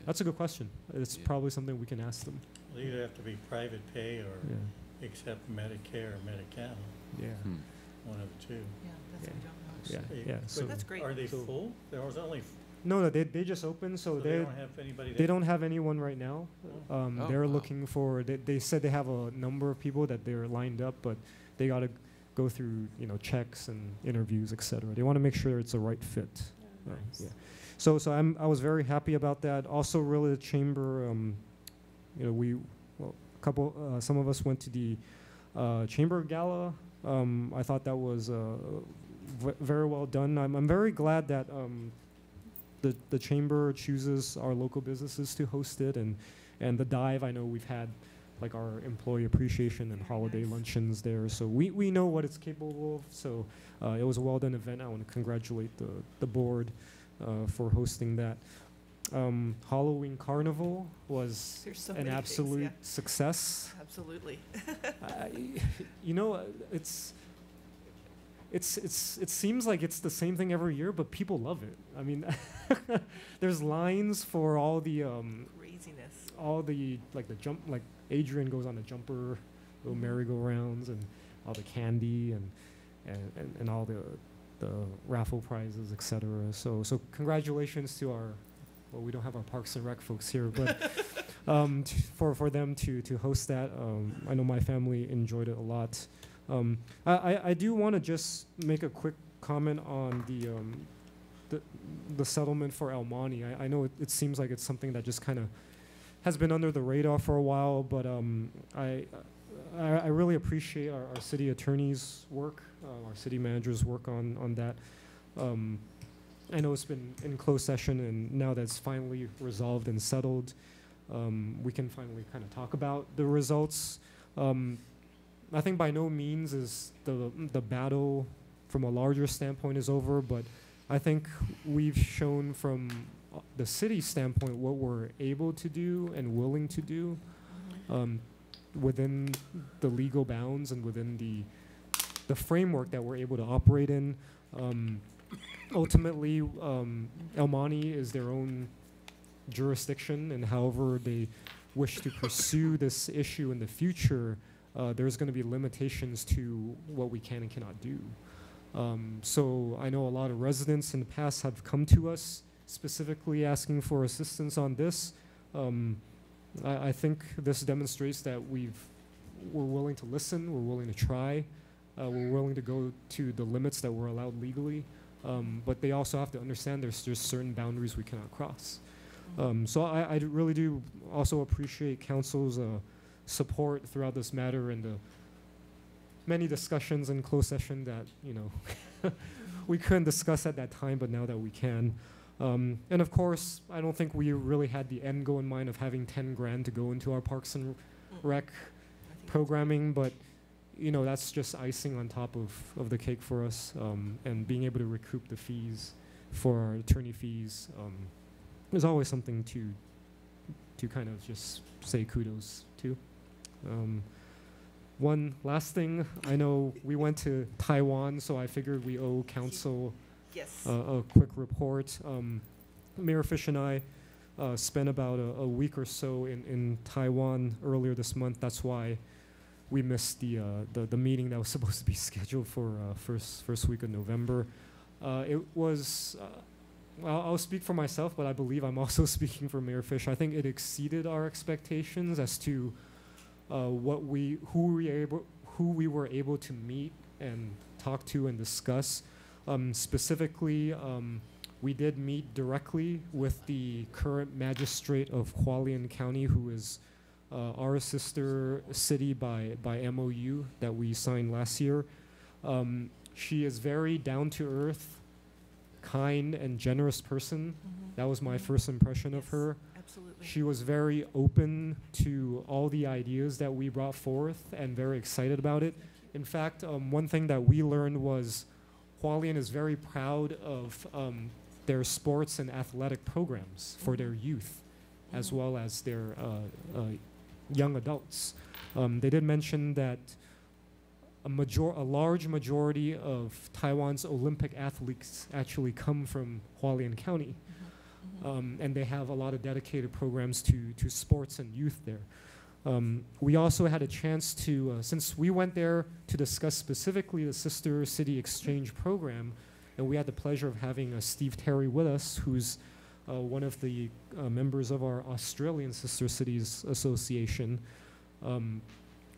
That's a good question. It's probably something we can ask them. Well, either have to be private pay or accept Medicare or Medi-Cal. Yeah. One of the 2. Yeah, that's what I don't know. Yeah. So that's great. Are they full? There was only. No, they just opened, so they don't have anybody they there? don't have anyone right now. They're looking for. They said they have a number of people that they're lined up, but they got to go through checks and interviews, etc. They want to make sure it's a right fit. Nice. So I was very happy about that. Also, really, the chamber. Some of us went to the chamber gala. I thought that was very well done. I'm very glad that the chamber chooses our local businesses to host it, and the dive. I know we've had like our employee appreciation and holiday luncheons there, so we know what it's capable of. So it was a well done event. I want to congratulate the board for hosting that. Halloween Carnival was an absolute success. Absolutely. It seems like it's the same thing every year, but people love it. I mean, there's lines for all the craziness. All the the jump, like Adrian goes on the jumper, little merry-go-rounds, and all the candy and all the raffle prizes, etc. So congratulations to our. Well, we don't have our Parks and Rec folks here, but for them to host that, I know my family enjoyed it a lot. I do want to just make a quick comment on the settlement for El Monte. I know it seems like it's something that just kind of has been under the radar for a while, but I really appreciate our city attorney's work, our city manager's work on that. I know it's been in closed session, and now that's finally resolved and settled, we can finally kind of talk about the results. I think by no means is the battle from a larger standpoint is over, but I think we've shown from the city standpoint what we're able to do and willing to do within the legal bounds and within the framework that we're able to operate in. Ultimately, El Monte is their own jurisdiction, and however they wish to pursue this issue in the future, there's going to be limitations to what we can and cannot do. So I know a lot of residents in the past have come to us specifically asking for assistance on this. I think this demonstrates that we're willing to listen, we're willing to try, we're willing to go to the limits that we're allowed legally, but they also have to understand there's just certain boundaries we cannot cross. So I really do also appreciate council's support throughout this matter and the many discussions in closed session that, you know, we couldn't discuss at that time, but now that we can. And of course, I don't think we really had the end goal in mind of having 10 grand to go into our Parks and Rec programming, but you know, that's just icing on top of the cake for us. And being able to recoup the fees for our attorney fees is always something to kind of just say kudos to. One last thing, I know we went to Taiwan, so I figured we owe council Yes. a quick report. Mayor Fish and I spent about a week or so in Taiwan earlier this month. That's why we missed the meeting that was supposed to be scheduled for first week of November. It was, well, I'll speak for myself, but I believe I'm also speaking for Mayor Fish. I think it exceeded our expectations as to who we were able to meet and talk to and discuss. Specifically, we did meet directly with the current magistrate of Hualien County, who is our sister city by MOU that we signed last year. She is very down-to-earth, kind, and generous person. That was my first impression of her. Absolutely. She was very open to all the ideas that we brought forth and very excited about it. In fact, one thing that we learned was Hualien is very proud of their sports and athletic programs for their youth, as well as their young adults. They did mention that a large majority of Taiwan's Olympic athletes actually come from Hualien County. And they have a lot of dedicated programs to sports and youth there. We also had a chance to, since we went there to discuss specifically the Sister City Exchange program, and we had the pleasure of having Steve Terry with us, who's one of the members of our Australian Sister Cities Association.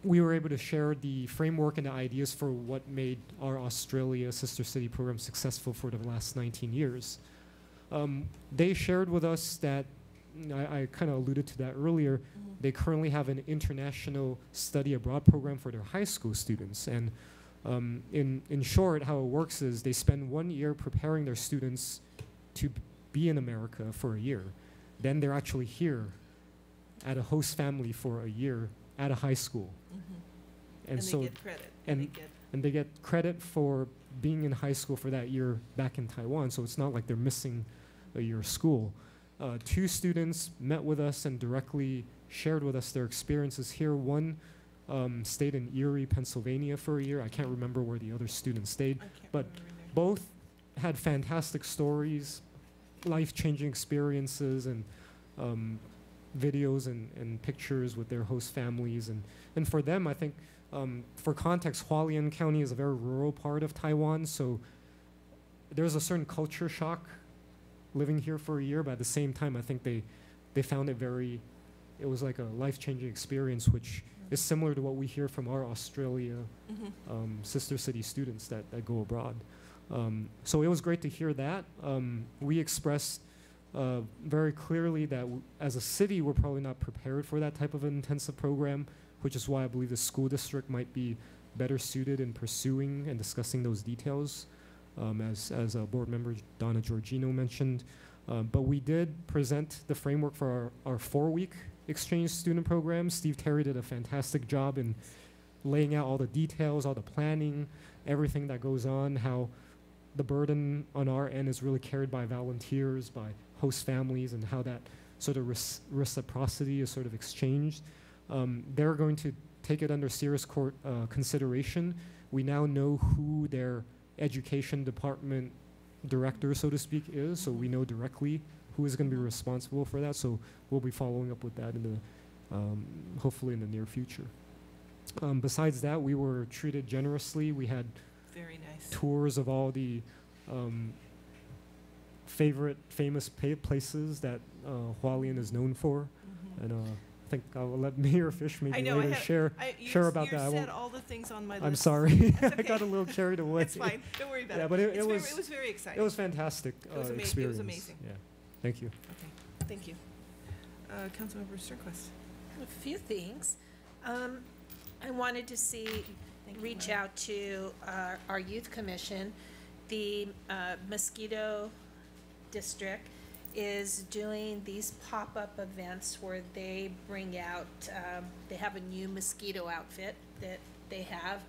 We were able to share the framework and the ideas for what made our Australia Sister City program successful for the last 19 years. They shared with us that, I kind of alluded to that earlier, they currently have an international study abroad program for their high school students. And in short, how it works is they spend 1 year preparing their students to be in America for a year. Then they're actually here at a host family for a year at a high school. And so they get credit. and they get credit for being in high school for that year back in Taiwan, so it's not like they're missing a year of school. 2 students met with us and directly shared with us their experiences here. One stayed in Erie, Pennsylvania for a year. I can't remember where the other student stayed, but both had fantastic stories, life-changing experiences, and videos and pictures with their host families. And for them, I think, for context, Hualien County is a very rural part of Taiwan, so there's a certain culture shock living here for a year, but at the same time, I think they found it it was like a life-changing experience, which is similar to what we hear from our Australia sister city students that go abroad. So it was great to hear that. We expressed very clearly that as a city, we're probably not prepared for that type of an intensive program, which is why I believe the school district might be better suited in pursuing and discussing those details, as board member Donna Giorgino mentioned. But we did present the framework for our 4-week exchange student program. Steve Terry did a fantastic job in laying out all the details, all the planning, everything that goes on, how the burden on our end is really carried by volunteers, by host families, and how that sort of reciprocity is sort of exchanged. They're going to take it under serious court consideration. We now know who their education department director, so to speak, is, so we know directly who is going to be responsible for that. So we'll be following up with that in the hopefully in the near future. Besides that, we were treated generously. We had Very nice. tours of all the famous places that Hualien is known for. And I think I'll let Mayor Fish maybe I know, later share about that. I You said won't- all the things on my list. I'm sorry. That's I got okay. a little carried away. It's fine. Don't worry about yeah, it. but It was very exciting. It was fantastic It was experience. It was amazing. Yeah. Thank you. Okay. Thank you. Councilmember Sternquist. A few things. I wanted to reach out to our youth commission. The mosquito district is doing these pop-up events where they bring out, they have a new mosquito outfit that they have,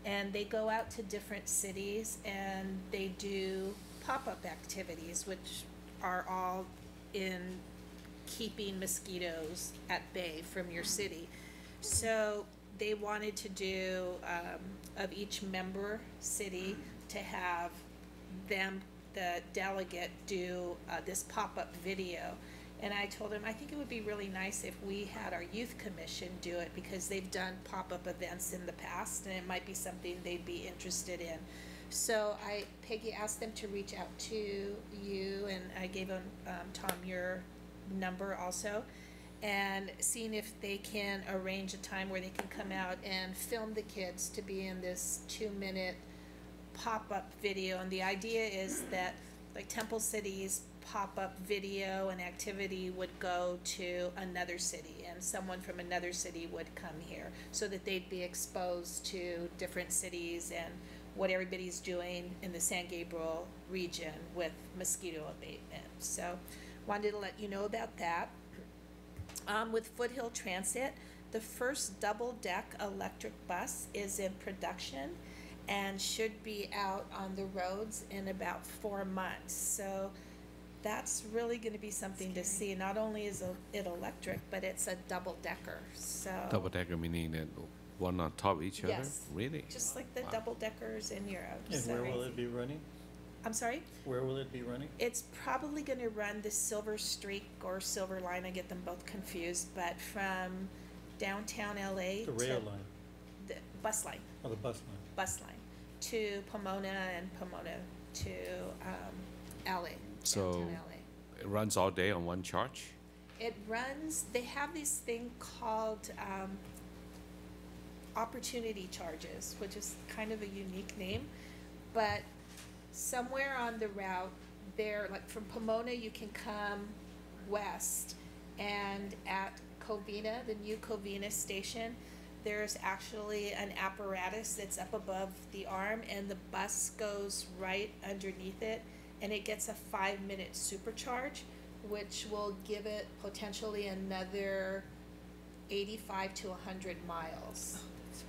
and they go out to different cities and they do pop-up activities, which are all in keeping mosquitoes at bay from your city. So they wanted to do, of each member city, to have them, the delegate, do this pop-up video. And I told him, I think it would be really nice if we had our youth commission do it, because they've done pop-up events in the past, and it might be something they'd be interested in. So Peggy asked them to reach out to you, and I gave them, Tom, your number also, and seeing if they can arrange a time where they can come out and film the kids to be in this 2-minute pop-up video. And the idea is that, like, Temple City's pop-up video and activity would go to another city, and someone from another city would come here, so that they'd be exposed to different cities and what everybody's doing in the San Gabriel region with mosquito abatement. So wanted to let you know about that. With Foothill Transit, the first double-deck electric bus is in production and should be out on the roads in about 4 months. So that's really going to be something to see. Not only is it electric, but it's a double-decker. So Double-decker meaning that one on top of each other? Yes. Really? Just like the double-deckers in Europe. And So- where will it be running? I'm sorry? Where will it be running? It's probably going to run the Silver Streak or Silver Line. I get them both confused, but from downtown LA The rail to line, the bus line, or the bus line? bus line to Pomona, and Pomona to LA. So downtown LA. it runs all day on one charge? It runs. They have this thing called opportunity charges, which is kind of a unique name, but somewhere on the route there, like from Pomona, you can come west, and at Covina, the new Covina station, there's actually an apparatus that's up above the arm, and the bus goes right underneath it, and it gets a 5-minute supercharge, which will give it potentially another 85 to 100 miles.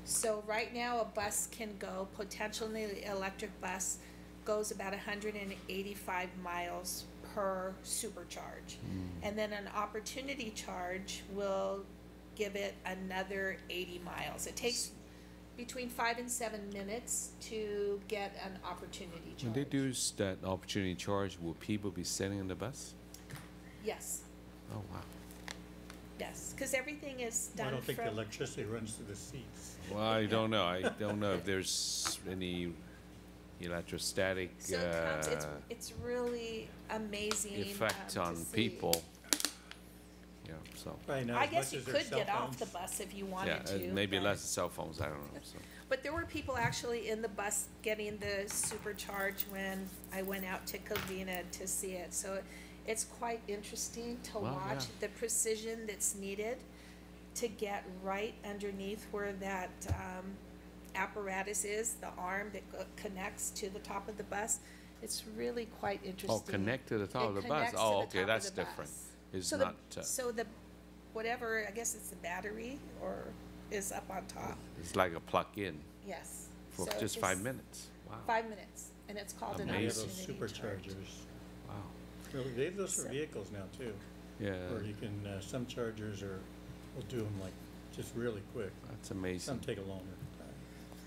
So right now, a bus can go, potentially the electric bus goes about 185 miles per supercharge. And then an opportunity charge will give it another 80 miles. It takes between 5 and 7 minutes to get an opportunity When charge. they do that opportunity charge, will people be sitting in the bus? Yes, Oh, wow. yes, because everything is I done don't think the from, electricity runs to the seats. Well, I don't know. I don't know if there's any electrostatic so it comes, it's really amazing effect to on see. people. Yeah, so. Right now, I as guess much you as their could cell get off the phones- bus if you Yeah, wanted to. maybe but- less cell phones, I don't know, so. But there were people actually in the bus getting the supercharge when I went out to Covina to see it. So it's quite interesting to Well, watch yeah. the precision that's needed to get right underneath where that apparatus is, the arm that connects to the top of the bus. It's really quite interesting. Oh, connect to the top It of the bus? connects to Oh, the okay, top of that's the different. bus. It's So not, so the, whatever, I guess it's the battery or is up on top. it's like a plug-in Yes. for So just it's 5 minutes. Wow. 5 minutes, and it's called an They have those opportunity charge. superchargers. Wow. Really, they have those for So- vehicles now too. Yeah. Where you can, some chargers will do them like just really quick. That's amazing. Some take a longer time.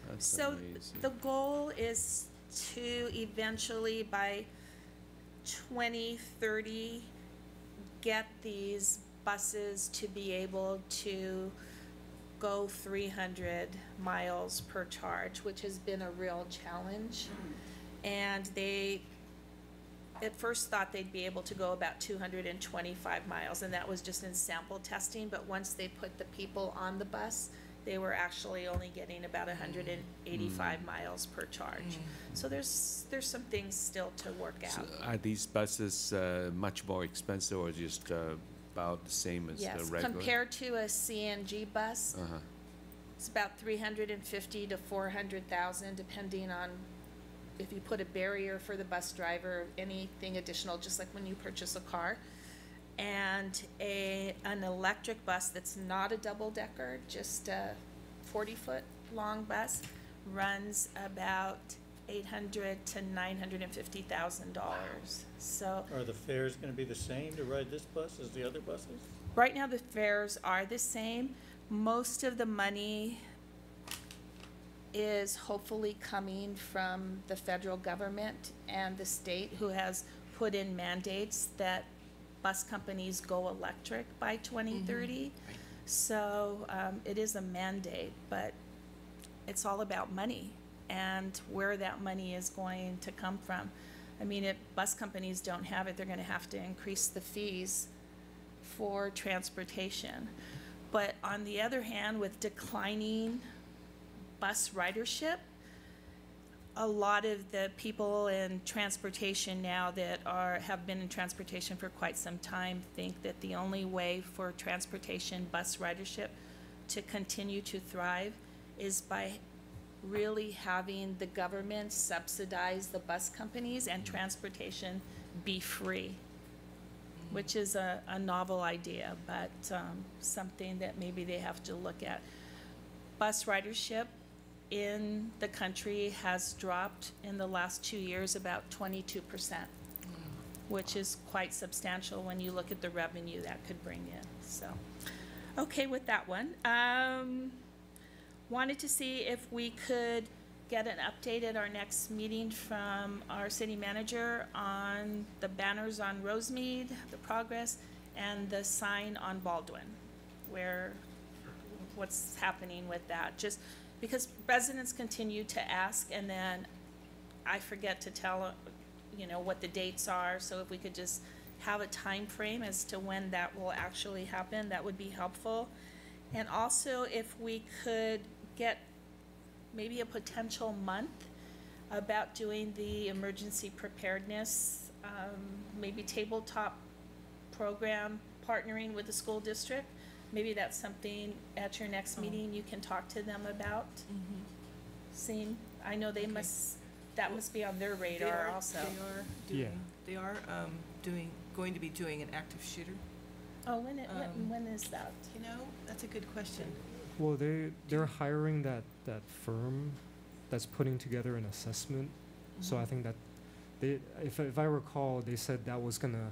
That's So amazing. the goal is to eventually by 2030 get these buses to be able to go 300 miles per charge, which has been a real challenge. And they at first thought they'd be able to go about 225 miles, and that was just in sample testing. But once they put the people on the bus, they were actually only getting about 185 miles per charge. So there's some things still to work out. So are these buses much more expensive or just about the same as the Yes, regular? compared to a CNG bus, Uh-huh. it's about 350 to 400,000, depending on if you put a barrier for the bus driver, anything additional, just like when you purchase a car. And an electric bus that's not a double-decker, just a 40-foot long bus, runs about $800,000 to $950,000. So Are the fares gonna be the same to ride this bus as the other buses? right now the fares are the same. Most of the money is hopefully coming from the federal government and the state, who has put in mandates that bus companies go electric by 2030. So it is a mandate, but it's all about money and where that money is going to come from. I mean, if bus companies don't have it, they're going to have to increase the fees for transportation. But on the other hand, with declining bus ridership, a lot of the people in transportation now that have been in transportation for quite some time think that the only way for transportation bus ridership to continue to thrive is by really having the government subsidize the bus companies and transportation be free, which is a novel idea, but something that maybe they have to look at. Bus ridership in the country has dropped in the last 2 years about 22%, which is quite substantial when you look at the revenue that could bring in. So, okay, with that one, wanted to see if we could get an update at our next meeting from our city manager on the banners on Rosemead, the progress, and the sign on Baldwin, what's happening with that. Just because residents continue to ask, and then I forget to tell, what the dates are. So if we could just have a time frame as to when that will actually happen, that would be helpful. And also if we could get maybe a potential month about doing the emergency preparedness, maybe tabletop program partnering with the school district. Maybe that's something at your next meeting you can talk to them about. Seeing, I know they that must be on their radar also. They are going to be doing an active shooter. Oh, when is that? That's a good question. Well, they're hiring that firm that's putting together an assessment. So I think that if I recall, they said that was gonna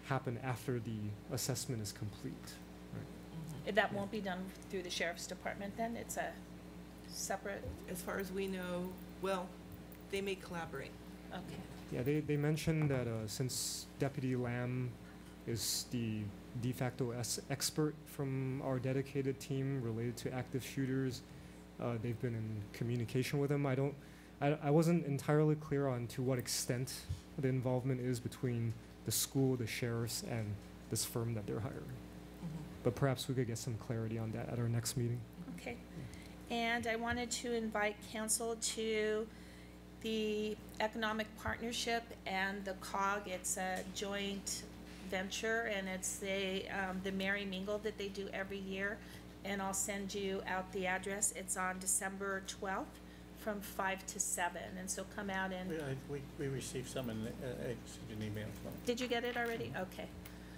happen after the assessment is complete. Right? That won't be done through the sheriff's department then? It's a separate? As far as we know, well, they may collaborate. Okay. Yeah, they mentioned that since Deputy Lamb is the de facto expert from our dedicated team related to active shooters, they've been in communication with him. I wasn't entirely clear on to what extent the involvement is between the school, the sheriffs, and this firm that they're hiring. But perhaps we could get some clarity on that at our next meeting. Okay. And I wanted to invite council to the Economic Partnership and the COG. It's a joint venture, and it's the Merry Mingle that they do every year. And I'll send you out the address. It's on December 12th from 5 to 7. And so come out and... We received some in an email from. Did you get it already? Okay.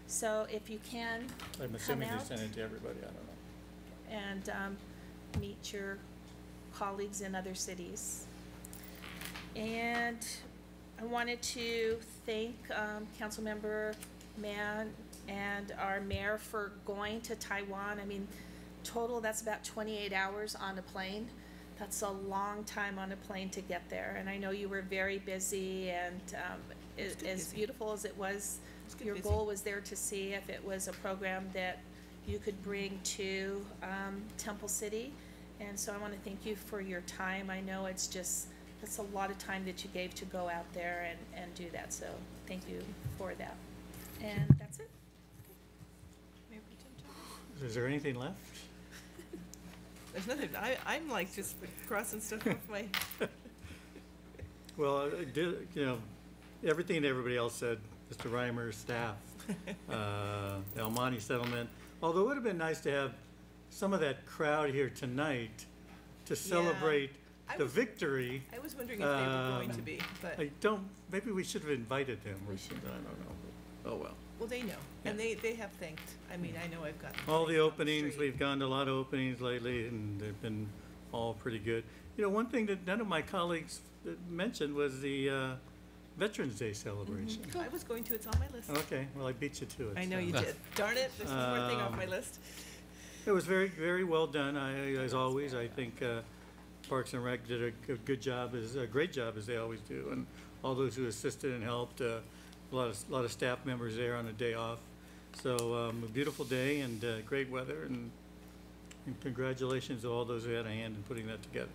So if you can I'm assuming they sent it to everybody, I don't know. and meet your colleagues in other cities. And I wanted to thank Councilmember Mann and our mayor for going to Taiwan. I mean, total, that's about 28 hours on a plane. That's a long time on a plane to get there. And I know you were very busy, and as beautiful as it was, your goal was there to see if it was a program that you could bring to Temple City. And so I want to thank you for your time. I know it's a lot of time that you gave to go out there and do that. So thank you for that. And that's it. Mayor Pro Tem Chavez? Is there anything left? There's nothing, I'm like just crossing stuff off my, Well, I did, everything everybody else said, Mr. Reimer, staff, the El Monte settlement, although it would have been nice to have some of that crowd here tonight to celebrate the victory. I was wondering if they were going to be, but, maybe we should have invited them or something, I don't know. Oh, well. well, they know, and they have thanked, I mean, I know I've gotten. All the thanked on openings, street. we've gone to a lot of openings lately, and they've been all pretty good. One thing that none of my colleagues mentioned was the Veterans Day celebration. I was going to, it's on my list. Okay, well, I beat you to it. I know so. you did. Darn it, there's one more thing off my list. It was very, very well done. As always, I think Parks and Rec did a good job, a great job as they always do, and all those who assisted and helped. A lot of staff members there on a day off. So a beautiful day and great weather, and congratulations to all those who had a hand in putting that together.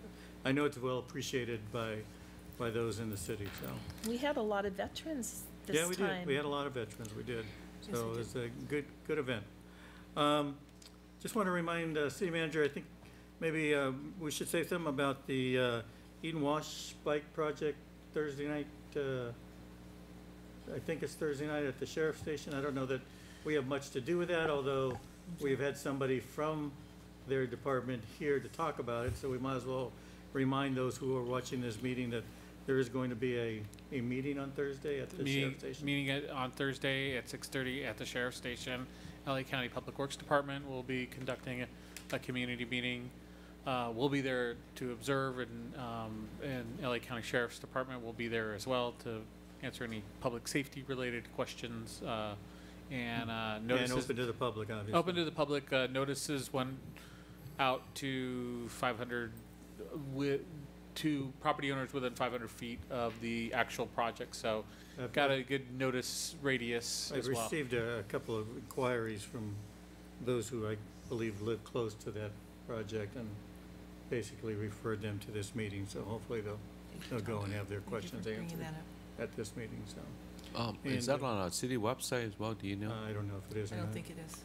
I know it's well appreciated by those in the city. So We had a lot of veterans this yeah, we time. did. We had a lot of veterans. We did. Yes, So we it did. was a good event. Just want to remind City Manager, I think maybe we should say something about the Eden Wash Bike Project Thursday night. I think it's Thursday night at the Sheriff's Station. I don't know that we have much to do with that, although we've had somebody from their department here to talk about it, so we might as well remind those who are watching this meeting that there is going to be a meeting on Thursday at the Sheriff's Station. Meeting on Thursday at 6:30 at the Sheriff's Station. LA County Public Works Department will be conducting a community meeting. We'll be there to observe, and LA County Sheriff's Department will be there as well to answer any public safety related questions. Notices. And open to the public, obviously. Open to the public. Notices went out to 500 to property owners within 500 feet of the actual project. So got a good notice radius as I've well. received a couple of inquiries from those who I believe live close to that project and basically referred them to this meeting. So hopefully they'll go and have their questions answered at this meeting. So. Is that on our city website as well? Do you know? I don't know if it is or I not. don't think it is.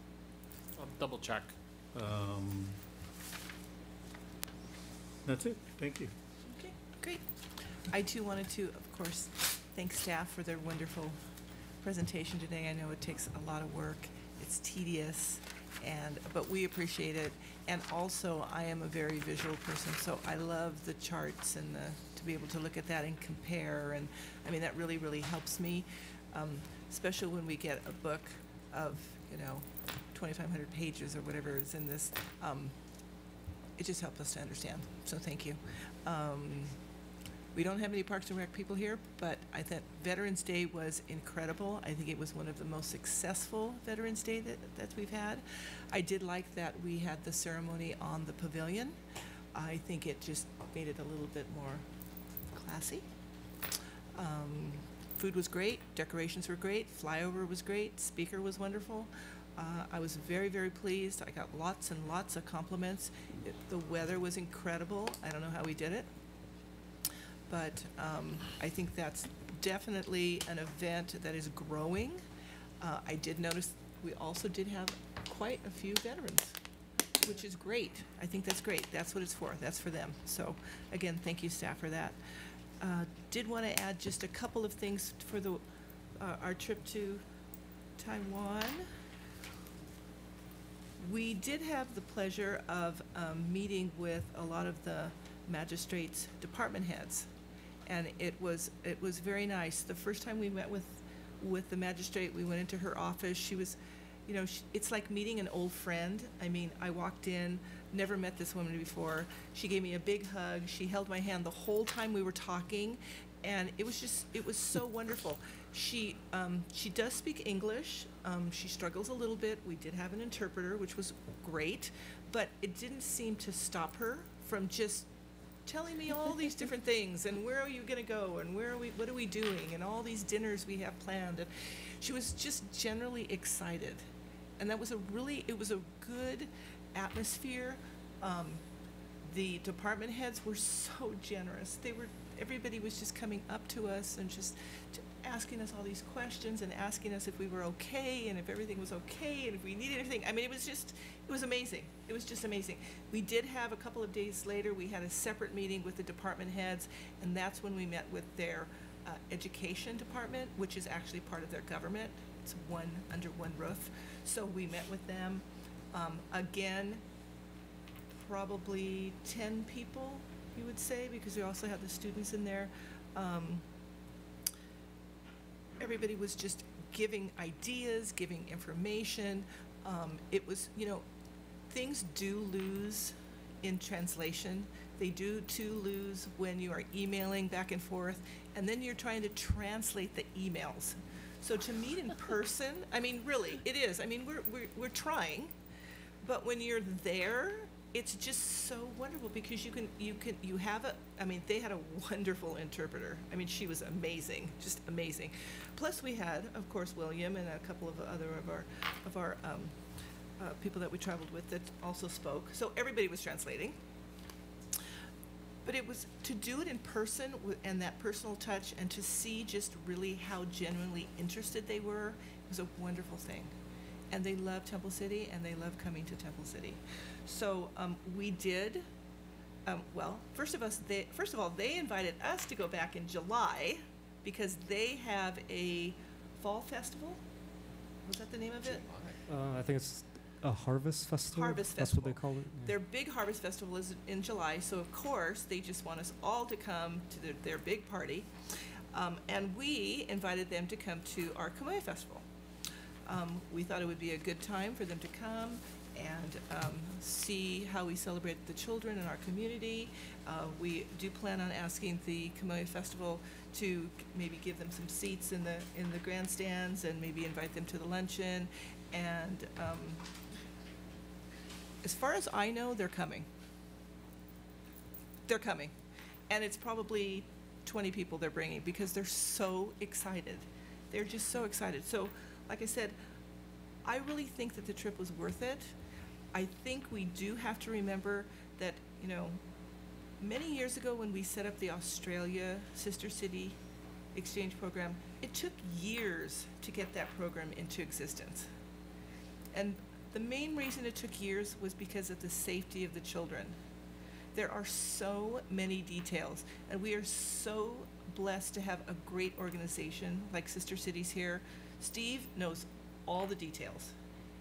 I'll double check. That's it. Thank you. Okay, great. I too wanted to, of course, thank staff for their wonderful presentation today. I know it takes a lot of work. It's tedious, but we appreciate it. And also, I am a very visual person, so I love the charts and to be able to look at that and compare. And I mean, that really, really helps me, especially when we get a book of, 2,500 pages or whatever is in this. It just helps us to understand. So thank you. We don't have any Parks and Rec people here, but I thought Veterans Day was incredible. I think it was one of the most successful Veterans Day that we've had. I did like that we had the ceremony on the pavilion. I think it just made it a little bit more classy. Food was great, decorations were great, flyover was great, speaker was wonderful. I was very, very pleased. I got lots and lots of compliments. The weather was incredible. I don't know how we did it. But I think that's definitely an event that is growing. I did notice we also did have quite a few veterans, which is great. I think that's great. That's what it's for. That's for them. So again, thank you, staff, for that. Did want to add just a couple of things for our trip to Taiwan. We did have the pleasure of meeting with a lot of the magistrates' department heads, and it was very nice. The first time we met with the magistrate, we went into her office. She was, it's like meeting an old friend. I mean, I walked in, never met this woman before. She gave me a big hug. She held my hand the whole time we were talking, and it was so wonderful. She does speak English. She struggles a little bit. We did have an interpreter, which was great, but it didn't seem to stop her from just telling me all these different things, and where are you going to go, and what are we doing, and all these dinners we have planned. And she was just generally excited. And that was it was a good atmosphere. The department heads were so generous. Everybody was just coming up to us and just asking us all these questions and asking us if we were okay and if everything was okay and if we needed anything. I mean, it was amazing. It was just amazing. We did have a couple of days later, we had a separate meeting with the department heads, and that's when we met with their education department, which is actually part of their government. It's under one roof. So we met with them. Again, probably 10 people, you would say, because we also had the students in there. Everybody was just giving ideas, giving information. It was, things do lose in translation. They do too lose when you are emailing back and forth, and then you're trying to translate the emails. So to meet in person, I mean, really, it is. I mean, we're trying, but when you're there, it's just so wonderful because you have they had a wonderful interpreter. I mean, she was amazing, just amazing. Plus we had, of course, William and a couple of other of our people that we traveled with that also spoke. So everybody was translating. But it was to do it in person and that personal touch and to see just really how genuinely interested they were, it was a wonderful thing. And they love Temple City and they love coming to Temple City. So we did, first of all, they invited us to go back in July because they have a fall festival. Was that the name of it? I think it's a harvest festival. Harvest That's festival. what they call it. Yeah. Their big harvest festival is in July, so of course they just want us all to come to their big party. And we invited them to come to our Kamuya Festival. We thought it would be a good time for them to come and see how we celebrate the children in our community. We do plan on asking the Kamuya Festival to maybe give them some seats in the grandstands and maybe invite them to the luncheon. And as far as I know, they're coming. They're coming. And it's probably 20 people they're bringing because they're so excited. They're just so excited. So, like I said, I really think that the trip was worth it. I think we do have to remember that, many years ago when we set up the Australia Sister City Exchange Program, it took years to get that program into existence. And the main reason it took years was because of the safety of the children. There are so many details, and we are so blessed to have a great organization like Sister Cities here. Steve knows all the details,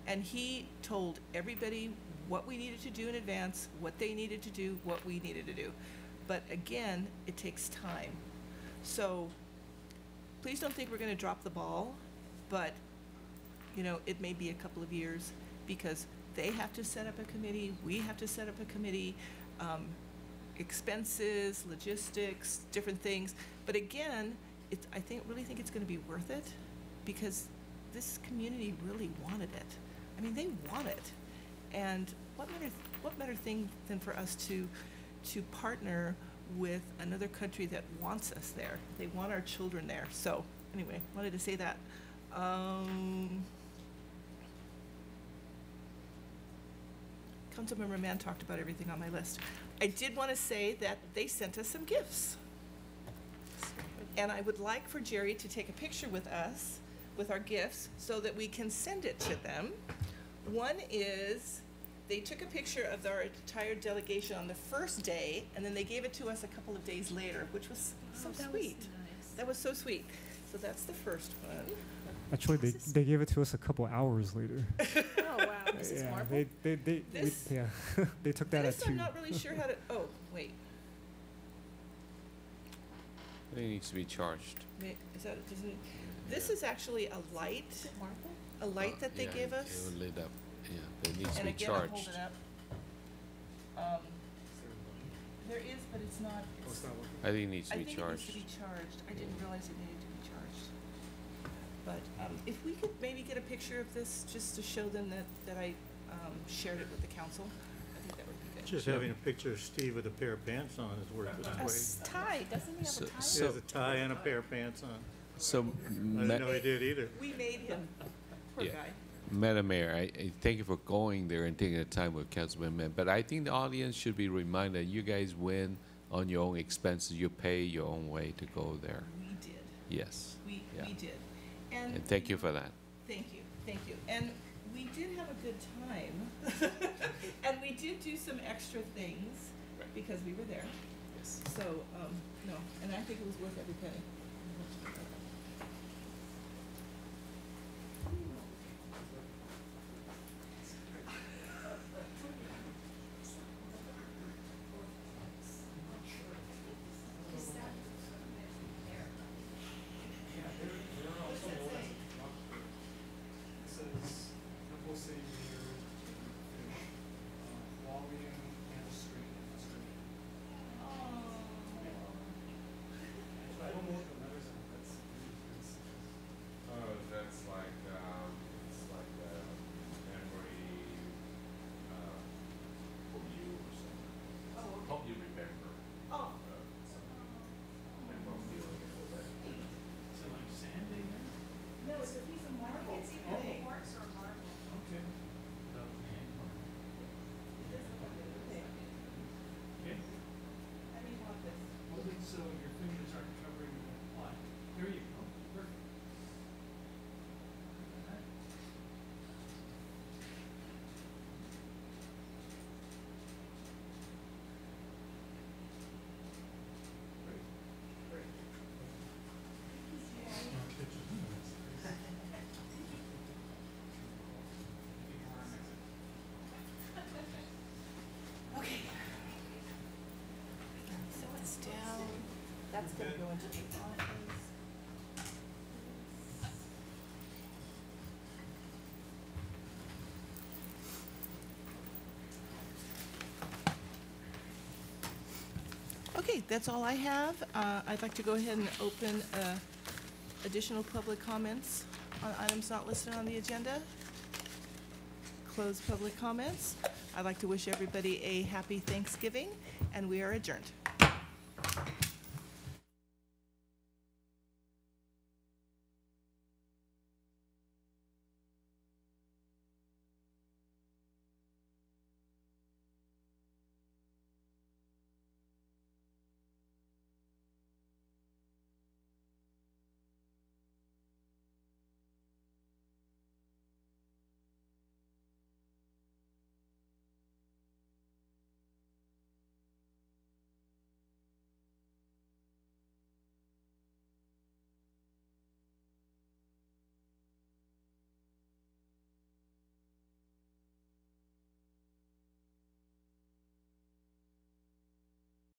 and he told everybody what we needed to do in advance, what they needed to do, what we needed to do. But again, it takes time. So please don't think we're going to drop the ball, but it may be a couple of years because they have to set up a committee, we have to set up a committee, expenses, logistics, different things. But again, I really think it's going to be worth it because this community really wanted it. I mean, they want it. And what better thing than for us to partner with another country that wants us there. They want our children there. So anyway, wanted to say that. Councilmember Mann talked about everything on my list. I did want to say that they sent us some gifts. And I would like for Jerry to take a picture with us, with our gifts, so that we can send it to them. One is, they took a picture of our entire delegation on the first day, and then they gave it to us a couple of days later, which was so sweet. That was so sweet. So that's the first one. Actually, they gave it to us a couple hours later. Oh, wow. This is marble? They took that at 2. I'm not really sure how to, oh, wait. It needs to be charged. This is actually a light. A light that they gave us. It will lit up. Yeah, but it needs to And be again, I'll hold charged. it up. There is, but it's not. I think it needs to be I think charged. it needs to be charged. I didn't realize it needed to be charged. But if we could maybe get a picture of this, just to show them that I shared it with the council, I think that would be good. Just having a picture of Steve with a pair of pants on is worth its weight. Tie, doesn't he have a tie? He has a tie and a pair of pants on. So, I didn't know he did either. We made him. Poor Yeah. guy. Madam Mayor, I thank you for going there and taking the time with Councilman Mann, but I think the audience should be reminded, you guys win on your own expenses. You pay your own way to go there. We did. Yes. We Yeah. did. And thank you for that. Thank you, thank you. And we did have a good time. And we did do some extra things because we were there. Yes. So, no, and I think it was worth every penny. Oh, that's like, it's like a memory, for you or something. Help you remember. Oh. Memorable feeling of that. Is it like sand in there? No, it's a piece of marble. It's either quartz or marble. Okay. Okay. How do you want this? Hold it so your fingers aren't covering the line. There you go. Perfect. Okay. So it's down, that's gonna go into the office. Okay, that's all I have. I'd like to go ahead and open additional public comments on items not listed on the agenda. Close public comments. I'd like to wish everybody a happy Thanksgiving, and we are adjourned.